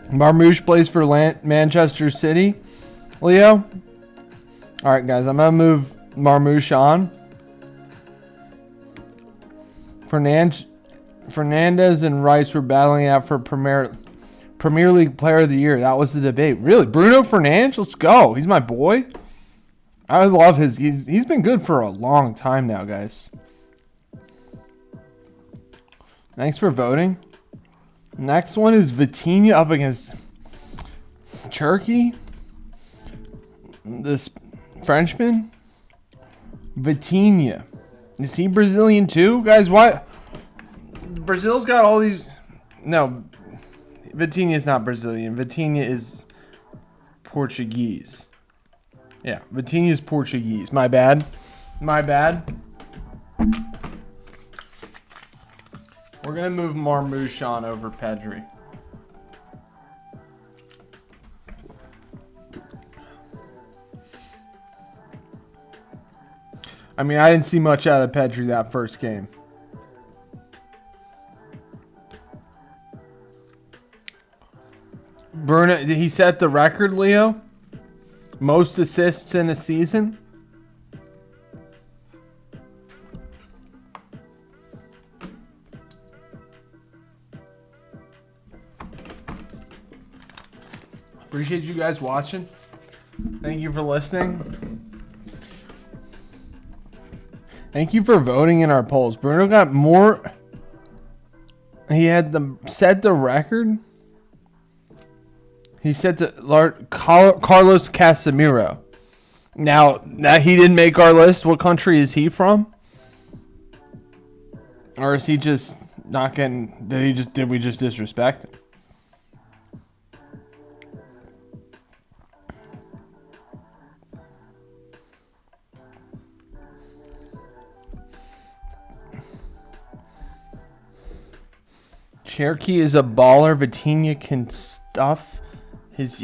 Marmouche plays for Manchester City. Leo? Alright, guys. I'm going to move Marmouche on. Fernandez and Rice were battling out for Premier League Player of the Year. That was the debate. Really? Bruno Fernandes? Let's go. He's my boy. I love his... He's been good for a long time now, guys. Thanks for voting. Next one is Vitinha up against Turkey. This Frenchman. Vitinha. Is he Brazilian too? Guys, why? Brazil's got all these... No. Vitinha's not Brazilian. Vitinha is Portuguese. Yeah, Vitinha's Portuguese. My bad. My bad. We're going to move Marmouche on over Pedri. I mean, I didn't see much out of Pedri that first game. Bruno, did he set the record, Leo? Most assists in a season? Appreciate you guys watching. Thank you for listening. Thank you for voting in our polls. Bruno got more. He had set the record. He set the Carlos Casemiro. Now he didn't make our list. What country is he from? Or is he just not getting? Did we just disrespect him? Cherokee is a baller. Vitinha can stuff his...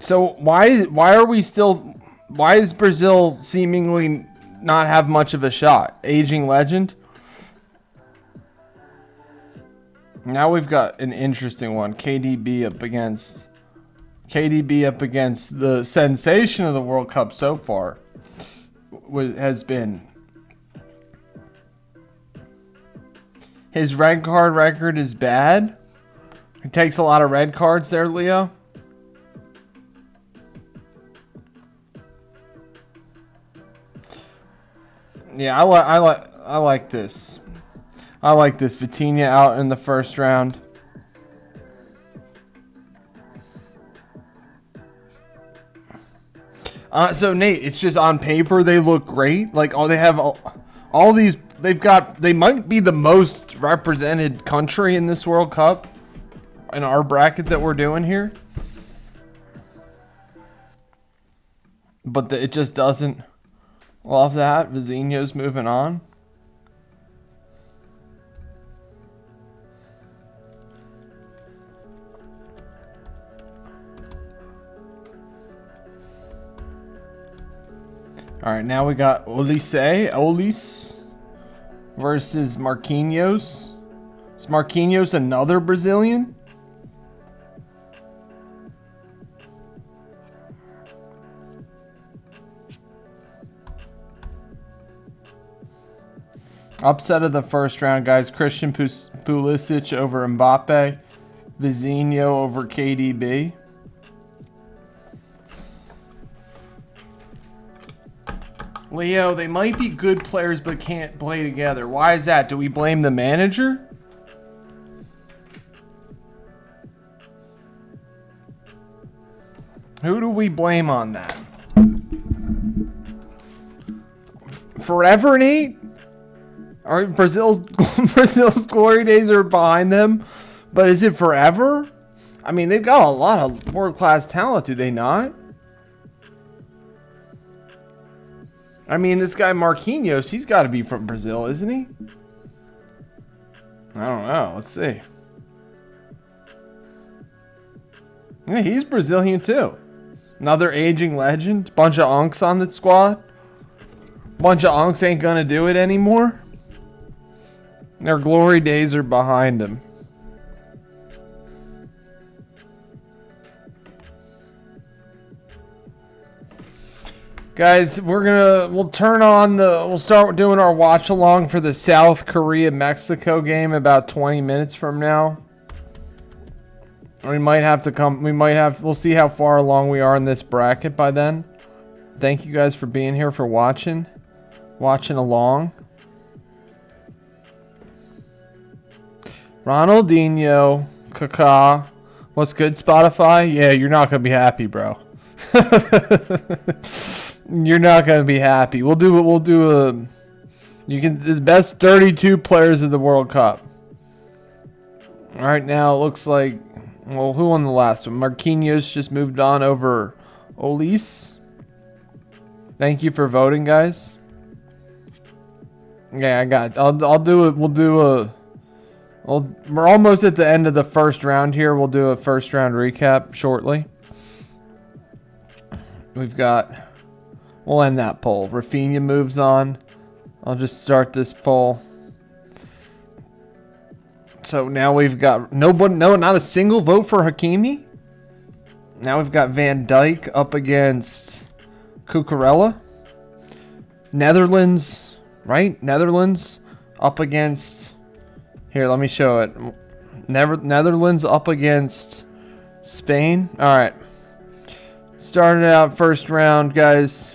So why are we still... Why is Brazil seemingly not have much of a shot? Aging legend? Now we've got an interesting one. KDB up against the sensation of the World Cup so far. Has been his red card record is bad. He takes a lot of red cards there, Leo. Yeah, I like this. I like this Vitinha out in the first round. So Nate, it's just on paper they look great. Like they have all these. They might be the most represented country in this World Cup in our bracket that we're doing here. But it just doesn't. Love that. Vizinho's moving on. All right, now we got Olise versus Marquinhos. Is Marquinhos another Brazilian? Upset of the first round, guys. Christian Pulisic over Mbappe. Vizinho over KDB. Leo, they might be good players but can't play together. Why is that? Do we blame the manager? Who do we blame on that? Forever, Nate? Are Brazil's glory days are behind them, but is it forever? I mean, they've got a lot of world-class talent, do they not? I mean, this guy Marquinhos, he's got to be from Brazil, isn't he? I don't know. Let's see. Yeah, he's Brazilian too. Another aging legend. Bunch of unks on the squad. Bunch of unks ain't gonna do it anymore. Their glory days are behind them. Guys, we'll start doing our watch along for the South Korea Mexico game about 20 minutes from now. We'll see how far along we are in this bracket by then. Thank you guys for being here, for watching along. Ronaldinho, Kaká. What's good, Spotify? Yeah, you're not gonna be happy, bro. You're not gonna be happy. The best 32 players of the World Cup. All right, now it looks like, well, who won the last one? Marquinhos just moved on over Olise. Thank you for voting, guys. Yeah, I got it. I'll do it. We're almost at the end of the first round here. We'll do a first round recap shortly. We'll end that poll. Rafinha moves on. I'll just start this poll. So now we've got not a single vote for Hakimi. Now we've got Van Dijk up against Cucurella. Netherlands, right? Netherlands up against... Here, let me show it. Netherlands up against Spain. All right. Started out first round, guys.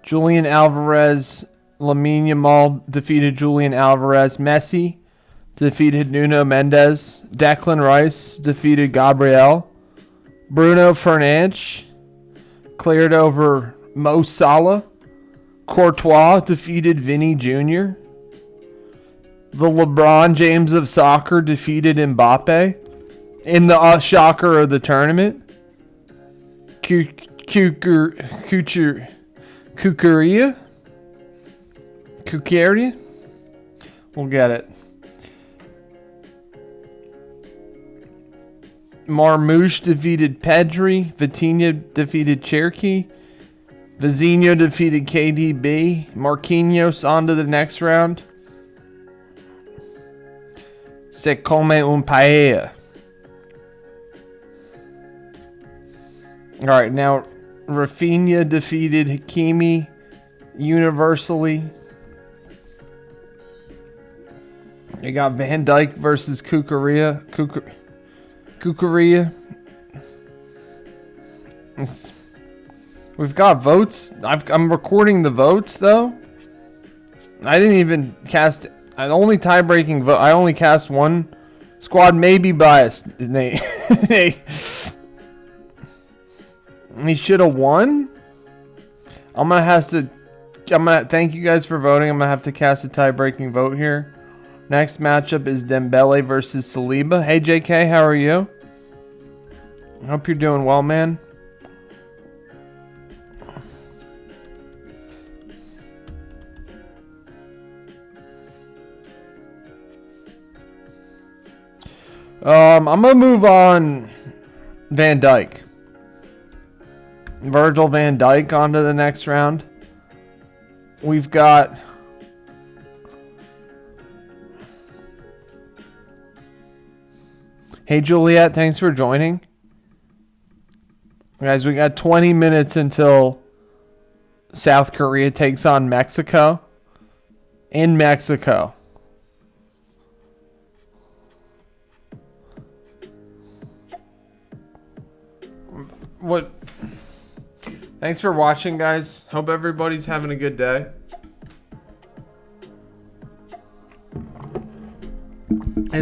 Julian Alvarez, Lamine Yamal defeated Julian Alvarez. Messi defeated Nuno Mendes. Declan Rice defeated Gabriel. Bruno Fernandes cleared over Mo Salah. Courtois defeated Vinny Jr. The LeBron James of soccer defeated Mbappe in the shocker of the tournament. Cucurella? We'll get it. Marmouche defeated Pedri. Vitinha defeated Cherki. Vizinho defeated KDB. Marquinhos on to the next round. Se come un paella. Alright, now Rafinha defeated Hakimi universally. You got Van Dijk versus Cucurella. We've got votes. I'm recording the votes though. I didn't even cast. I only tie-breaking vote. I only cast one. Squad may be biased. He should have won. I'm gonna thank you guys for voting. I'm gonna have to cast a tie-breaking vote here. Next matchup is Dembele versus Saliba. Hey JK, how are you? I hope you're doing well, man. I'm gonna move on. Van Dijk. Virgil van Dijk on to the next round. We've got... Hey Juliet, thanks for joining. Guys, we got 20 minutes until South Korea takes on Mexico. In Mexico. What? Thanks for watching, guys. Hope everybody's having a good day.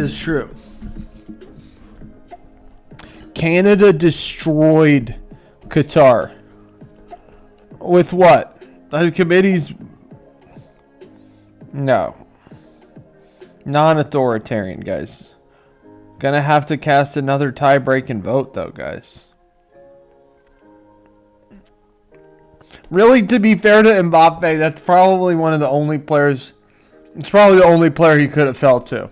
is true. Canada destroyed Qatar. With what? The committee's... No. Non-authoritarian, guys. Gonna have to cast another tie-breaking vote, though, guys. Really, to be fair to Mbappe, that's probably one of the only players... It's probably the only player he could have fell to.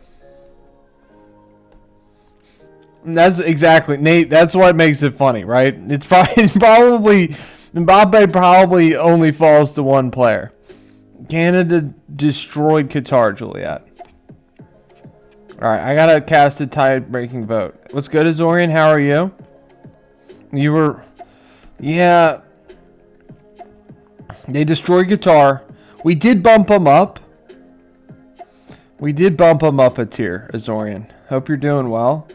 And that's exactly, Nate, that's what makes it funny, right? It's probably Mbappe probably only falls to one player. Canada destroyed Qatar, Juliet. Alright, I gotta cast a tie-breaking vote. What's good, Azorian? How are you? You were... Yeah. They destroyed Qatar. We did bump them up. We did bump them up a tier, Azorian. Hope you're doing well.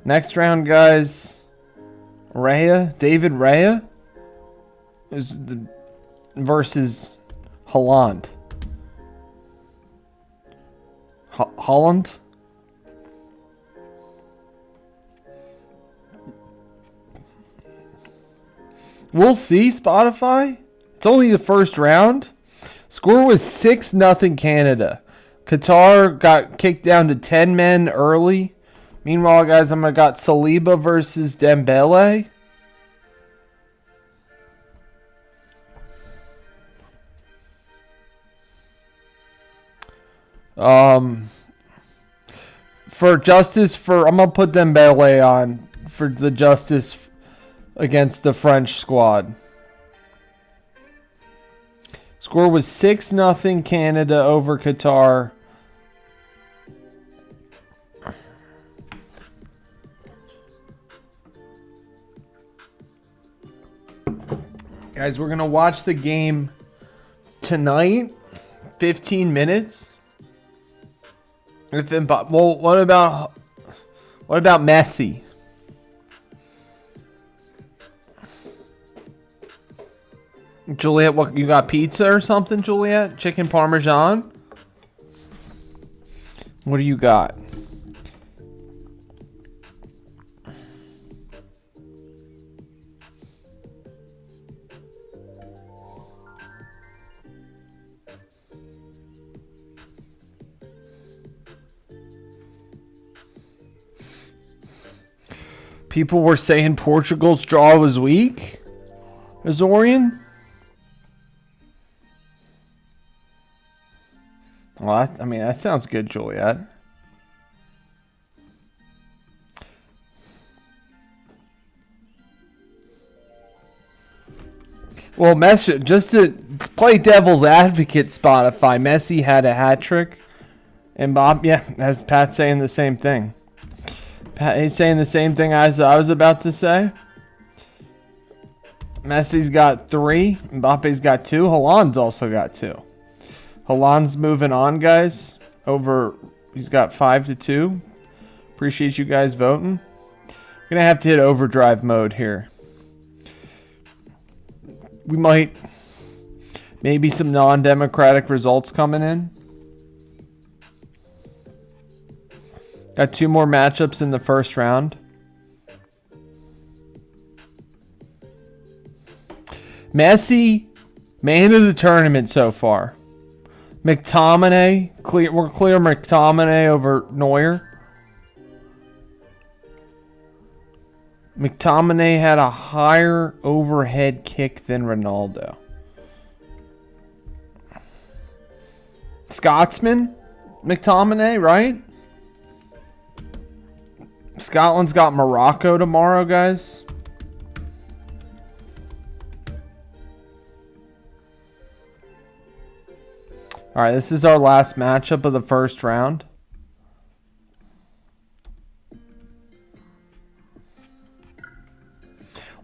Next round, guys. Raya. David Raya. Is the versus Holland. Holland? We'll see, Spotify. It's only the first round. Score was 6-0 Canada. Qatar got kicked down to 10 men early. Meanwhile, guys, I got Saliba versus Dembele. For justice, I'm gonna put Dembele on for the justice against the French squad. Score was 6-0 Canada over Qatar. Guys, we're going to watch the game tonight. 15 minutes. Well, what about Messi? Juliet, what you got? Pizza or something, Juliet? Chicken parmesan? What do you got? People were saying Portugal's draw was weak. Azorian? Well, I mean, that sounds good, Juliet. Well, Messi, just to play devil's advocate, Spotify, Messi had a hat trick. And Bob, yeah, as Pat's saying the same thing. He's saying the same thing as I was about to say. Messi's got 3. Mbappe's got 2. Holland's also got 2. Holland's moving on, guys. He's got 5-2. Appreciate you guys voting. Gonna have to hit overdrive mode here. We might... Maybe some non-democratic results coming in. Got 2 more matchups in the first round. Messi, man of the tournament so far. McTominay, we're clear McTominay over Neuer. McTominay had a higher overhead kick than Ronaldo. Scotsman, McTominay, right? Scotland's got Morocco tomorrow, guys. All right, this is our last matchup of the first round.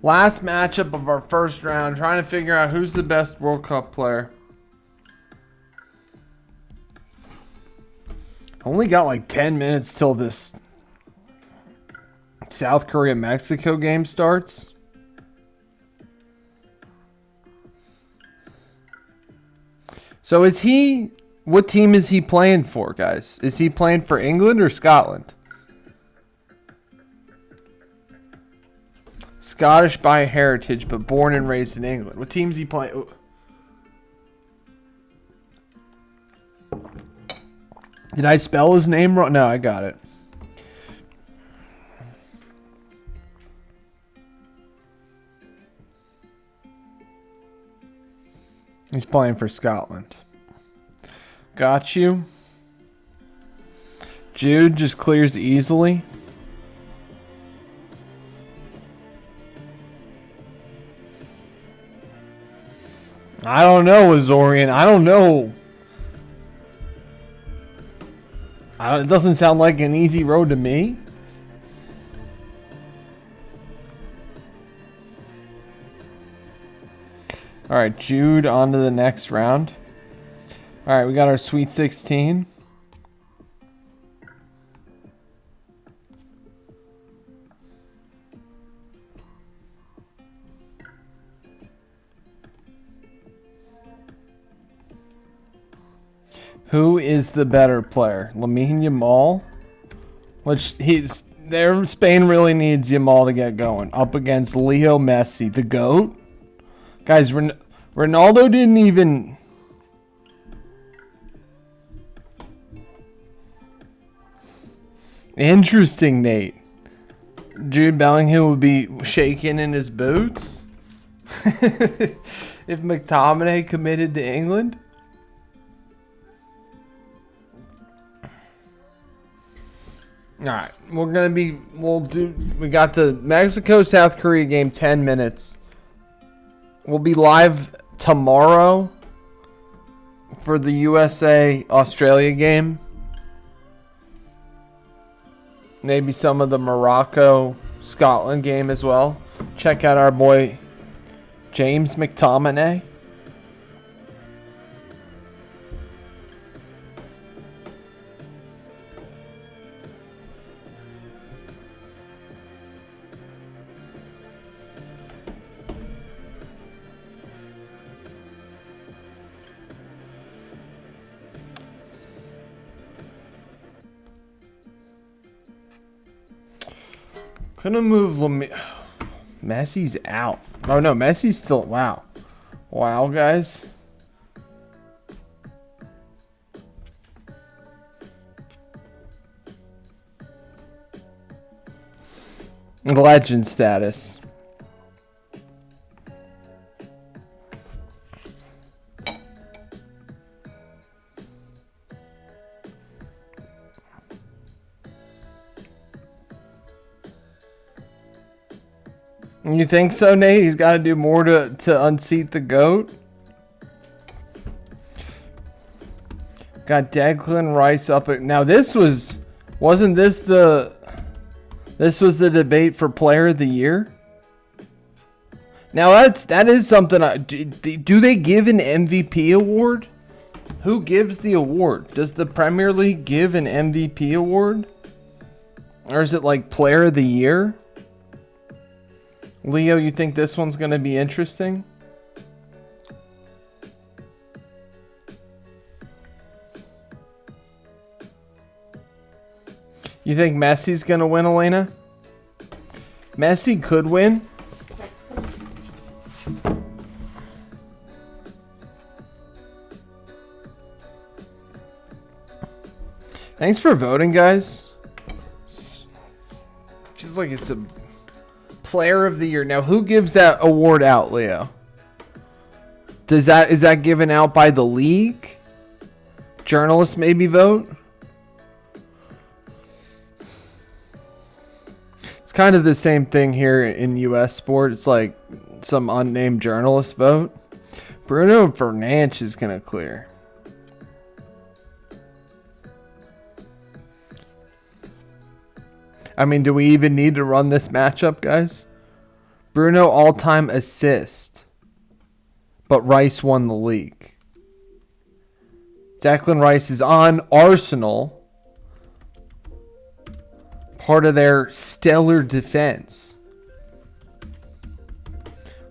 Last matchup of our first round. Trying to figure out who's the best World Cup player. Only got like 10 minutes till this South Korea-Mexico game starts. So is he What team is he playing for, guys? Is he playing for England or Scotland? Scottish by heritage, but born and raised in England. What team is he playing? Did I spell his name wrong? No, I got it. He's playing for Scotland. Got you. Jude just clears easily. I don't know, Azorian. I don't know. It doesn't sound like an easy road to me. All right, Jude on to the next round. All right, we got our Sweet 16. Who is the better player? Lamine Yamal? Which Spain really needs Yamal to get going. Up against Leo Messi, the GOAT. Guys, Ronaldo didn't even... Interesting, Nate. Jude Bellingham would be shaking in his boots if McTominay committed to England. All right, we got the Mexico-South Korea game 10 minutes. We'll be live tomorrow for the USA-Australia game. Maybe some of the Morocco-Scotland game as well. Check out our boy James McTominay. Couldn't move Messi's out. Oh no, Messi's still. Wow. Wow, guys. Legend status. You think so, Nate? He's got to do more to unseat the GOAT? Got Declan Rice up at... Now, this was... Wasn't this the... This was the debate for Player of the Year? Now, that is something... Do they give an MVP award? Who gives the award? Does the Premier League give an MVP award? Or is it like Player of the Year? Leo, you think this one's going to be interesting? You think Messi's going to win, Elena? Messi could win. Thanks for voting, guys. Feels like it's a... Player of the Year. Now, who gives that award out, Leo? Is that given out by the league? Journalists maybe vote? It's kind of the same thing here in U.S. sport. It's like some unnamed journalist vote. Bruno Fernandes is going to clear. I mean, do we even need to run this matchup, guys? Bruno all-time assist, but Rice won the league. Declan Rice is on Arsenal, part of their stellar defense.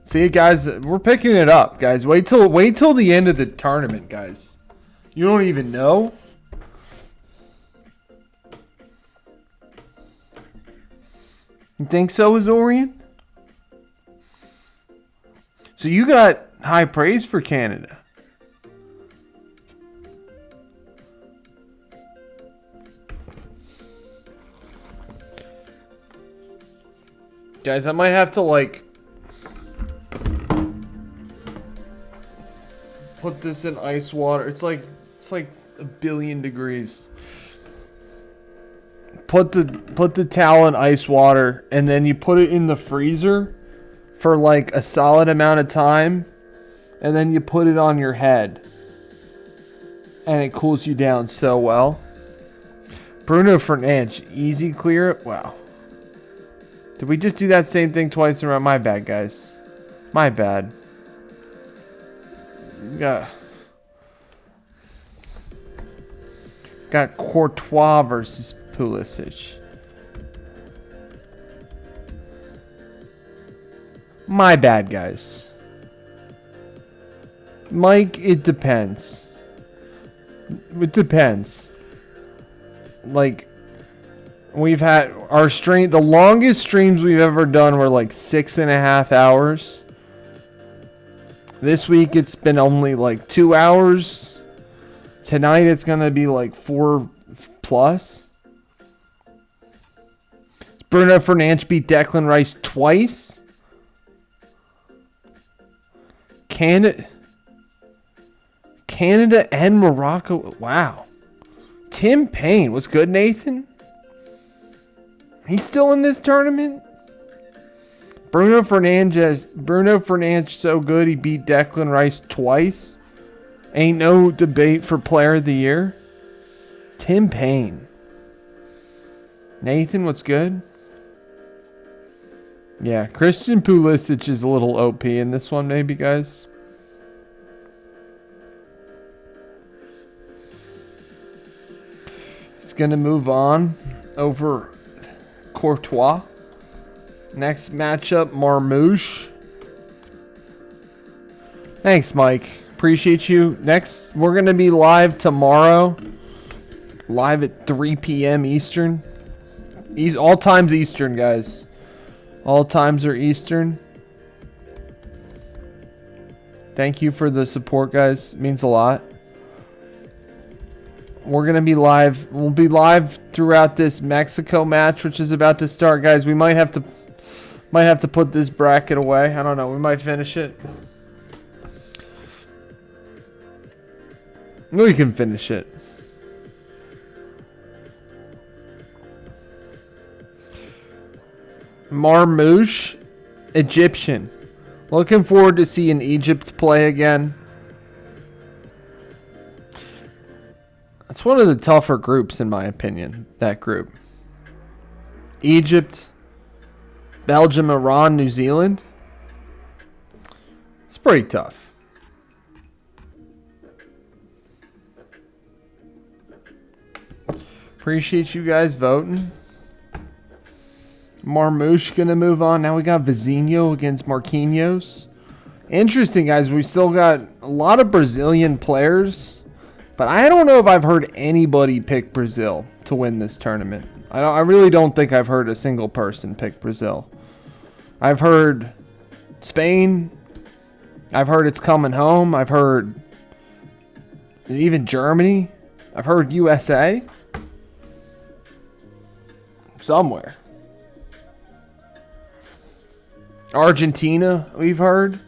See, guys, we're picking it up, guys. Wait till the end of the tournament, guys. You don't even know? You think so, Azorian? So you got high praise for Canada. Guys, I might have to like put this in ice water. It's like 1,000,000,000 degrees. Put the towel in ice water and then you put it in the freezer for like a solid amount of time, and then you put it on your head and it cools you down so well. Bruno Fernandes, easy clear. Wow. Did we just do that same thing twice around? My bad, guys. My bad. Got Courtois versus Pulisic. My bad, guys. Mike, it depends. It depends. Like, we've had our stream, the longest streams we've ever done were like 6.5 hours. This week it's been only like 2 hours. Tonight it's gonna be like 4 plus. Bruno Fernandes beat Declan Rice twice. Canada and Morocco. Wow. Tim Payne. What's good, Nathan? He's still in this tournament? Bruno Fernandes so good he beat Declan Rice twice. Ain't no debate for player of the year. Tim Payne. Nathan, what's good? Yeah, Christian Pulisic is a little OP in this one, maybe, guys. He's going to move on over Courtois. Next matchup, Marmouche. Thanks, Mike. Appreciate you. Next, we're going to be live tomorrow. Live at 3 p.m. Eastern. All times Eastern, guys. All times are Eastern. Thank you for the support, guys. It means a lot. We're going to be live. We'll be live throughout this Mexico match, which is about to start, guys. We might have to put this bracket away. I don't know. We might finish it. We can finish it. Marmouche, Egyptian. Looking forward to seeing Egypt play again. It's one of the tougher groups, in my opinion, that group. Egypt, Belgium, Iran, New Zealand. It's pretty tough. Appreciate you guys voting. Marmouche gonna move on. Now we got Vizinho against Marquinhos. Interesting, guys. We still got a lot of Brazilian players, but I don't know if I've heard anybody pick Brazil to win this tournament. I really don't think I've heard a single person pick Brazil. I've heard Spain. I've heard it's coming home. I've heard even Germany. I've heard USA. Somewhere. Argentina, we've heard.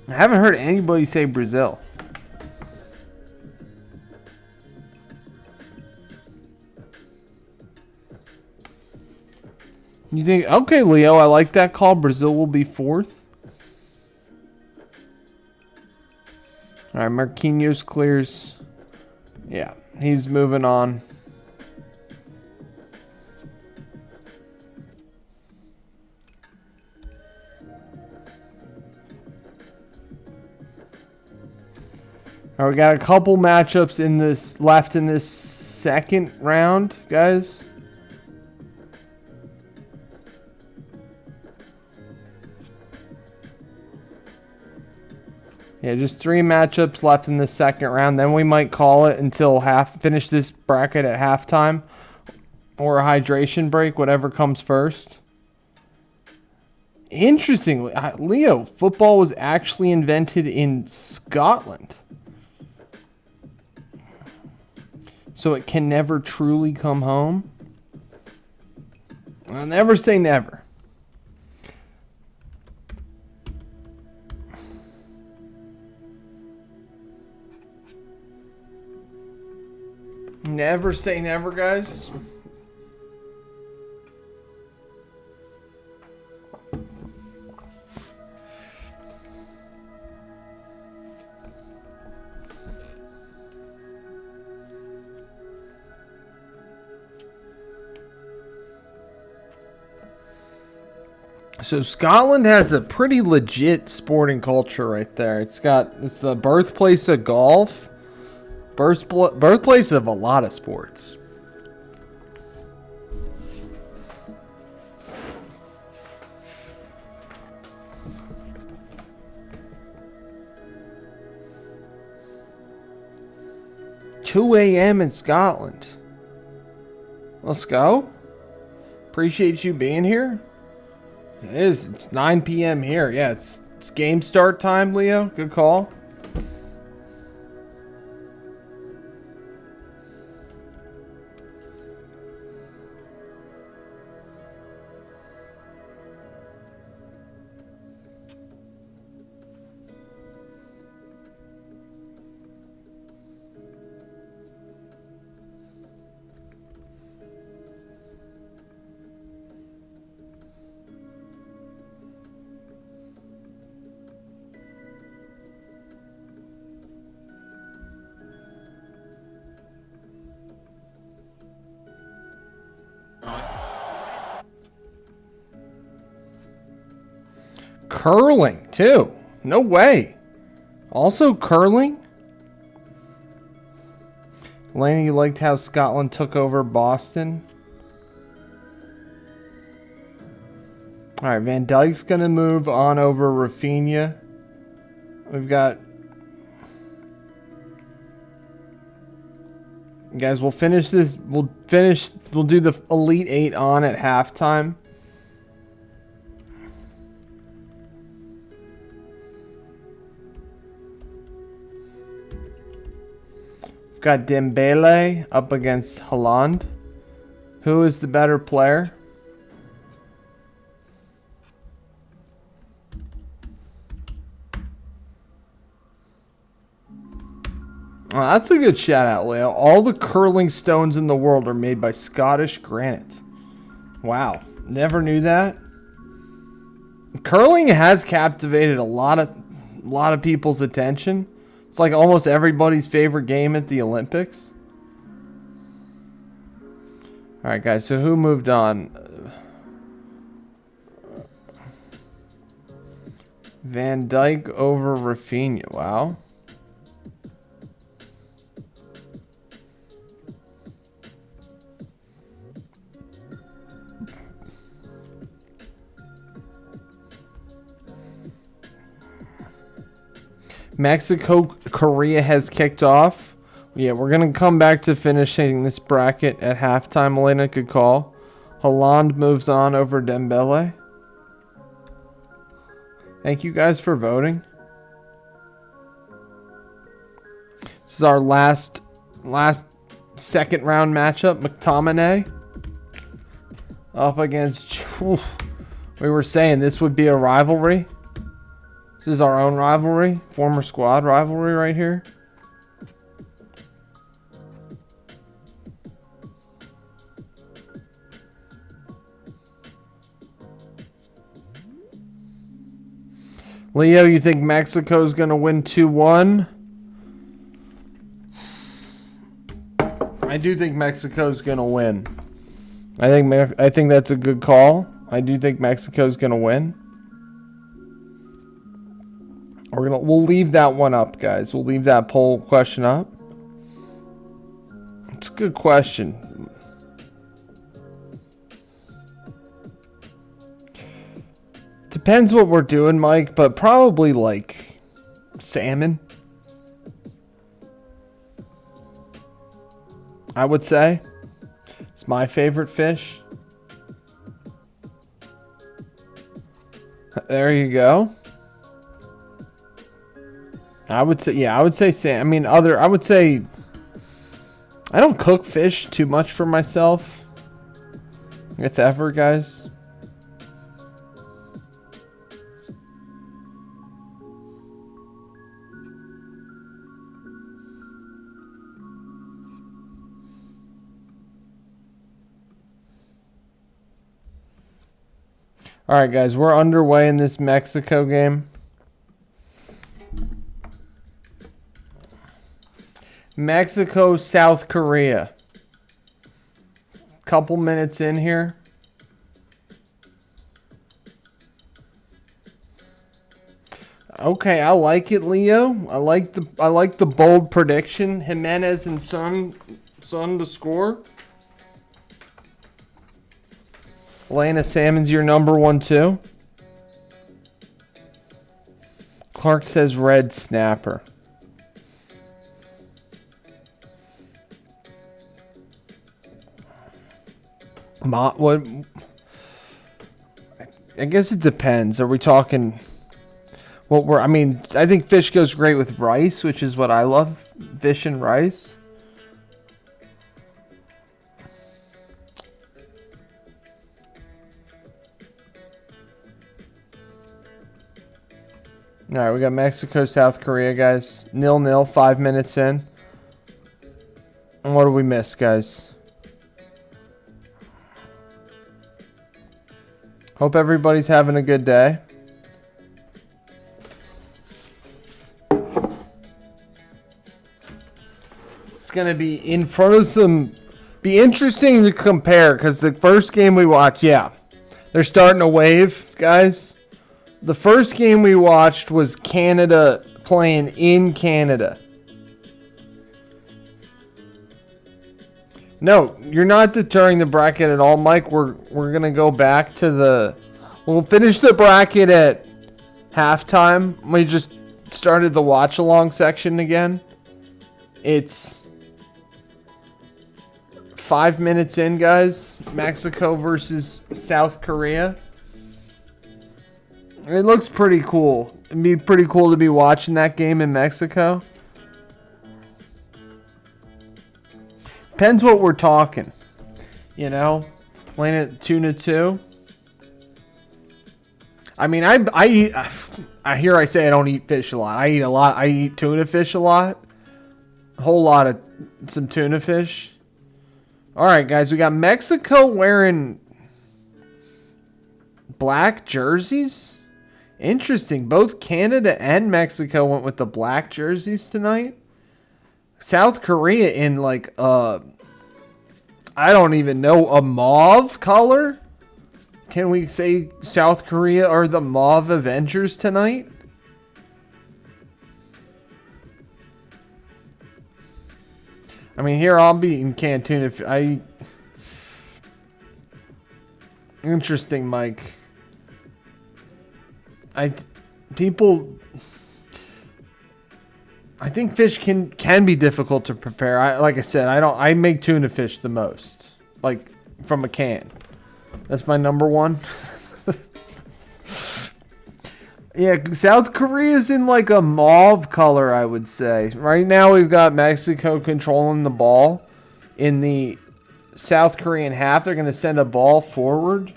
I haven't heard anybody say Brazil. You think, okay, Leo, I like that call. Brazil will be fourth. All right, Marquinhos clears. Yeah, he's moving on. All right, we got a couple matchups in this left in this second round, guys. Yeah, just 3 matchups left in the second round. Then we might call it until finish this bracket at halftime or a hydration break, whatever comes first. Interestingly, Leo, football was actually invented in Scotland. So it can never truly come home. I'll never say never. Never say never, guys. So Scotland has a pretty legit sporting culture right there. It's the birthplace of golf. Birthplace of a lot of sports. $2 a.m. in Scotland. Let's go. Appreciate you being here. It is. It's 9 p.m. here. Yeah, it's game start time, Leo. Good call. Curling, too. No way. Also curling? Elena, you liked how Scotland took over Boston? Alright, Van Dijk's going to move on over Rafinha. We've got... Guys, we'll finish this. We'll do the Elite 8 on at halftime. Got Dembele up against Haaland. Who is the better player? Oh, that's a good shout out, Leo. All the curling stones in the world are made by Scottish granite. Wow. Never knew that. Curling has captivated a lot of people's attention. It's like almost everybody's favorite game at the Olympics. All right, guys. So who moved on? Van Dijk over Rafinha. Wow. Mexico, Korea has kicked off. Yeah, we're going to come back to finishing this bracket at halftime. Elena, good call. Haaland moves on over Dembele. Thank you guys for voting. This is our last second round matchup. McTominay up against... We were saying this would be a rivalry. This is our own rivalry, former squad rivalry right here. Leo, you think Mexico's going to win 2-1? I do think Mexico's going to win. I think that's a good call. I do think Mexico's going to win. We'll leave that one up, guys. We'll leave that poll question up. It's a good question. Depends what we're doing, Mike, but probably like salmon, I would say. It's my favorite fish. There you go. I would say, yeah, I would say salmon. I mean, I would say, I don't cook fish too much for myself. If ever, guys. All right, guys, we're underway in this Mexico game. Mexico, South Korea. Couple minutes in here. Okay, I like it, Leo. I like the bold prediction. Jimenez and Son to score. Elena Salmon's your number one too. Clark says red snapper. What? I guess it depends. Are we talking? I mean, I think fish goes great with rice, which is what I love. Fish and rice. All right, we got Mexico, South Korea, guys. 0-0, 5 minutes in. And what do we miss, guys? Hope everybody's having a good day. It's going to be in front of be interesting to compare, because the first game we watched, yeah, they're starting to wave, guys. The first game we watched was Canada playing in Canada. No, you're not deterring the bracket at all, Mike. We're gonna go back to we'll finish the bracket at halftime. We just started the watch along section again. It's 5 minutes in, guys. Mexico versus South Korea. It looks pretty cool. It'd be pretty cool to be watching that game in Mexico. Depends what we're talking. You know? Playing it tuna 2. I mean, I eat... I say I don't eat fish a lot. I eat a lot. I eat tuna fish a lot. A whole lot of... some tuna fish. Alright, guys. We got Mexico wearing... black jerseys? Interesting. Both Canada and Mexico went with the black jerseys tonight. South Korea in like I don't even know, a mauve color? Can we say South Korea are the Mauve Avengers tonight? I mean, here I'll be in Cancun if I... Interesting, Mike. I think fish can be difficult to prepare. Like I said, I make tuna fish the most, like from a can. That's my number one. Yeah, South Korea's in like a mauve color, I would say. Right now we've got Mexico controlling the ball in the South Korean half. They're going to send a ball forward.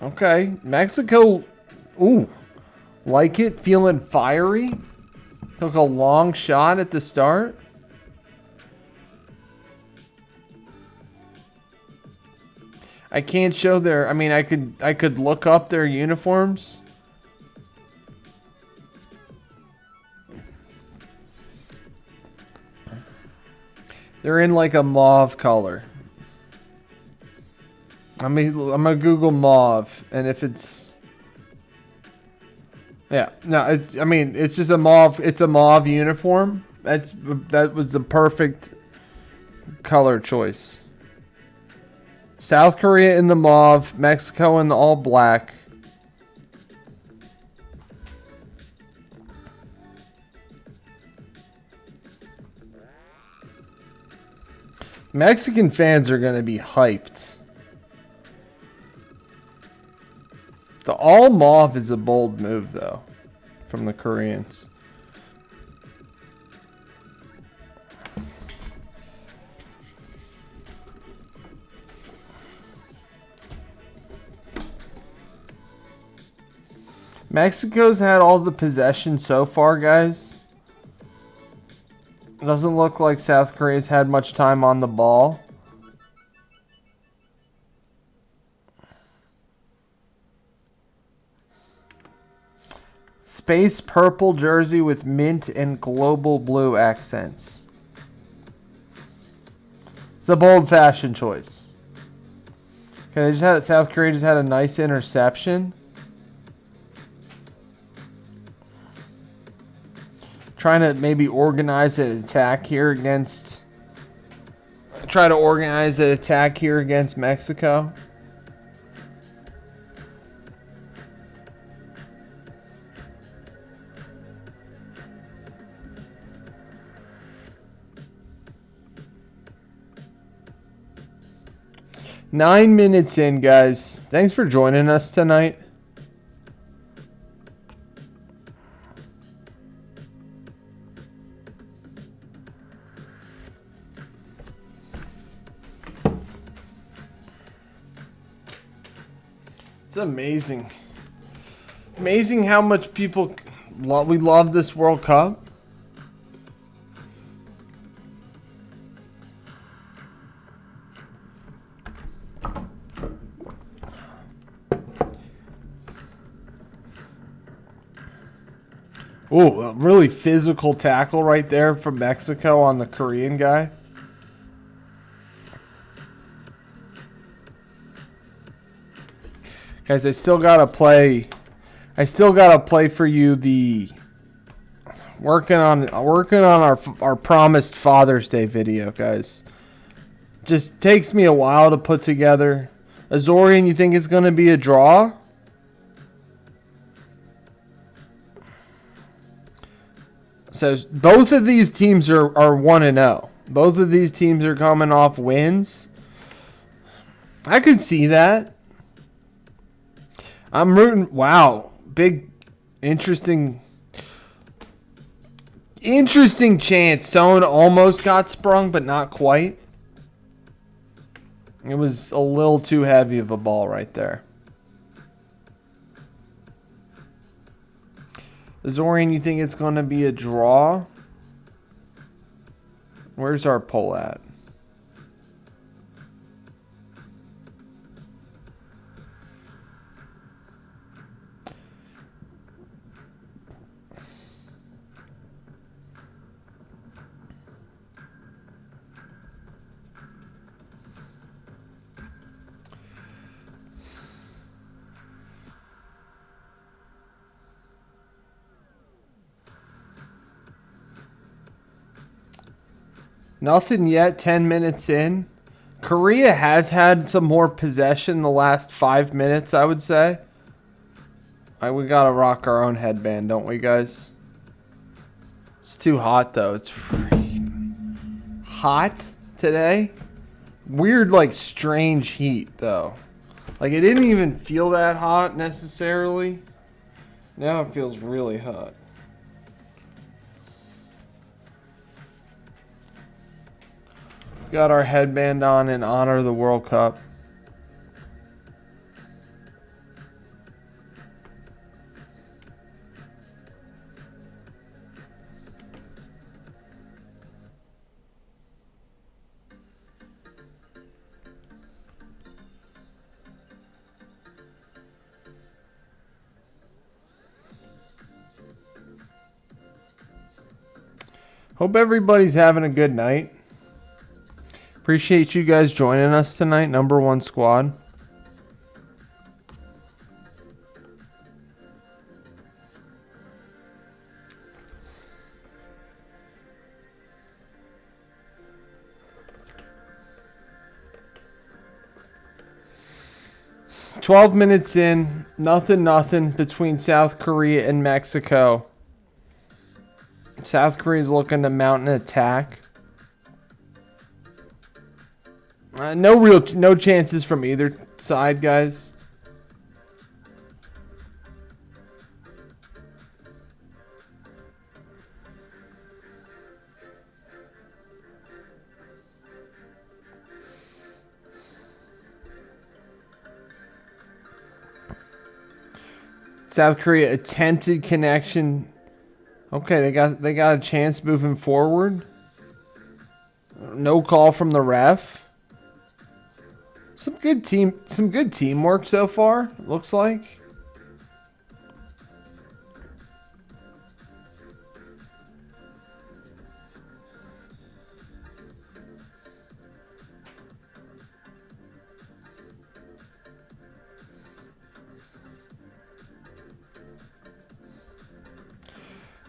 Okay, Mexico, ooh, like it, feeling fiery. Took a long shot at the start. I can't show their, I mean, I could look up their uniforms. They're in like a mauve color. I'm gonna Google mauve, and if it's, yeah, no, I mean, it's just a mauve. It's a mauve uniform. That was the perfect color choice. South Korea in the mauve, Mexico in the all black. Mexican fans are going to be hyped. The all mauve is a bold move, though, from the Koreans. Mexico's had all the possession so far, guys. It doesn't look like South Korea's had much time on the ball. Space purple jersey with mint and global blue accents. It's a bold fashion choice. Okay, South Korea just had a nice interception. Trying to maybe organize an attack here against... Try to organize an attack here against Mexico. Nine minutes in, guys. Thanks for joining us tonight. It's amazing. Amazing how much people we love this World Cup. Ooh, a really physical tackle right there from Mexico on the Korean guy. Guys, I still gotta play for you the working on our promised Father's Day video, guys. Just takes me a while to put together. Azorian, you think it's gonna be a draw? So both of these teams are 1-0. Both of these teams are coming off wins. I could see that. I'm rooting. Wow. Big, interesting chance. Someone almost got sprung, but not quite. It was a little too heavy of a ball right there. Zorian, you think it's going to be a draw? Where's our poll at? Nothing yet, 10 minutes in. Korea has had some more possession the last 5 minutes, I would say. We gotta rock our own headband, don't we, guys? It's too hot, though. It's freaking hot today. Weird, like, strange heat, though. Like, it didn't even feel that hot, necessarily. Now it feels really hot. Got our headband on in honor of the World Cup. Hope everybody's having a good night. Appreciate you guys joining us tonight, number one squad. "12 minutes in, nothing between South Korea and Mexico. South Korea's looking to mount an attack. No chances from either side, guys. South Korea attempted connection. Okay, they got a chance moving forward. No call from the ref. Some good teamwork so far, looks like.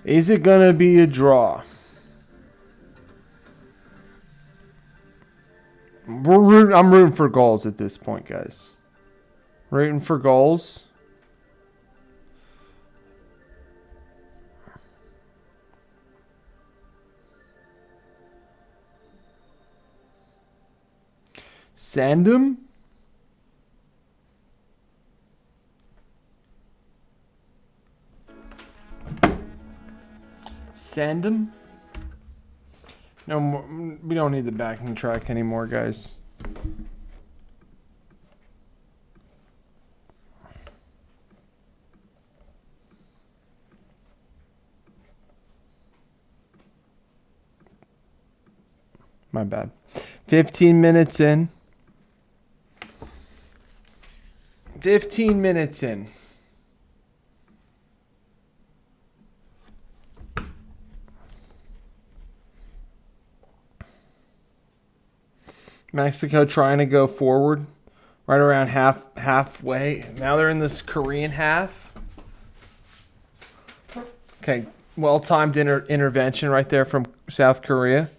Is it going to be a draw? I'm rooting for goals at this point, guys. Rooting for goals. Send him. Send him. No more. We don't need the backing track anymore, guys. My bad. 15 minutes in. 15 minutes in. Mexico trying to go forward right around halfway. Now they're in this Korean half. Okay, well-timed intervention right there from South Korea.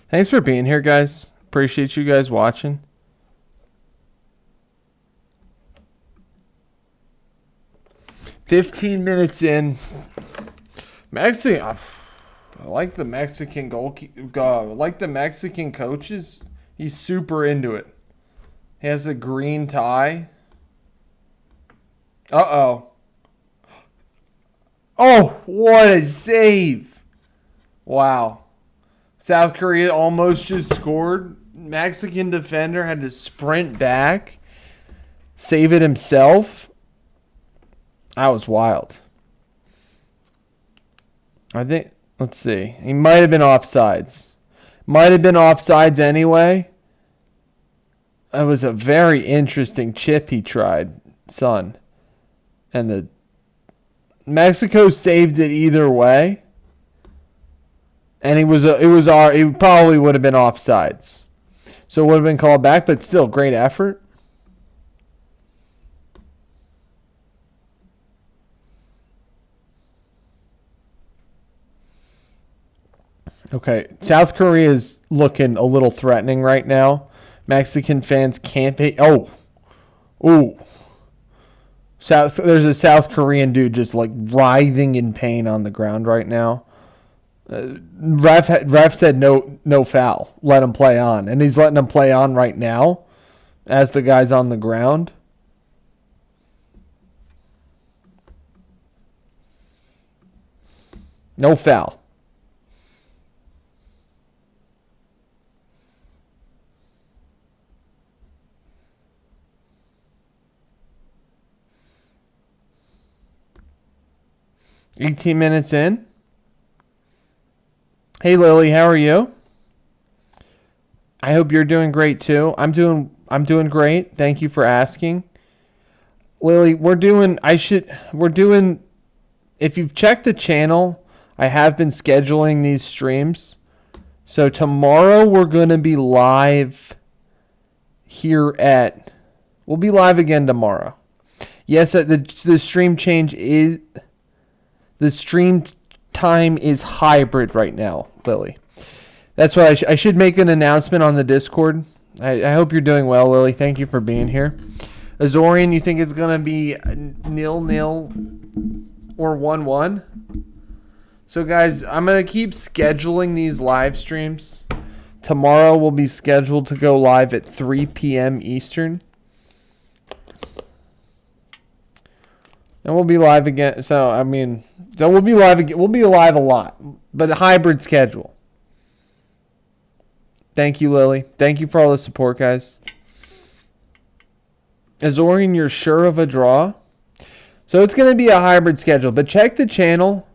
Thanks for being here, guys. Appreciate you guys watching. $15 minutes in. Mexican. I like the Mexican goalkeeper. I like the Mexican coaches. He's super into it. He has a green tie. Uh-oh. Oh, what a save. Wow. South Korea almost just scored. Mexican defender had to sprint back, save it himself. That was wild. I think, let's see. He might have been offsides. Might have been offsides anyway. That was a very interesting chip he tried, son. And the Mexico saved it either way. And he probably would have been offsides. So it would have been called back, but still great effort. Okay, South Korea is looking a little threatening right now. Mexican fans can't be. There's a South Korean dude just like writhing in pain on the ground right now. Ref said no foul. Let him play on. And he's letting him play on right now as the guy's on the ground. No foul. $18 minutes in. Hey Lily, how are you? I hope you're doing great too. I'm doing great. Thank you for asking. Lily, if you've checked the channel, I have been scheduling these streams. So tomorrow we're going to be live we'll be live again tomorrow. Yes, the stream change is the stream time is hybrid right now, Lily. That's why I should make an announcement on the Discord. I hope you're doing well, Lily. Thank you for being here. Azorian, you think it's gonna be 0-0 or 1-1? So guys, I'm gonna keep scheduling these live streams. Tomorrow will be scheduled to go live at 3 p.m. Eastern. And we'll be live again. So, I mean, we'll be live again. We'll be live a lot. But a hybrid schedule. Thank you, Lily. Thank you for all the support, guys. Azorian, you're sure of a draw? So, it's going to be a hybrid schedule. But check the channel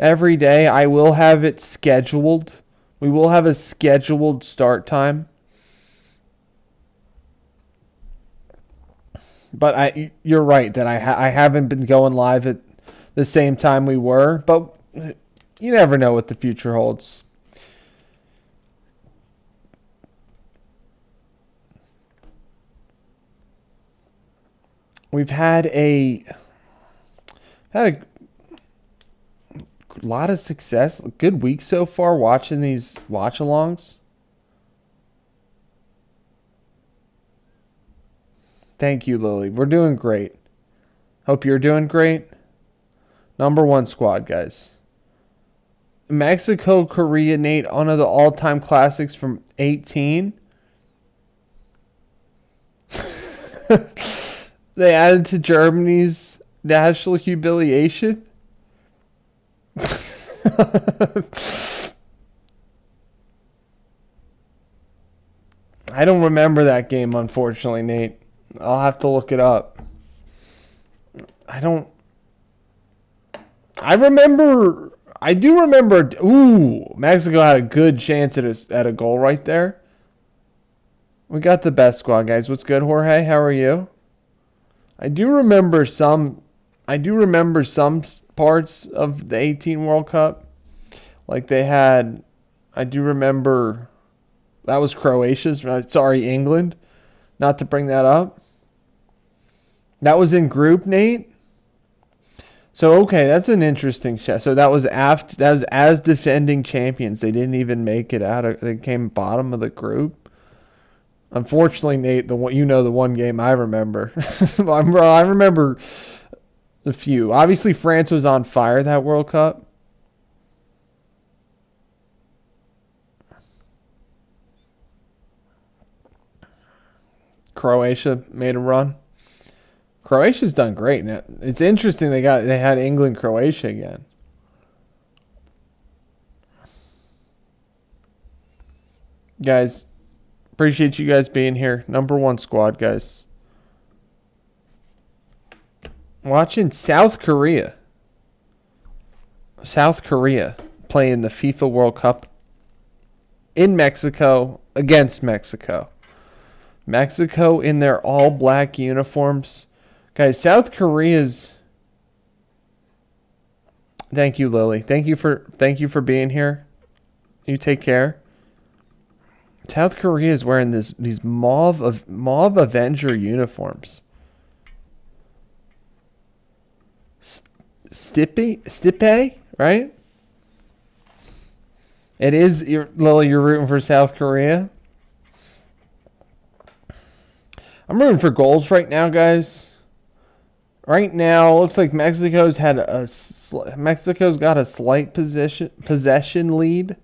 every day. I will have it scheduled. We will have a scheduled start time. But you're right that I haven't been going live at the same time we were. But you never know what the future holds. We've had a lot of success. Good week so far watching these watch-alongs. Thank you, Lily. We're doing great. Hope you're doing great. Number 1 squad, guys. Mexico, Korea, Nate, one of the all-time classics from 18. They added to Germany's national humiliation. I don't remember that game, unfortunately, Nate. I'll have to look it up. I do remember. Ooh, Mexico had a good chance at a goal right there. We got the best squad, guys. What's good, Jorge? How are you? I do remember some parts of the 18 World Cup. Like they had, I do remember that was Croatia's. Sorry, England. Not to bring that up. That was in group, Nate. So okay, that's an interesting shot. So that was as defending champions. They didn't even make it out of. They came bottom of the group. Unfortunately, Nate, the one game I remember. I remember a few. Obviously, France was on fire that World Cup. Croatia made a run. Croatia's done great. Now, it's interesting they had England, Croatia again. Guys, appreciate you guys being here. Number 1 squad, guys. Watching South Korea. South Korea playing the FIFA World Cup in Mexico against Mexico. Mexico in their all-black uniforms. Guys, South Korea's... Thank you, Lily. Thank you for being here. You take care. South Korea is wearing these mauve Avenger uniforms. Stipe, right? It is, Lily, you're rooting for South Korea. I'm rooting for goals right now, guys. Right now, looks like Mexico's got a slight possession lead.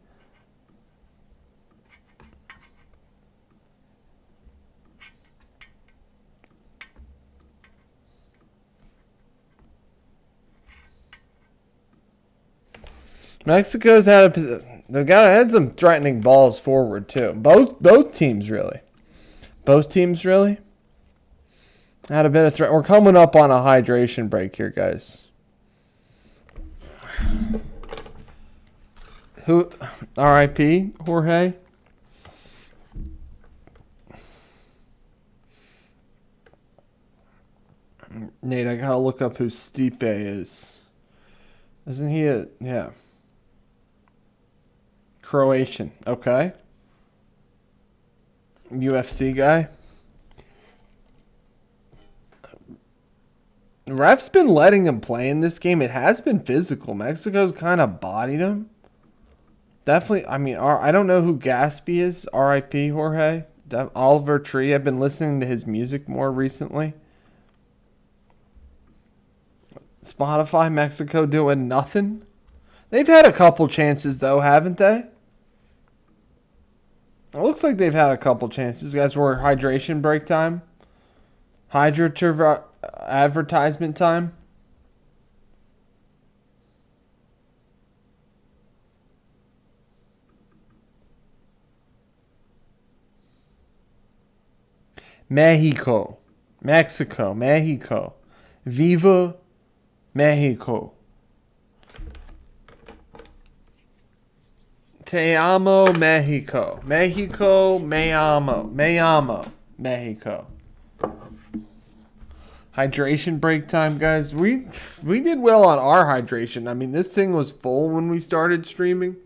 Mexico's had some threatening balls forward too. Both teams really. Both teams really. Had a bit of threat. We're coming up on a hydration break here, guys. Who? R.I.P. Jorge. Nate, I gotta look up who Stipe is. Isn't he yeah. Croatian. Okay. UFC guy. The ref's been letting him play in this game. It has been physical. Mexico's kind of bodied him. Definitely, I mean, I don't know who Gaspy is. R.I.P. Jorge. Oliver Tree. I've been listening to his music more recently. Spotify, Mexico doing nothing. They've had a couple chances, though, haven't they? It looks like they've had a couple chances. Guys, we're hydration break time. Hydrator advertisement time. Mexico. Viva Mexico. Te amo, Mexico. Mexico, me amo. Me amo, Mexico. Hydration break time, guys. We did well on our hydration. I mean, this thing was full when we started streaming.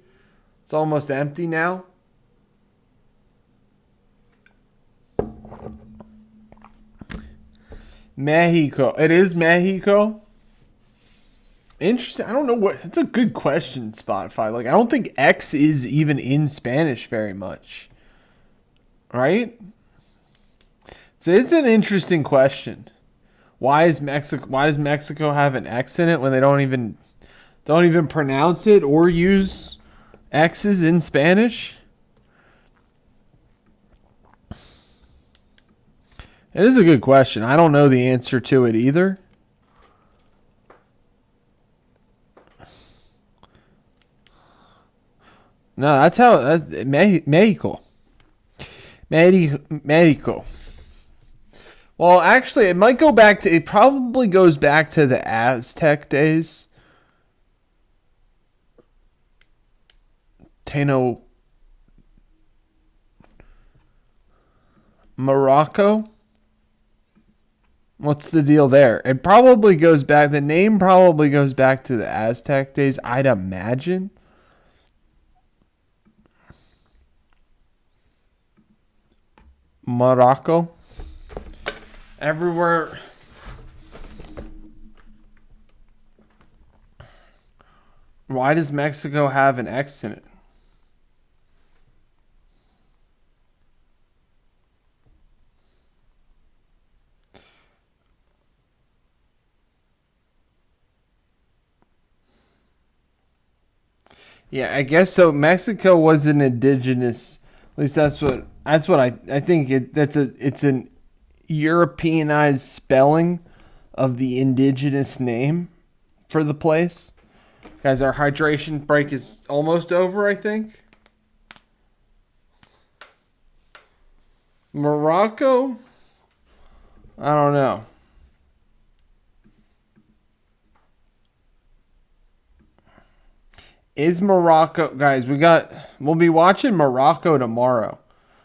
It's almost empty now. Mexico. It is Mexico. Interesting. I don't know what. That's a good question, Spotify. Like, I don't think X is even in Spanish very much. Right? So it's an interesting question. Why does Mexico have an X in it when they don't even pronounce it or use X's in Spanish? It is a good question. I don't know the answer to it either. No, that's how Mexico. Mexico. Well, actually, it might go back to. It probably goes back to the Aztec days. Teno. Morocco. What's the deal there? It probably goes back. The name probably goes back to the Aztec days, I'd imagine. Morocco. Everywhere. Why does Mexico have an X in it? Yeah, I guess so. Mexico was an indigenous. At least that's what I think. It's an Europeanized spelling of the indigenous name for the place. Guys, our hydration break is almost over, I think. Morocco? I don't know. Is Morocco, guys, we'll be watching Morocco tomorrow.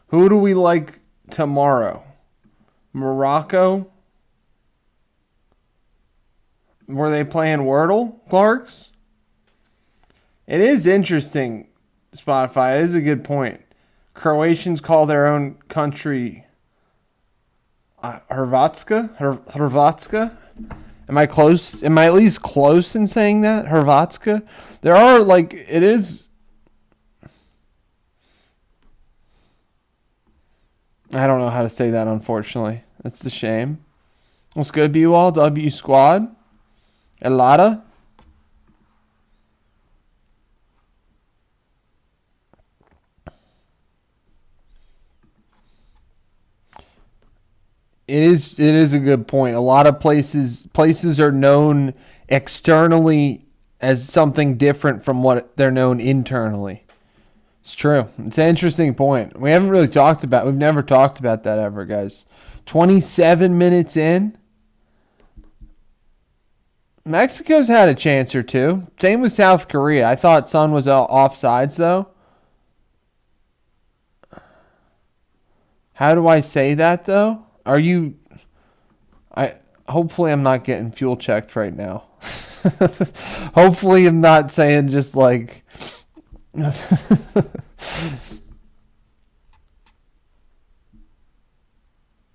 Who do we like tomorrow? Morocco? Were they playing Wordle, Clarks? It is interesting, Spotify. It is a good point. Croatians call their own country Hrvatska? Hrvatska? Am I close? Am I at least close in saying that? Hrvatska? There are, like, it is. I don't know how to say that, unfortunately. That's the shame. What's good, B-Wall? W Squad? Elada? It is a good point. A lot of places are known externally as something different from what they're known internally. It's true. It's an interesting point. We've never talked about that ever, guys. 27 minutes in. Mexico's had a chance or two. Same with South Korea. I thought Son was offsides, though. How do I say that, though? Hopefully I'm not getting fuel checked right now. Hopefully I'm not saying just like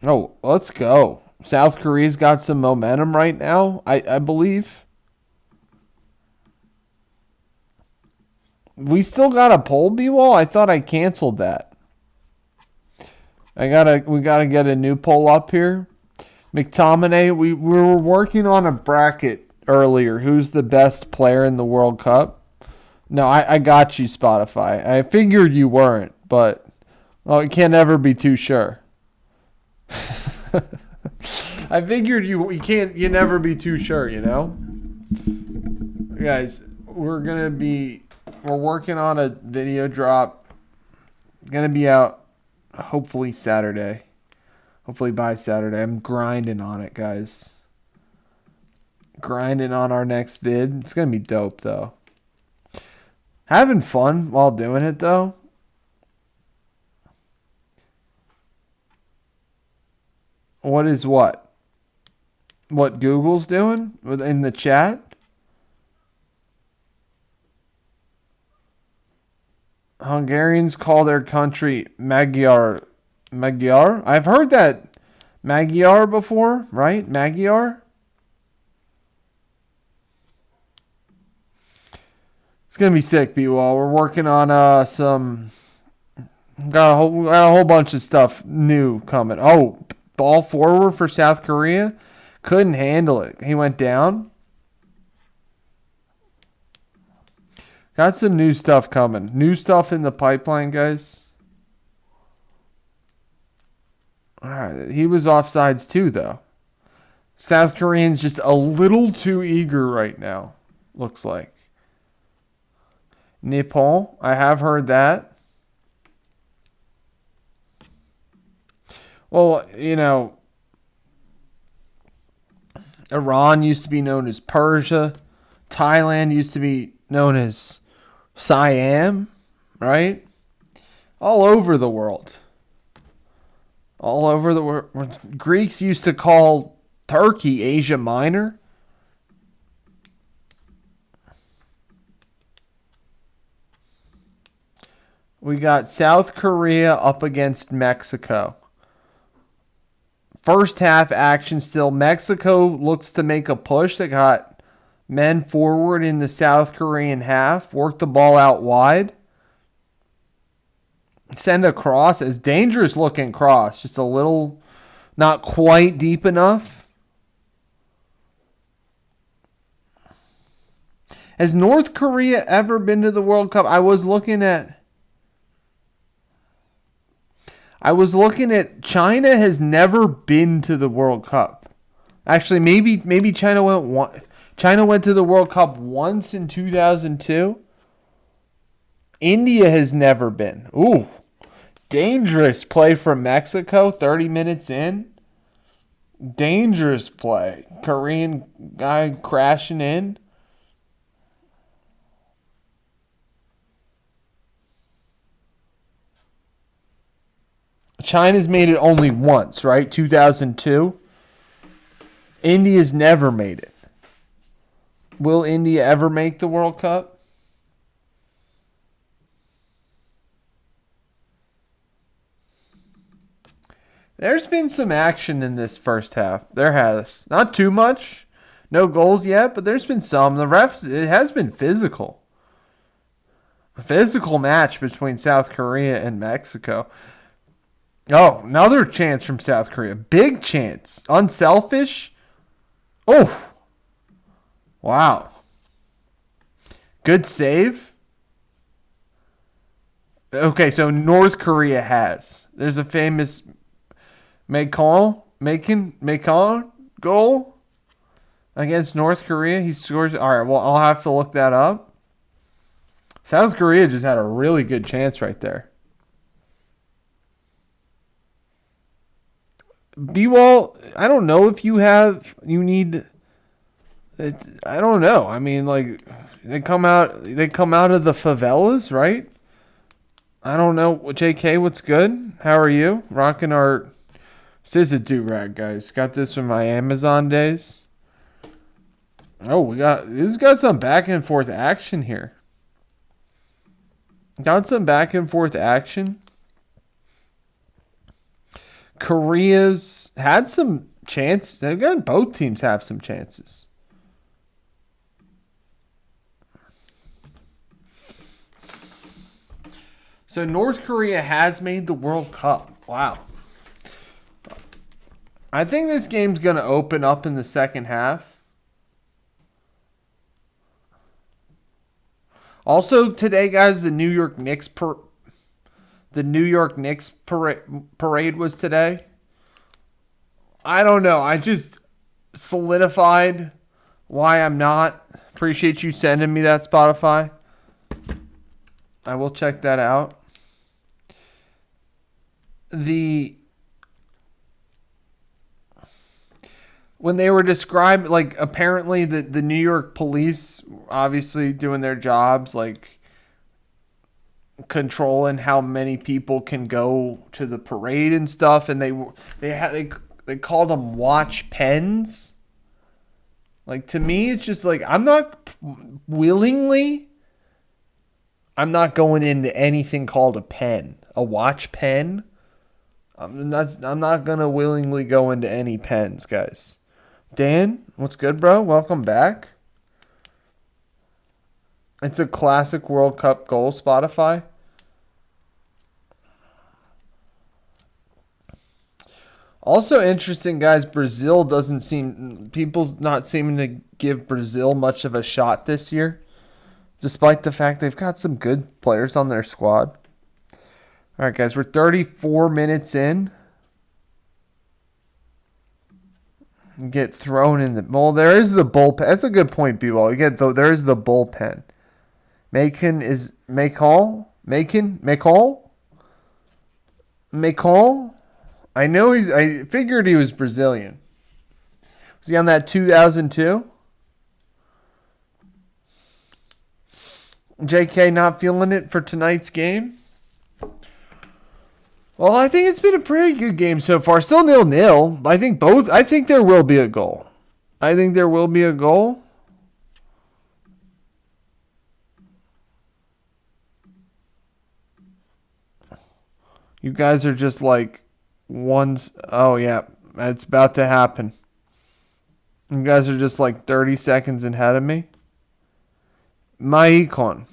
oh, let's go. South Korea's got some momentum right now, I believe. We still got a poll, B-Wall? I thought I canceled that. We gotta get a new poll up here. McTominay, we were working on a bracket earlier. Who's the best player in the World Cup? No, I got you, Spotify. I figured you weren't, but well, you can't ever be too sure. I figured you never be too sure, you know? Guys, we're working on a video drop. Gonna be out hopefully Saturday. Hopefully by Saturday. I'm grinding on it, guys. Grinding on our next vid. It's gonna be dope though. Having fun while doing it though. What is what? What Google's doing in the chat? Hungarians call their country Magyar. Magyar? I've heard that Magyar before, right? Magyar? It's going to be sick, B-Wall. We're working on some... Got a whole bunch of stuff new coming. Oh, ball forward for South Korea. Couldn't handle it. He went down. Got some new stuff coming. New stuff in the pipeline, guys. All right. He was offsides too, though. South Koreans just a little too eager right now, looks like. Nippon, I have heard that. Well, you know, Iran used to be known as Persia. Thailand used to be known as Siam, right? All over the world. All over the world. Greeks used to call Turkey Asia Minor. We got South Korea up against Mexico. First half action still. Mexico looks to make a push. They got men forward in the South Korean half. Work the ball out wide. Send a cross. It's dangerous looking cross. Just a little, not quite deep enough. Has North Korea ever been to the World Cup? I was looking at China has never been to the World Cup. Actually, maybe China went to the World Cup once in 2002. India has never been. Ooh. Dangerous play from Mexico 30 minutes in. Dangerous play. Korean guy crashing in. China's made it only once, right? 2002. India's never made it. Will India ever make the World Cup? There's been some action in this first half. There has. Not too much. No goals yet, but there's been some. The refs, it has been physical. A physical match between South Korea and Mexico. Oh, another chance from South Korea. Big chance. Unselfish. Oh. Wow. Good save. Okay, so North Korea has. There's a famous Macon goal against North Korea. He scores. All right, well, I'll have to look that up. South Korea just had a really good chance right there. B-Wall, I don't know if you need. I don't know. I mean, like they come out of the favelas, right? I don't know. JK, what's good? How are you? Rocking our This is a do-rag, guys. Got this from my Amazon days. Oh, this got some back and forth action here. Got some back and forth action. Korea's had some chance. Again, both teams have some chances. So North Korea has made the World Cup. Wow. I think this game's going to open up in the second half. Also today, guys, the New York Knicks parade was today. I don't know. I just solidified why I'm not. Appreciate you sending me that, Spotify. I will check that out. When they were described, like, apparently the New York police obviously doing their jobs, like controlling how many people can go to the parade and stuff, and they called them watch pens. Like, to me, it's just like I'm not going into anything called a pen, a watch pen. I'm not gonna willingly go into any pens, guys. Dan, what's good, bro? Welcome back. It's a classic World Cup goal, Spotify. Also interesting, guys, people's not seeming to give Brazil much of a shot this year, despite the fact they've got some good players on their squad. All right, guys, we're 34 minutes in. Get thrown in the... Well, there is the bullpen. That's a good point, B-Ball. There is the bullpen. Macon. I figured he was Brazilian. Was he on that 2002? JK not feeling it for tonight's game? Well, I think it's been a pretty good game so far. Still 0-0. I think there will be a goal. You guys are just like oh yeah, it's about to happen. You guys are just like 30 seconds ahead of me. Maicon.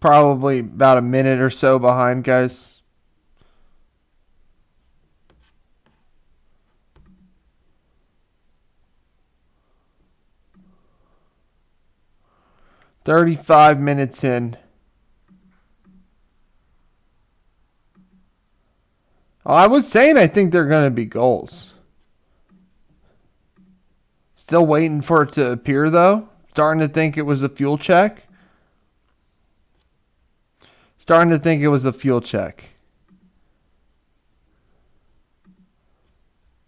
Probably about a minute or so behind, guys. "35 minutes in." Oh, I was saying I think they're going to be goals. Still waiting for it to appear, though. Starting to think it was a fuel check.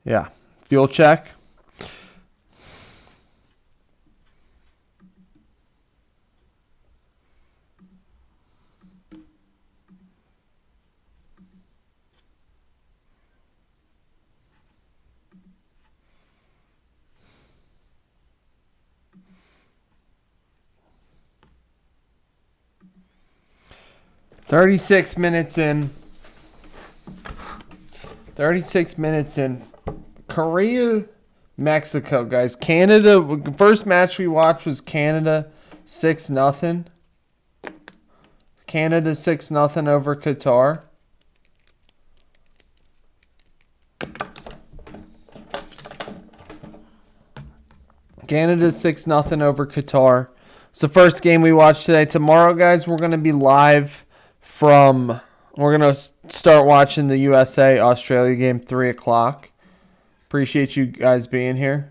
Yeah, fuel check. "36 minutes in. Korea, Mexico, guys. Canada, first match we watched was Canada 6-0. Canada 6-0 over Qatar. Canada 6-0 over Qatar. It's the first game we watched today. Tomorrow, guys, we're going to be live we're going to start watching the USA-Australia game, 3 o'clock. Appreciate you guys being here.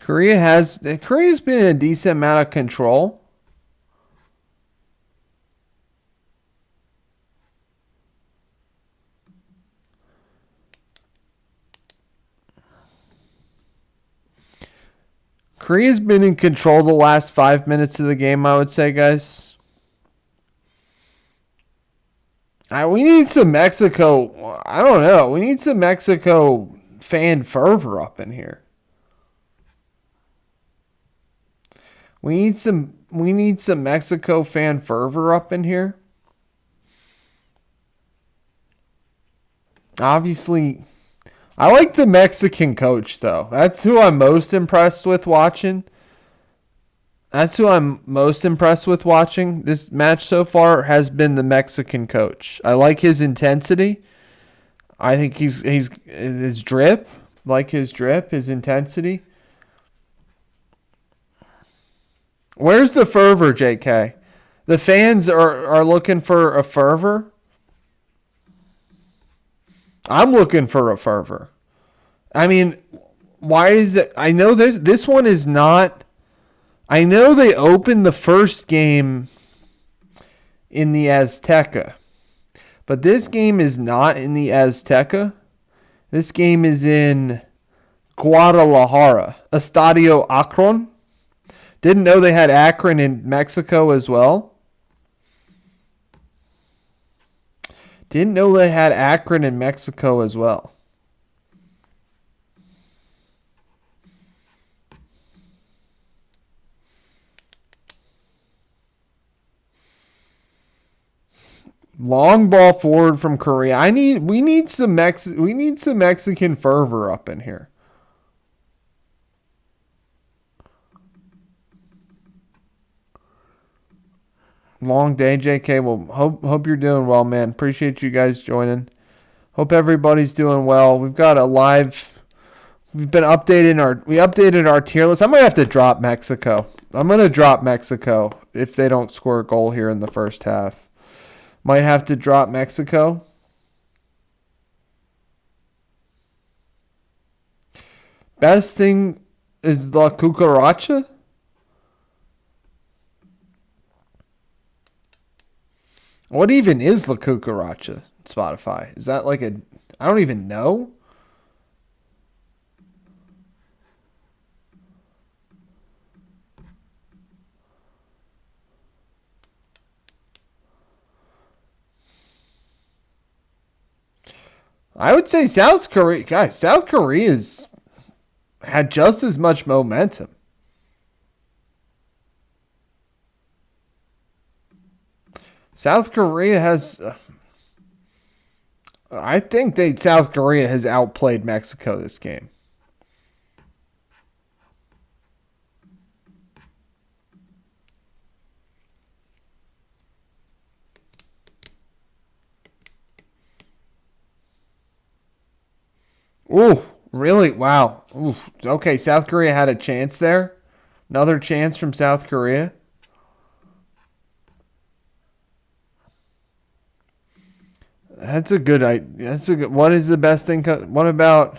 Korea's been in a decent amount of control. Korea's been in control the last 5 minutes of the game, I would say, guys. We need some Mexico. I don't know. We need some Mexico fan fervor up in here. We need some Mexico fan fervor up in here. Obviously, I like the Mexican coach, though. That's who I'm most impressed with watching. This match so far has been the Mexican coach. I like his intensity. I think he's his drip, his intensity. Where's the fervor, JK? The fans are looking for a fervor. I'm looking for a fervor. I mean, why is it? I know this one is not. I know they opened the first game in the Azteca, but this game is not in the Azteca. This game is in Guadalajara, Estadio Akron. Didn't know they had Akron in Mexico as well. Didn't know they had Akron in Mexico as well. Long ball forward from Korea. We need some Mexican fervor up in here. Long day, JK. Well, hope you're doing well, man. Appreciate you guys joining. Hope everybody's doing well. We've got a live. We updated our tier list. I might have to drop Mexico. I'm gonna drop Mexico if they don't score a goal here in the first half. Might have to drop Mexico. Best thing is La Cucaracha. What even is La Cucaracha? Spotify. Is that like I don't even know. I would say South Korea's had just as much momentum. South Korea has. I think South Korea has outplayed Mexico this game. Ooh, really? Wow. Ooh. Okay, South Korea had a chance there. Another chance from South Korea. That's a good. What is the best thing? What about?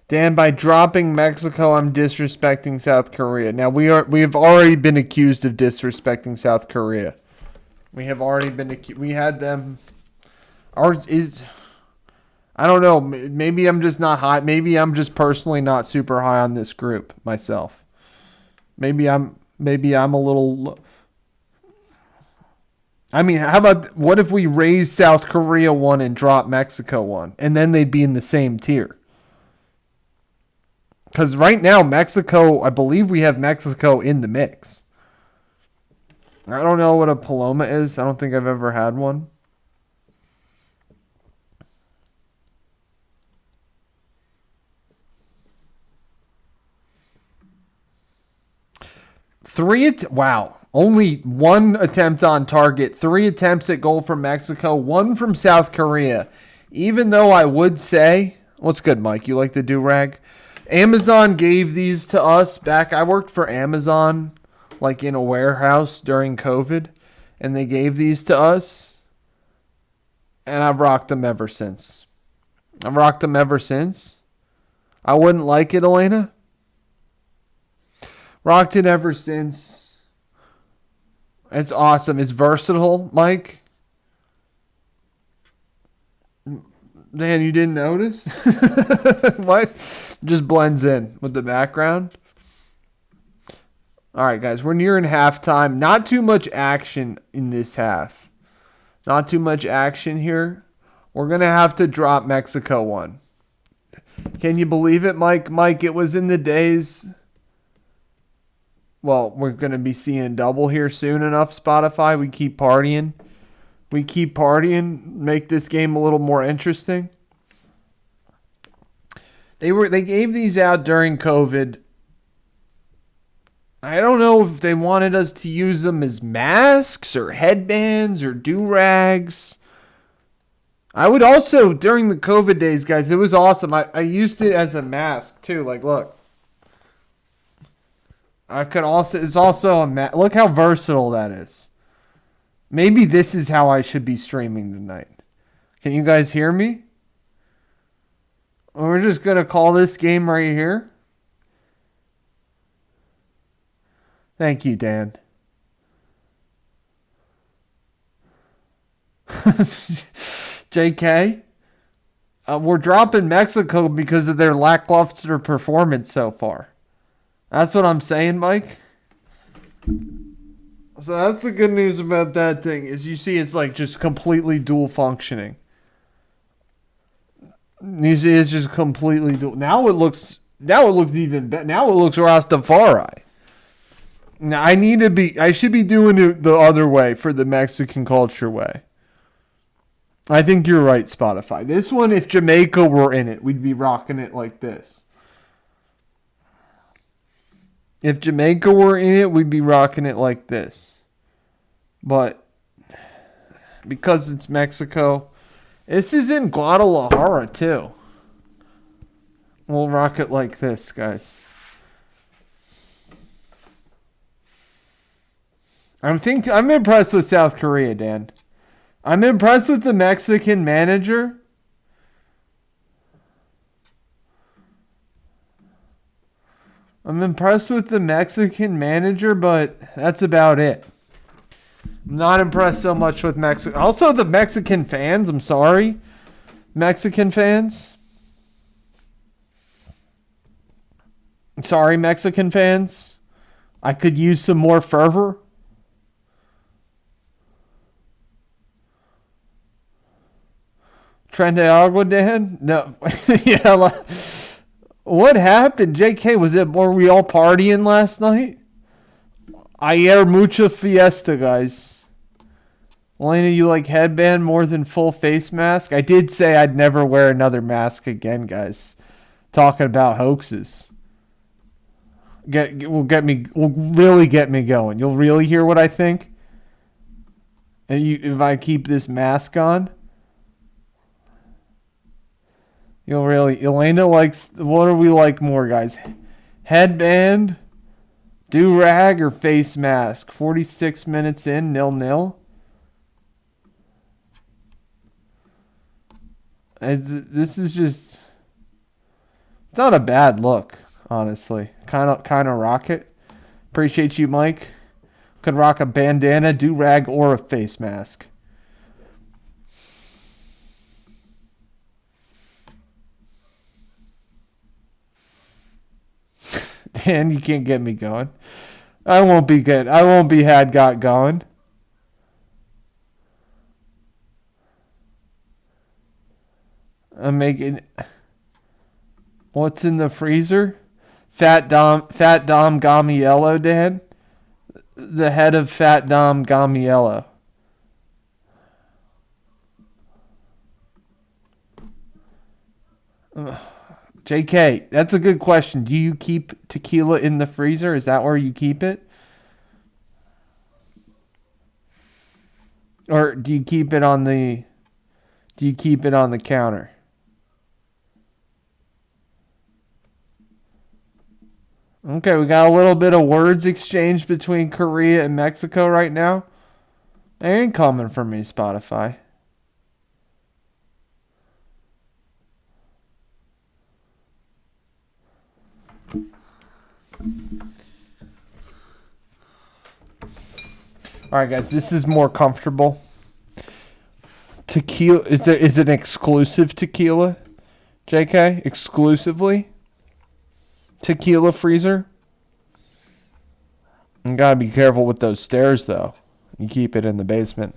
Dan, by dropping Mexico, I'm disrespecting South Korea. Now we have already been accused of disrespecting South Korea. We have already been accused. We had them. I don't know. Maybe I'm just not high. Maybe I'm just personally not super high on this group myself. Maybe I'm a little. I mean, what if we raise South Korea one and drop Mexico one, and then they'd be in the same tier? Because right now, Mexico, I believe we have Mexico in the mix. I don't know what a Paloma is. I don't think I've ever had one. Wow. Only one attempt on target. 3 attempts at goal from Mexico. 1 from South Korea. Even though I would say... What's good, Mike? You like the do-rag? Amazon gave these to us back. I worked for Amazon, like in a warehouse during COVID, and they gave these to us. And I've rocked them ever since. I've rocked them ever since. I wouldn't like it, Elena. Rocked it ever since. It's awesome. It's versatile, Mike. Dan, you didn't notice? What? Just blends in with the background. All right, guys. We're nearing halftime. Not too much action in this half. Not too much action here. We're going to have to drop Mexico one. Can you believe it, Mike? Mike, it was in the days. Well, we're going to be seeing double here soon enough, Spotify. We keep partying. We keep partying. Make this game a little more interesting. They gave these out during COVID. I don't know if they wanted us to use them as masks or headbands or do-rags. I would also, during the COVID days, guys, it was awesome. I used it as a mask, too. Like, look. I could also, it's also a mask. Look how versatile that is. Maybe this is how I should be streaming tonight. Can you guys hear me? We're just going to call this game right here. Thank you, Dan. JK, we're dropping Mexico because of their lackluster performance so far. That's what I'm saying, Mike. So that's the good news about that thing is you see it's like just completely dual functioning. You see it's just completely dual. Now it looks even better. Now it looks Rastafari. Now I should be doing it the other way for the Mexican culture way. I think you're right, Spotify. This one, if Jamaica were in it, we'd be rocking it like this. If Jamaica were in it, we'd be rocking it like this. But because it's Mexico, this is in Guadalajara too. We'll rock it like this, guys. I'm impressed with South Korea, Dan. I'm impressed with the Mexican manager. I'm impressed with the Mexican manager, but that's about it. I'm not impressed so much with Mexico. Also, the Mexican fans. I'm sorry. Mexican fans. Sorry, Mexican fans. I could use some more fervor. Tren de Agua, Dan? No. Yeah. What happened? JK, were we all partying last night? Ayer mucha fiesta, guys. Elena, you like headband more than full face mask? I did say I'd never wear another mask again, guys. Talking about hoaxes. Will really get me going. You'll really hear what I think? And if I keep this mask on? Elena likes, what do we like more, guys? Headband, do-rag, or face mask? 46 minutes in, 0-0. This is just, it's not a bad look, honestly. Kind of rock it. Appreciate you, Mike. Could rock a bandana, do-rag, or a face mask. Dan, you can't get me going. I won't be good. I won't be got going. I'm making. What's in the freezer? Fat Dom Gamiello, Dan. The head of Fat Dom Gamiello. JK, that's a good question. Do you keep tequila in the freezer? Is that where you keep it? Or do you keep it on the counter? Okay, we got a little bit of words exchanged between Korea and Mexico right now. They ain't coming for me, Spotify. All right, guys, this is more comfortable. Tequila, is it an exclusive tequila? JK, exclusively? Tequila freezer? You gotta be careful with those stairs, though. You keep it in the basement.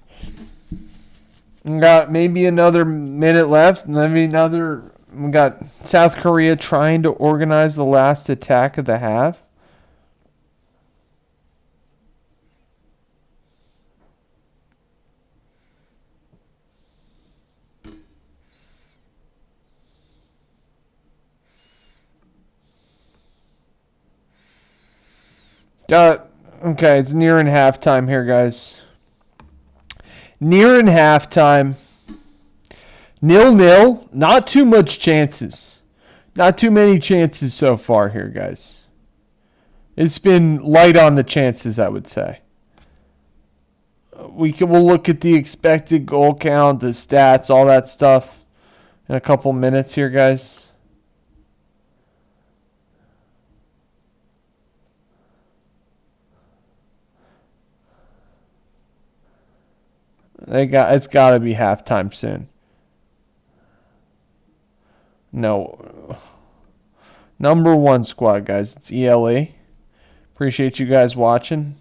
We got maybe another minute left. Maybe another. We got South Korea trying to organize the last attack of the half. Okay, it's nearing halftime here, guys. Nearing halftime. 0-0. Not too much chances. Not too many chances so far here, guys. It's been light on the chances, I would say. We'll look at the expected goal count, the stats, all that stuff in a couple minutes here, guys. It's got to be halftime soon. No. Number one squad, guys. It's ELE. Appreciate you guys watching.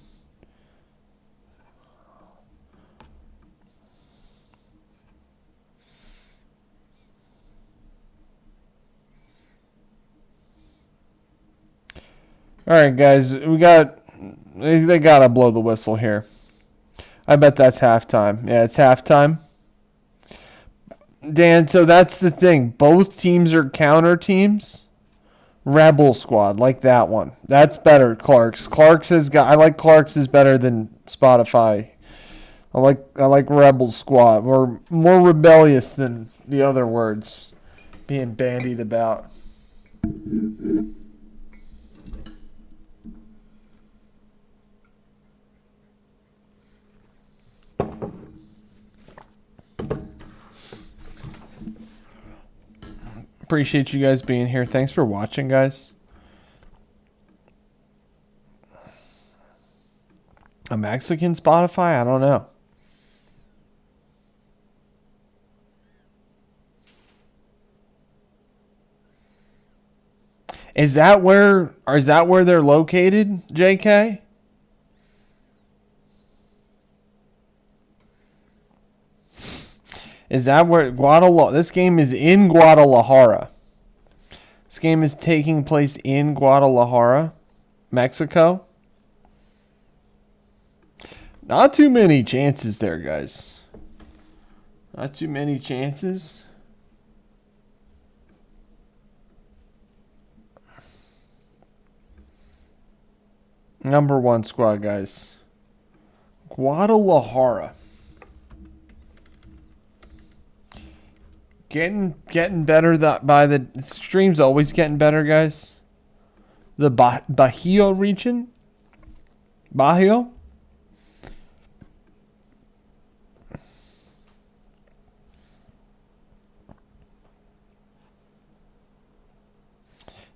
All right, guys. They got to blow the whistle here. I bet that's halftime. Yeah, it's halftime. Dan, so that's the thing. Both teams are counter teams. Rebel squad, like that one. That's better, Clark's. I like Clark's is better than Spotify. I like Rebel squad. We're more rebellious than the other words being bandied about. Appreciate you guys being here. Thanks for watching, guys. A Mexican Spotify? I don't know. Is that where they're located, JK? Is that where Guadalajara? This game is in Guadalajara. This game is taking place in Guadalajara, Mexico. Not too many chances there, guys. Not too many chances. Number one squad, guys. Guadalajara. Getting better by the stream's always getting better, guys. The Bajío region. Bajío.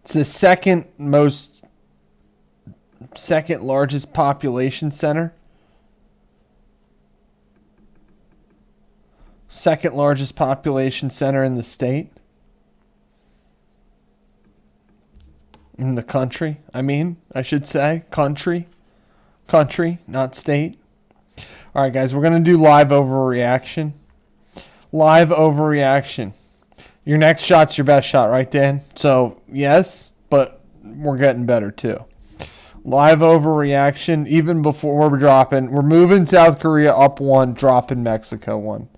It's the second largest population center. Second largest population center in the state. In the country, I should say. Country, not state. All right, guys, we're going to do live overreaction. Live overreaction. Your next shot's your best shot, right, Dan? So, yes, but we're getting better, too. Live overreaction, even before we're dropping. We're moving South Korea up 1, dropping Mexico 1.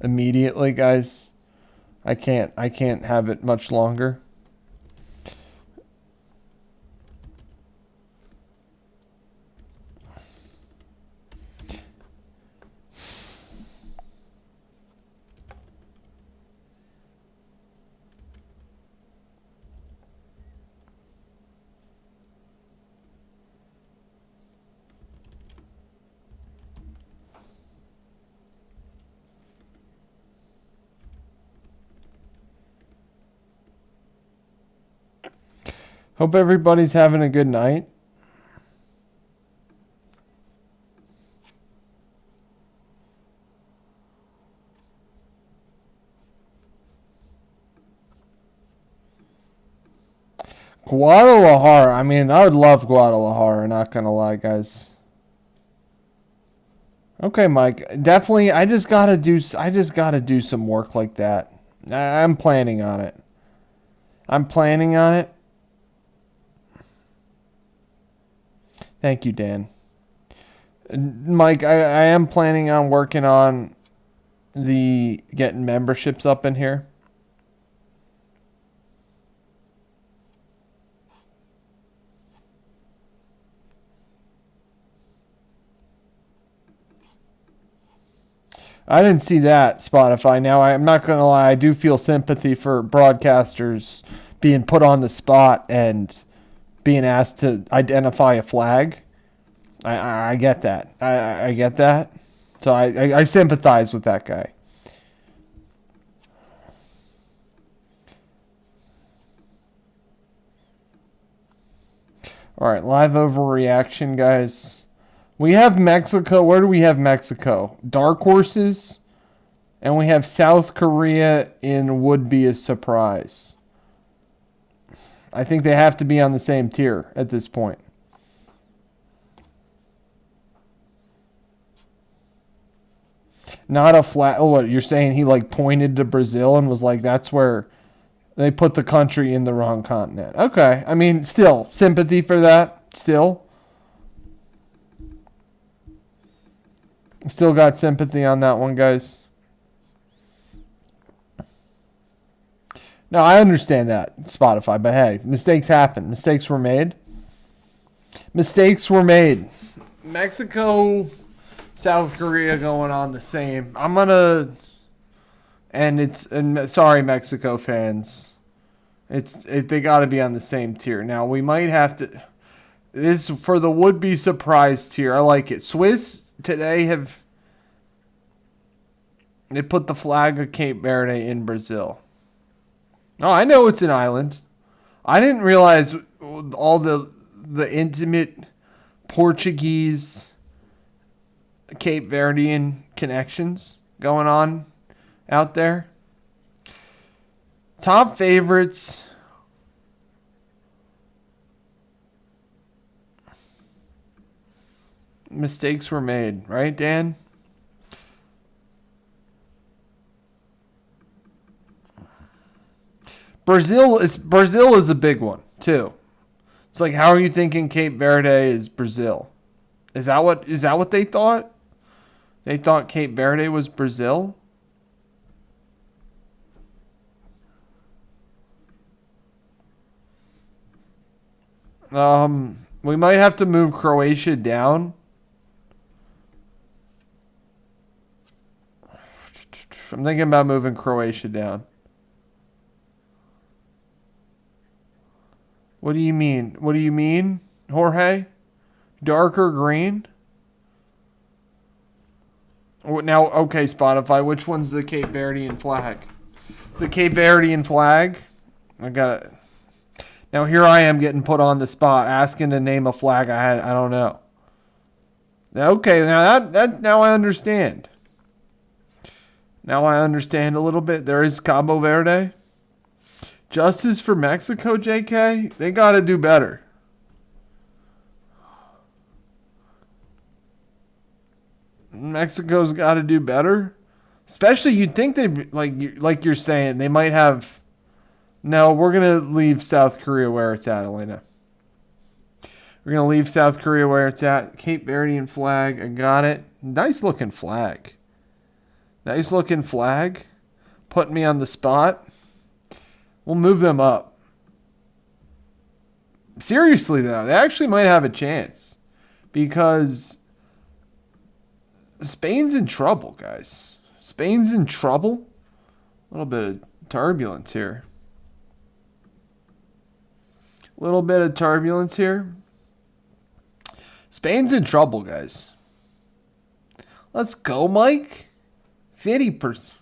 Immediately, guys. I can't have it much longer. Hope everybody's having a good night. Guadalajara. I mean, I would love Guadalajara, not going to lie, guys. Okay, Mike. Definitely, I just got to do some work like that. I'm planning on it. I'm planning on it. Thank you, Dan. Mike, I am planning on working on the getting memberships up in here. I didn't see that, Spotify. Now, I'm not going to lie. I do feel sympathy for broadcasters being put on the spot and being asked to identify a flag. I get that. I get that. So I sympathize with that guy. All right, live overreaction, guys. We have Mexico. Where do we have Mexico? Dark horses. And we have South Korea in would be a surprise. I think they have to be on the same tier at this point. Not a flat. Oh, what you're saying? He like pointed to Brazil and was like, "That's where they put the country in the wrong continent." Okay, I mean, still sympathy for that. Still got sympathy on that one, guys. No, I understand that, Spotify, but hey, mistakes happen. Mistakes were made. Mistakes were made. Mexico, South Korea going on the same. I'm gonna, and sorry, Mexico fans, they got to be on the same tier. Now we might have to. This for the would-be surprise tier. I like it. Swiss today they put the flag of Cape Verde in Brazil. Oh, I know it's an island. I didn't realize all the intimate Portuguese Cape Verdean connections going on out there. Top favorites. Mistakes were made, right, Dan? Brazil is a big one too. It's like, how are you thinking Cape Verde is Brazil? Is that what they thought? They thought Cape Verde was Brazil? We might have to move Croatia down. I'm thinking about moving Croatia down. What do you mean? What do you mean, Jorge? Darker green? Now, okay, Spotify, which one's the Cape Verdean flag? The Cape Verdean flag? I got it. Now here I am getting put on the spot, asking to name a flag I don't know. Okay, now I understand. Now I understand a little bit. There is Cabo Verde. Justice for Mexico, JK? They got to do better. Mexico's got to do better. Especially, you'd think they like you're saying, they might have. No, we're gonna leave South Korea where it's at, Elena. We're gonna leave South Korea where it's at. Cape Verdean flag, I got it. Nice looking flag. Nice looking flag. Putting me on the spot. We'll move them up. Seriously, though, they actually might have a chance. Because Spain's in trouble, guys. Spain's in trouble. A little bit of turbulence here. Spain's in trouble, guys. Let's go, Mike. 50%.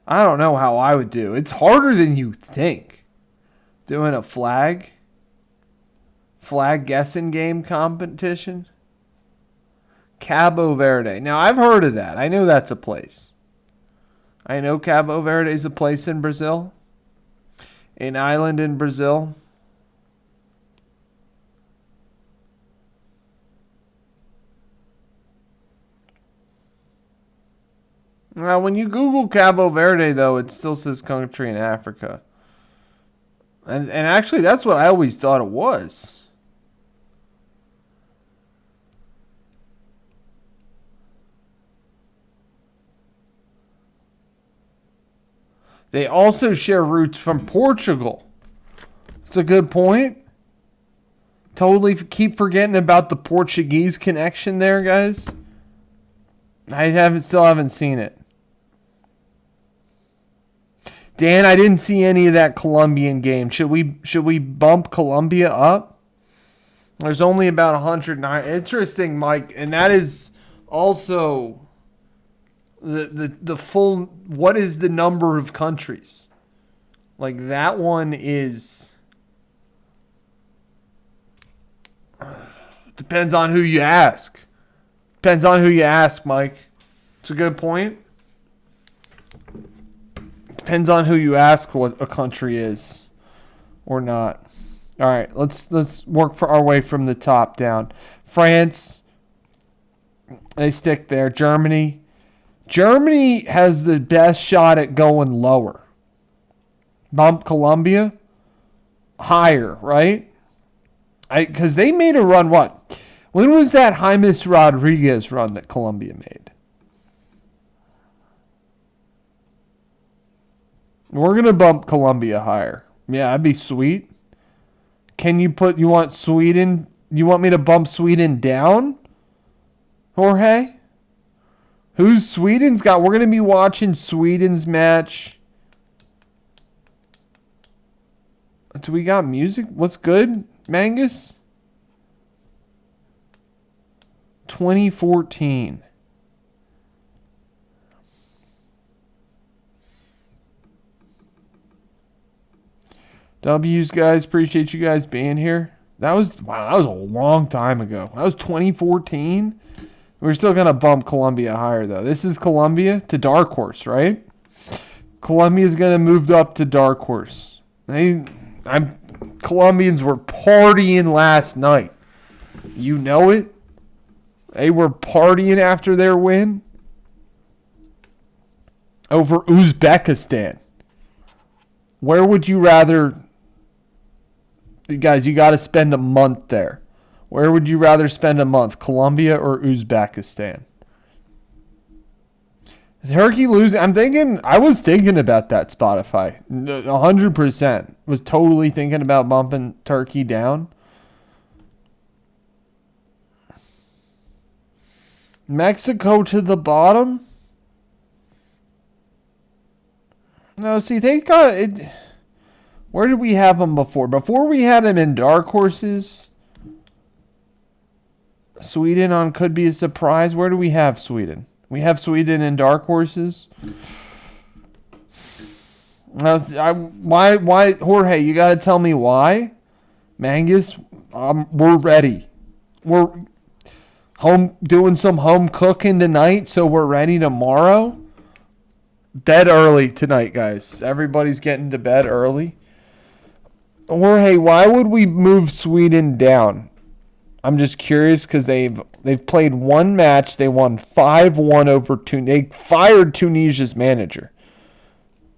I don't know how I would do. It's harder than you think. Doing a flag guessing game competition. Cabo Verde. Now, I've heard of that. I know that's a place. I know Cabo Verde is a place in Brazil. An island in Brazil. Now, when you Google Cabo Verde, though, it still says country in Africa. And actually, that's what I always thought it was. They also share roots from Portugal. That's a good point. Totally keep forgetting about the Portuguese connection there, guys. I still haven't seen it. Dan, I didn't see any of that Colombian game. Should we bump Colombia up? There's only about 109. Interesting, Mike, and that is also the full. What is the number of countries? Like that one is. Depends on who you ask. Depends on who you ask, Mike. It's a good point. Depends on who you ask what a country is or not. All right, let's work for our way from the top down. France, they stick there. Germany has the best shot at going lower. Bump Colombia higher, right? Because they made a run. What? When was that James Rodriguez run that Colombia made? We're going to bump Colombia higher. Yeah, that'd be sweet. You want Sweden? You want me to bump Sweden down? Jorge? Who's Sweden's got? We're going to be watching Sweden's match. Do we got music? What's good, Mangus? 2014. W's, guys. Appreciate you guys being here. That was a long time ago. That was 2014. We're still going to bump Colombia higher, though. This is Colombia to dark horse, right? Colombia's going to move up to dark horse. Colombians were partying last night. You know it. They were partying after their win over Uzbekistan. Where would you rather... Guys, you got to spend a month there. Where would you rather spend a month, Colombia or Uzbekistan? Turkey losing. I was thinking about that, Spotify. 100%. Was totally thinking about bumping Turkey down. Mexico to the bottom? No, see, they got it. Where did we have them before? Before we had them in dark horses. Sweden on could be a surprise. Where do we have Sweden? We have Sweden in dark horses. Why, Jorge? You got to tell me why. Mangus, we're ready. We're doing some home cooking tonight, so we're ready tomorrow. Bed early tonight, guys. Everybody's getting to bed early. Jorge, why would we move Sweden down? I'm just curious because they've played one match. They won 5-1 over Tunisia. They fired Tunisia's manager.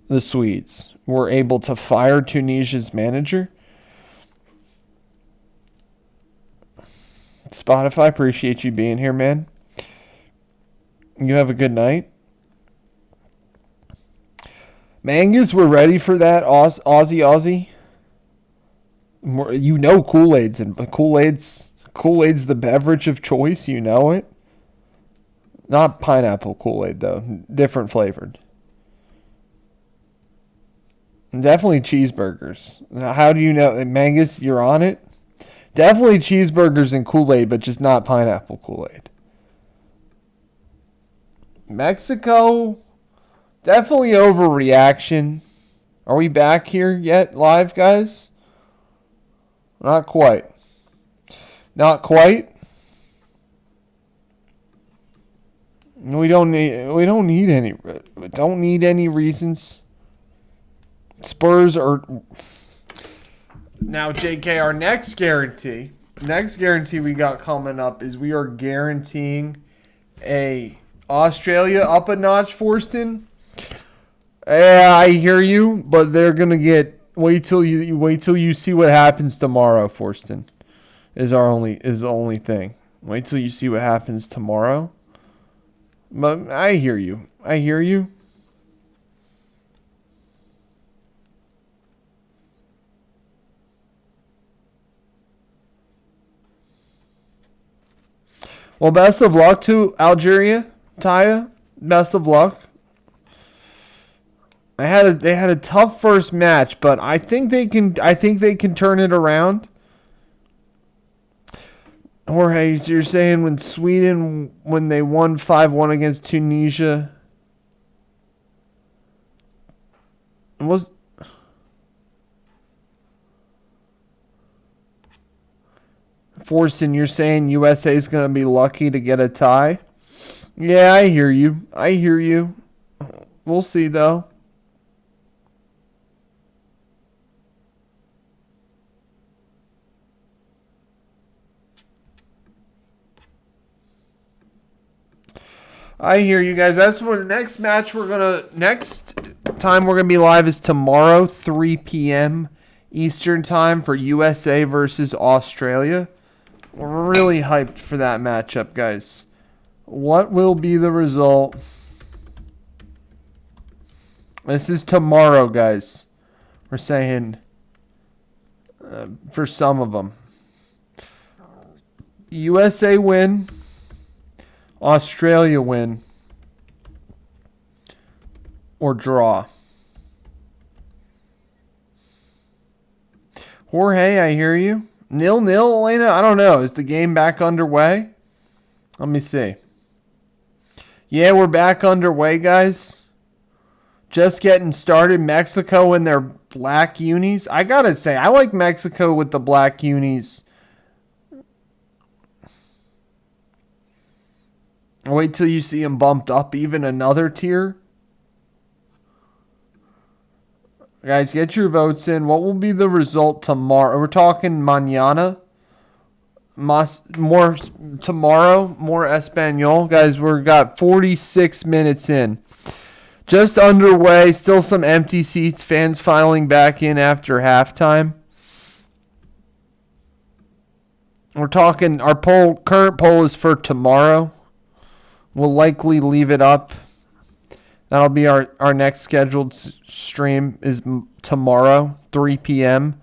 The Swedes were able to fire Tunisia's manager. Spotify, appreciate you being here, man. You have a good night. Mangus, we're ready for that. Aussie. You know Kool-Aid's the beverage of choice. You know it. Not pineapple Kool-Aid, though. Different flavored. Definitely cheeseburgers. How do you know? Mangus, you're on it? Definitely cheeseburgers and Kool-Aid, but just not pineapple Kool-Aid. Mexico, definitely overreaction. Are we back here yet, live, guys? Not quite. Not quite. We don't need any reasons. Spurs are now, JK, our next guarantee we got coming up is we are guaranteeing a Australia up a notch, Forston. Yeah, I hear you, but they're gonna get. Wait till you see what happens tomorrow, Forston. Is the only thing. Wait till you see what happens tomorrow. But I hear you. I hear you. Well, best of luck to Algeria, Taya. Best of luck. They had a tough first match, but I think they can turn it around. Jorge, you're saying when Sweden they won 5-1 against Tunisia was Forston, you're saying USA is going to be lucky to get a tie? Yeah, I hear you. I hear you. We'll see, though. I hear you guys. That's what the next match next time we're gonna be live is tomorrow, 3 p.m. Eastern time for USA versus Australia. We're really hyped for that matchup, guys. What will be the result? This is tomorrow, guys. We're saying for some of them. USA win. Australia win. Or draw. Jorge, I hear you. 0-0, Elena? I don't know. Is the game back underway? Let me see. Yeah, we're back underway, guys. Just getting started. Mexico in their black unis. I gotta say, I like Mexico with the black unis. Wait till you see them bumped up even another tier. Guys, get your votes in. What will be the result tomorrow? We're talking mañana. More tomorrow. More Espanol. Guys, we've got 46 minutes in. Just underway. Still some empty seats. Fans filing back in after halftime. We're talking, our current poll is for tomorrow. We'll likely leave it up. That'll be our next scheduled stream is tomorrow, 3 p.m.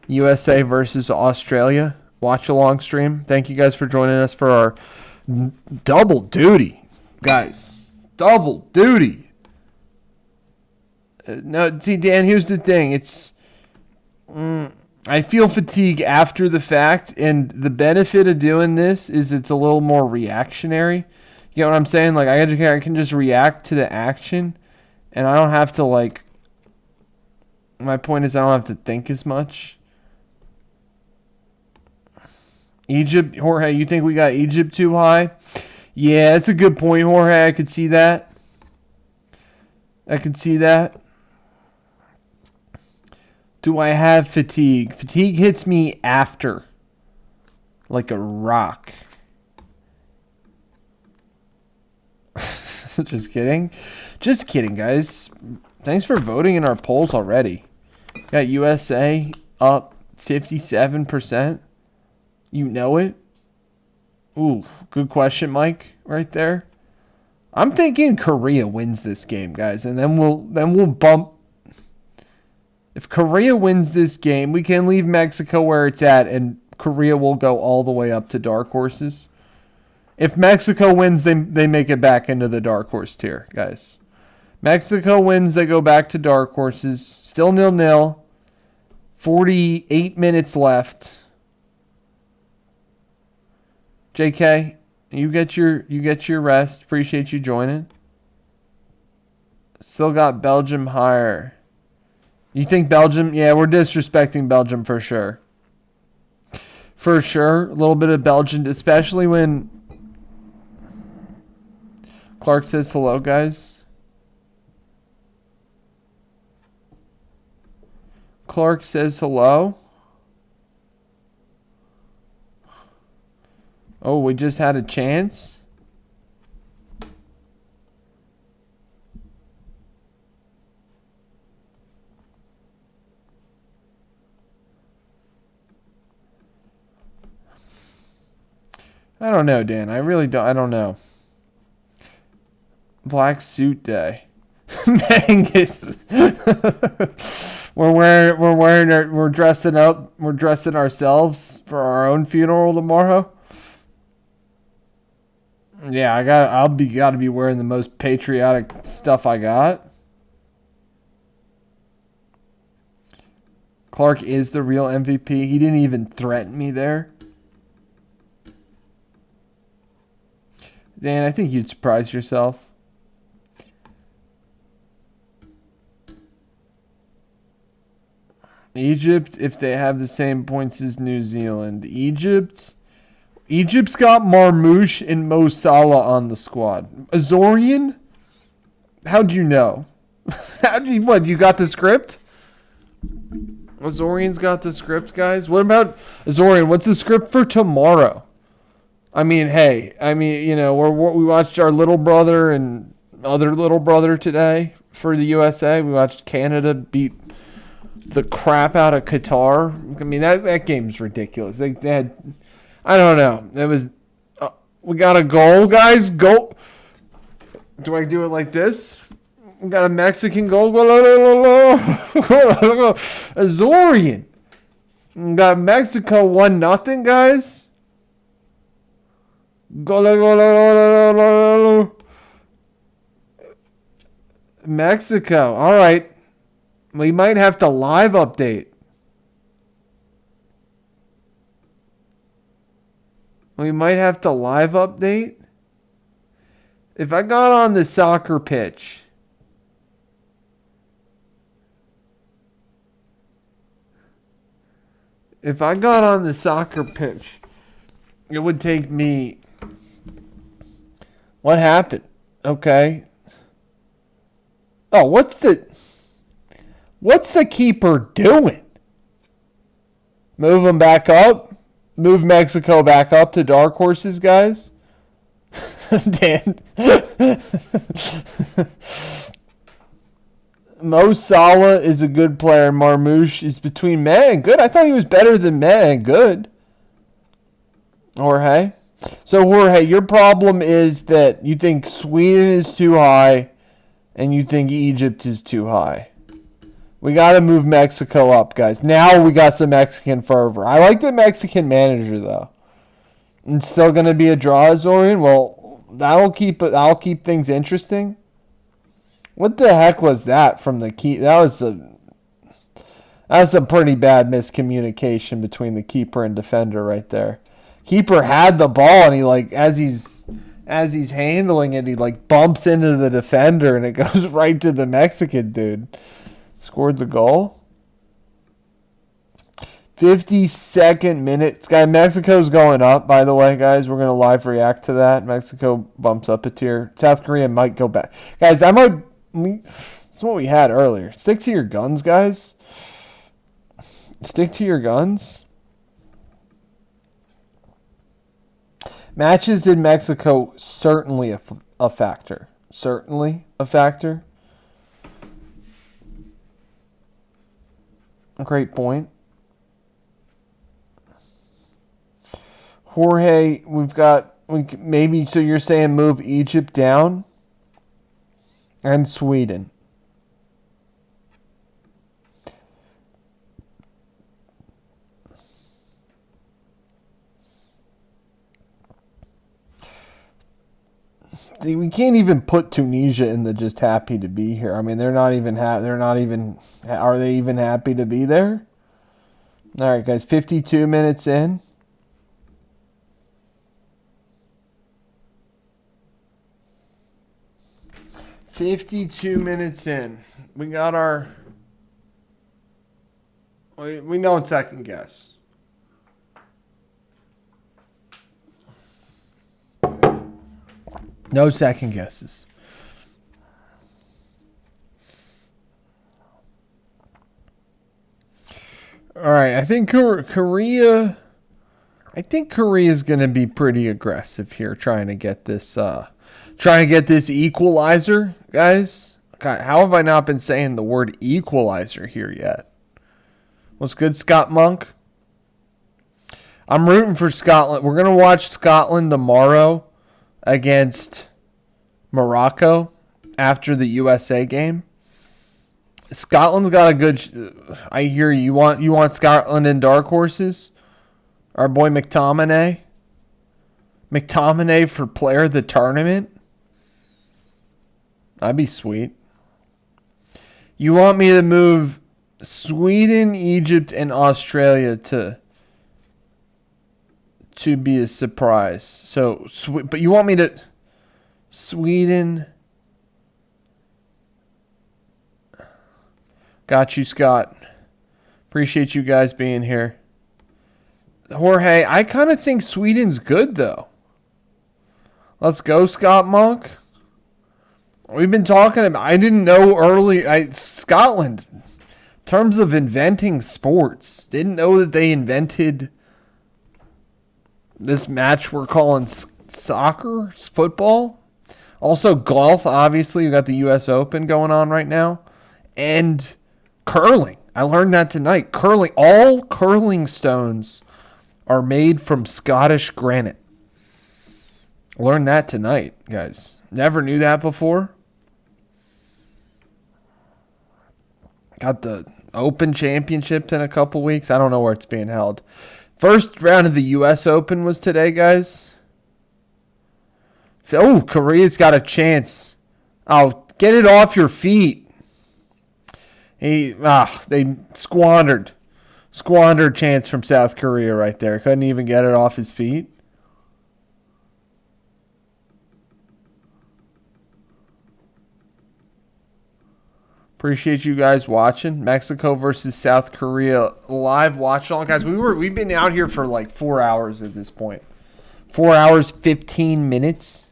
USA versus Australia. Watch along stream. Thank you guys for joining us for our double duty, guys. Double duty. No, see, Dan, here's the thing. I feel fatigue after the fact, and the benefit of doing this is it's a little more reactionary. You get what I'm saying? Like, I can just react to the action, and I don't have to, like, my point is I don't have to think as much. Egypt, Jorge, you think we got Egypt too high? Yeah, that's a good point, Jorge. I could see that. Do I have fatigue? Fatigue hits me after. Like a rock. Just kidding. Just kidding, guys. Thanks for voting in our polls already. Got USA up 57%. You know it? Ooh, good question, Mike, right there. I'm thinking Korea wins this game, guys, and then we'll bump. If Korea wins this game, we can leave Mexico where it's at, and Korea will go all the way up to dark horses. If Mexico wins, they make it back into the dark horse tier, guys. Mexico wins, they go back to dark horses. Still 0-0. 48 minutes left. JK, you get your rest. Appreciate you joining. Still got Belgium higher. You think Belgium? Yeah, we're disrespecting Belgium for sure. For sure. A little bit of Belgium, especially when Clark says hello, guys. Clark says hello. Oh, we just had a chance. I don't know, Dan. I really don't. I don't know. Black suit day. Mangus. we're dressing up. We're dressing ourselves for our own funeral tomorrow. Yeah, gotta be wearing the most patriotic stuff I got. Clark is the real MVP. He didn't even threaten me there. Dan, I think you'd surprise yourself. Egypt, if they have the same points as New Zealand. Egypt's got Marmouche and Mo Salah on the squad. Azorian? How'd you know? What, you got the script? Azorian's got the script, guys. What about Azorian? What's the script for tomorrow? I mean, hey, you know, we watched our little brother and other little brother today for the USA. We watched Canada beat the crap out of Qatar. I mean, that game's ridiculous. They had, I don't know. It was, we got a goal, guys. Goal. Do I do it like this? We got a Mexican goal. Azorian. We got Mexico 1-0, guys. Mexico. All right. We might have to live update. If I got on the soccer pitch. It would take me. What happened? Okay. Oh, what's the keeper doing? Move him back up? Move Mexico back up to dark horses, guys? Dan. Mo Salah is a good player. Marmouche is between meh and good. I thought he was better than meh and good. Jorge. So, Jorge, your problem is that you think Sweden is too high and you think Egypt is too high. We got to move Mexico up, guys. Now we got some Mexican fervor. I like the Mexican manager, though. It's still going to be a draw, Zorian. Well, that'll keep things interesting. What the heck was that from the key? That was a pretty bad miscommunication between the keeper and defender right there. Keeper had the ball, and he as he's handling it, he bumps into the defender, and it goes right to the Mexican dude. Scored the goal. 52nd minute. Mexico's going up, by the way, guys. We're going to live react to that. Mexico bumps up a tier. South Korea might go back. Guys, that's what we had earlier. Stick to your guns, guys. Stick to your guns. Matches in Mexico, certainly a factor. Certainly a factor. Great point. Jorge, so you're saying move Egypt down and Sweden. We can't even put Tunisia in the just happy to be here. I mean, are they even happy to be there? All right, guys, 52 minutes in. We got our. We know it's second guess. No second guesses. All right, I think Korea is going to be pretty aggressive here, trying to get this equalizer, guys. God, how have I not been saying the word equalizer here yet? What's good, Scott Monk? I'm rooting for Scotland. We're going to watch Scotland tomorrow against Morocco after the USA game. Scotland's got a good. I hear you. You want Scotland in dark horses? Our boy McTominay. McTominay for player of the tournament. That'd be sweet. You want me to move Sweden, Egypt, and Australia to be a surprise. So, but you want me to Sweden. Got you, Scott. Appreciate you guys being here. Jorge, I kind of think Sweden's good, though. Let's go, Scott Monk. We've been talking about, I didn't know earlier, Scotland, in terms of inventing sports, didn't know that they invented this match we're calling soccer, football. Also golf, obviously. We've got the U.S. Open going on right now. And curling. I learned that tonight. Curling. All curling stones are made from Scottish granite. Learned that tonight, guys. Never knew that before. Got the Open Championship in a couple weeks. I don't know where it's being held. First round of the U.S. Open was today, guys. Oh, Korea's got a chance. Oh, get it off your feet. They squandered chance from South Korea right there. Couldn't even get it off his feet. Appreciate you guys watching. Mexico versus South Korea live watch along. Guys, we've been out here for like 4 hours at this point. 4 hours, 15 minutes.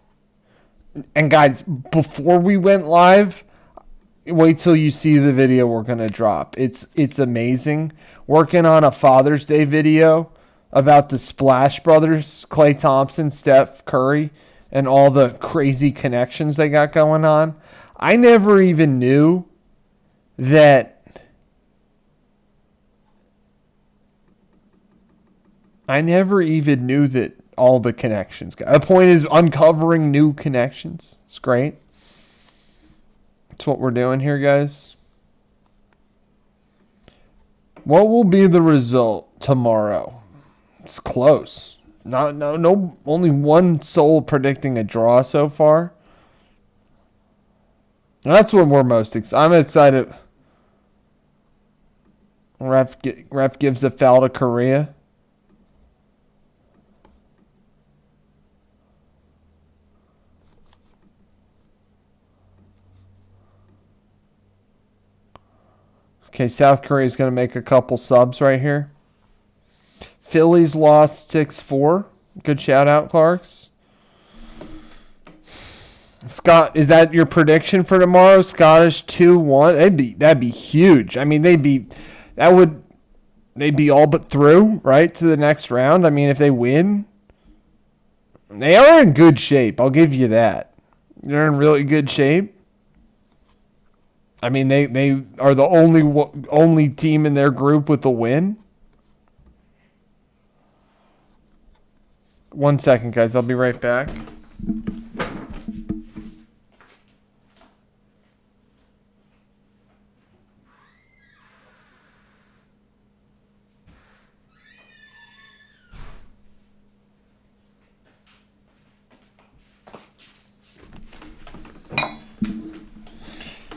And guys, before we went live, wait till you see the video we're going to drop. It's amazing. Working on a Father's Day video about the Splash Brothers, Klay Thompson, Steph Curry, and all the crazy connections they got going on. I never even knew that all the connections. The point is uncovering new connections. It's great. That's what we're doing here, guys. What will be the result tomorrow? It's close. No, only one soul predicting a draw so far. That's what we're most excited. I'm excited. Ref gives a foul to Korea. Okay, South Korea is going to make a couple subs right here. Phillies lost 6-4. Good shout out, Clarks. Scott, is that your prediction for tomorrow? Scottish 2-1. That'd be huge. I mean, they'd be all but through, right, to the next round. I mean, if they win, they are in good shape. I'll give you that. They're in really good shape. I mean, they are the only team in their group with a win. 1 second, guys. I'll be right back.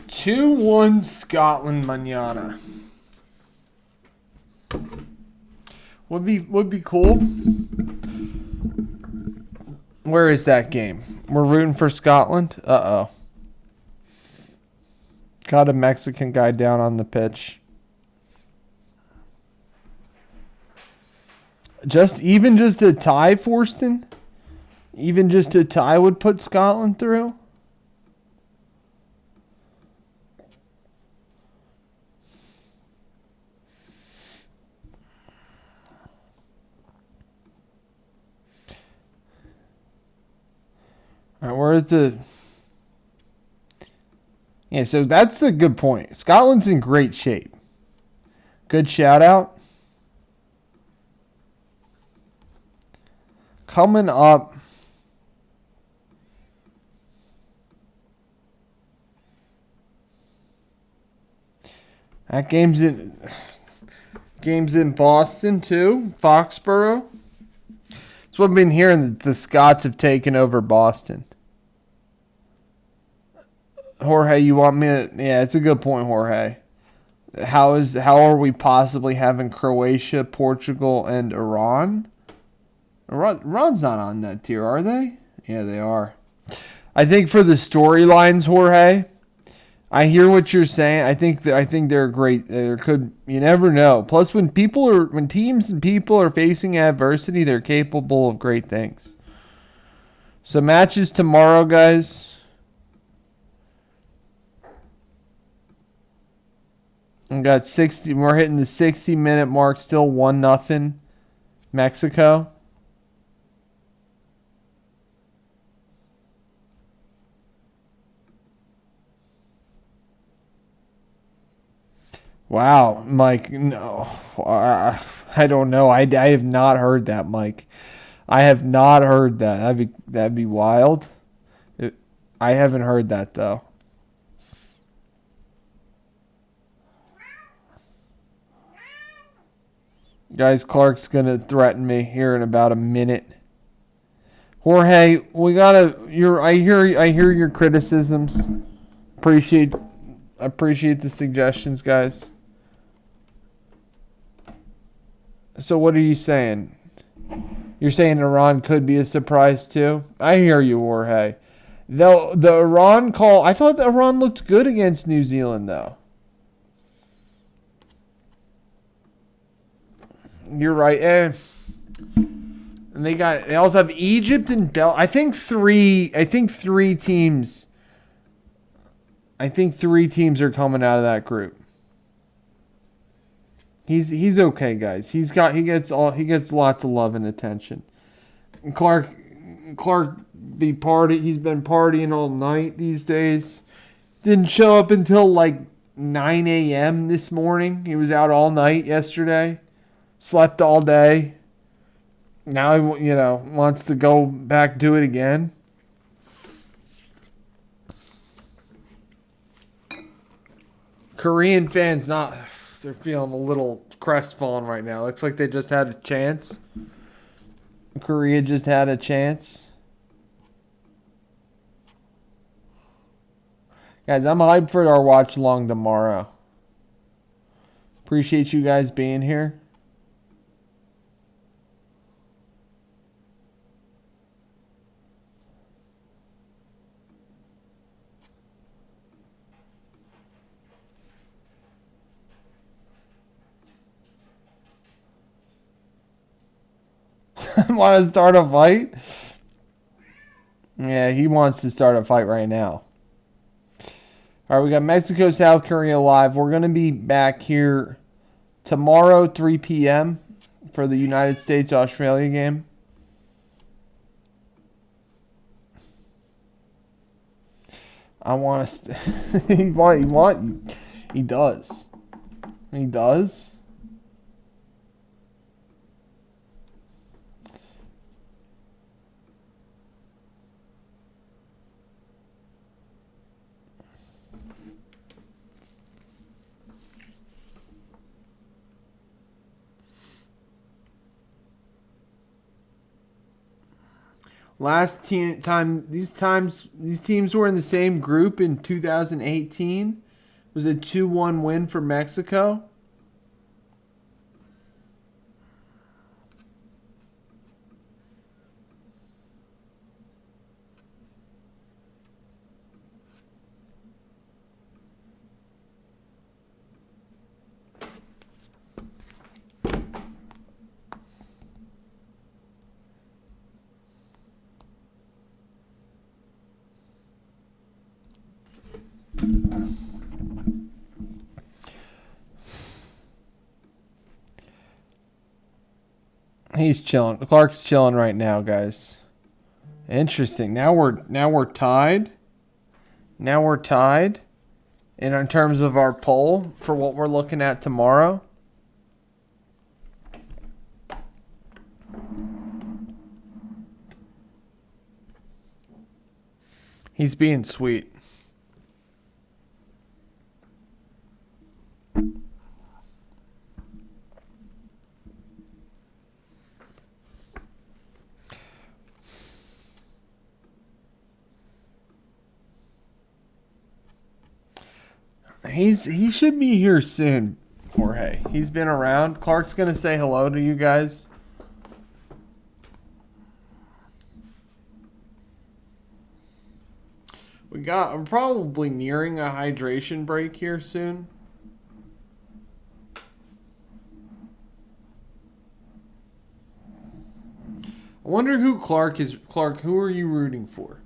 Two-one Scotland mañana. Would be cool. Where is that game? We're rooting for Scotland. Uh-oh. Got a Mexican guy down on the pitch. Just a tie, Forston? Even just a tie would put Scotland through? All right, we're at the... Yeah, so that's the good point. Scotland's in great shape. Good shout out. Coming up. That game's in Boston too. Foxborough. That's what I've been hearing, that the Scots have taken over Boston. Jorge, you want me to... Yeah, it's a good point, Jorge. How are we possibly having Croatia, Portugal, and Iran? Iran's not on that tier, are they? Yeah, they are. I think for the storylines, Jorge, I hear what you're saying. I think they're great. You never know. Plus, when teams and people are facing adversity, they're capable of great things. So matches tomorrow, guys. We got 60. We're hitting the 60-minute mark. Still 1-0. Mexico. Wow, Mike. No, I don't know. I have not heard that, Mike. I have not heard that. That'd be wild. I haven't heard that though. Guys, Clark's gonna threaten me here in about a minute. Jorge, we gotta. I hear your criticisms. Appreciate the suggestions, guys. So what are you saying? You're saying Iran could be a surprise too? I hear you, Jorge. Though the Iran call, I thought that Iran looked good against New Zealand though. You're right. And they also have Egypt and Belgium. I think three teams are coming out of that group. He's okay, guys. He gets lots of love and attention. And Clark he's been partying all night these days. Didn't show up until like 9 a.m. this morning. He was out all night yesterday. Slept all day. Now he wants to go back do it again. Korean fans they're feeling a little crestfallen right now. Looks like they just had a chance. Korea just had a chance. Guys, I'm hyped for our watch along tomorrow. Appreciate you guys being here. Want to start a fight? Yeah, he wants to start a fight right now. All right, we got Mexico, South Korea live. We're going to be back here tomorrow, 3 p.m. for the United States-Australia game. I want to... He does. He does. Last time these teams were in the same group in 2018. It was a 2-1 win for Mexico. He's chilling. Clark's chilling right now, guys. Interesting. Now we're tied. Now we're tied. And in terms of our poll for what we're looking at tomorrow. He's being sweet. He should be here soon, Jorge. He's been around. Clark's gonna say hello to you guys. We're probably nearing a hydration break here soon. I wonder who Clark is. Clark, who are you rooting for?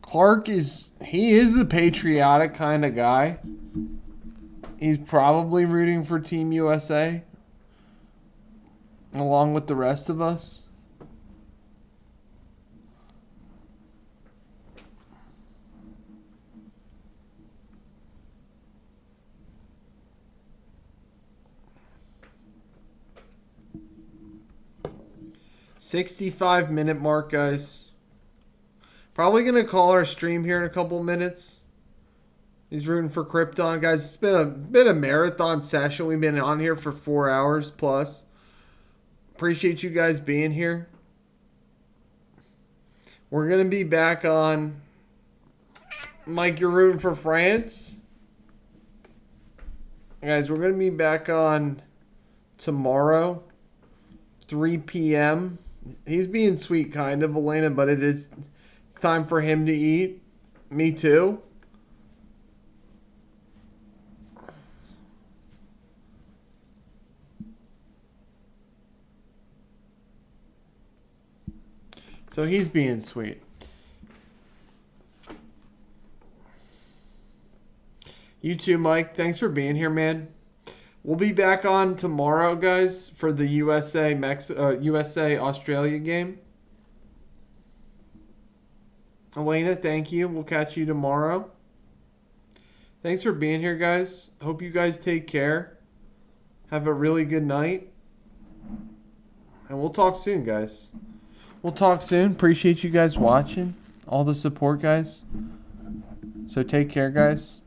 Clark is a patriotic kind of guy. He's probably rooting for Team USA along with the rest of us. $65-minute mark, guys. Probably going to call our stream here in a couple minutes. He's rooting for Krypton. Guys, it's been a marathon session. We've been on here for 4 hours plus. Appreciate you guys being here. We're going to be back on. Mike, you're rooting for France? Guys, we're going to be back on tomorrow, 3 p.m. He's being sweet, kind of, Elena, but it's time for him to eat. Me too. So he's being sweet. You too, Mike. Thanks for being here, man. We'll be back on tomorrow, guys, for the USA Australia game. Elena, thank you. We'll catch you tomorrow. Thanks for being here, guys. Hope you guys take care. Have a really good night. And we'll talk soon, guys. We'll talk soon. Appreciate you guys watching. All the support, guys. So take care, guys.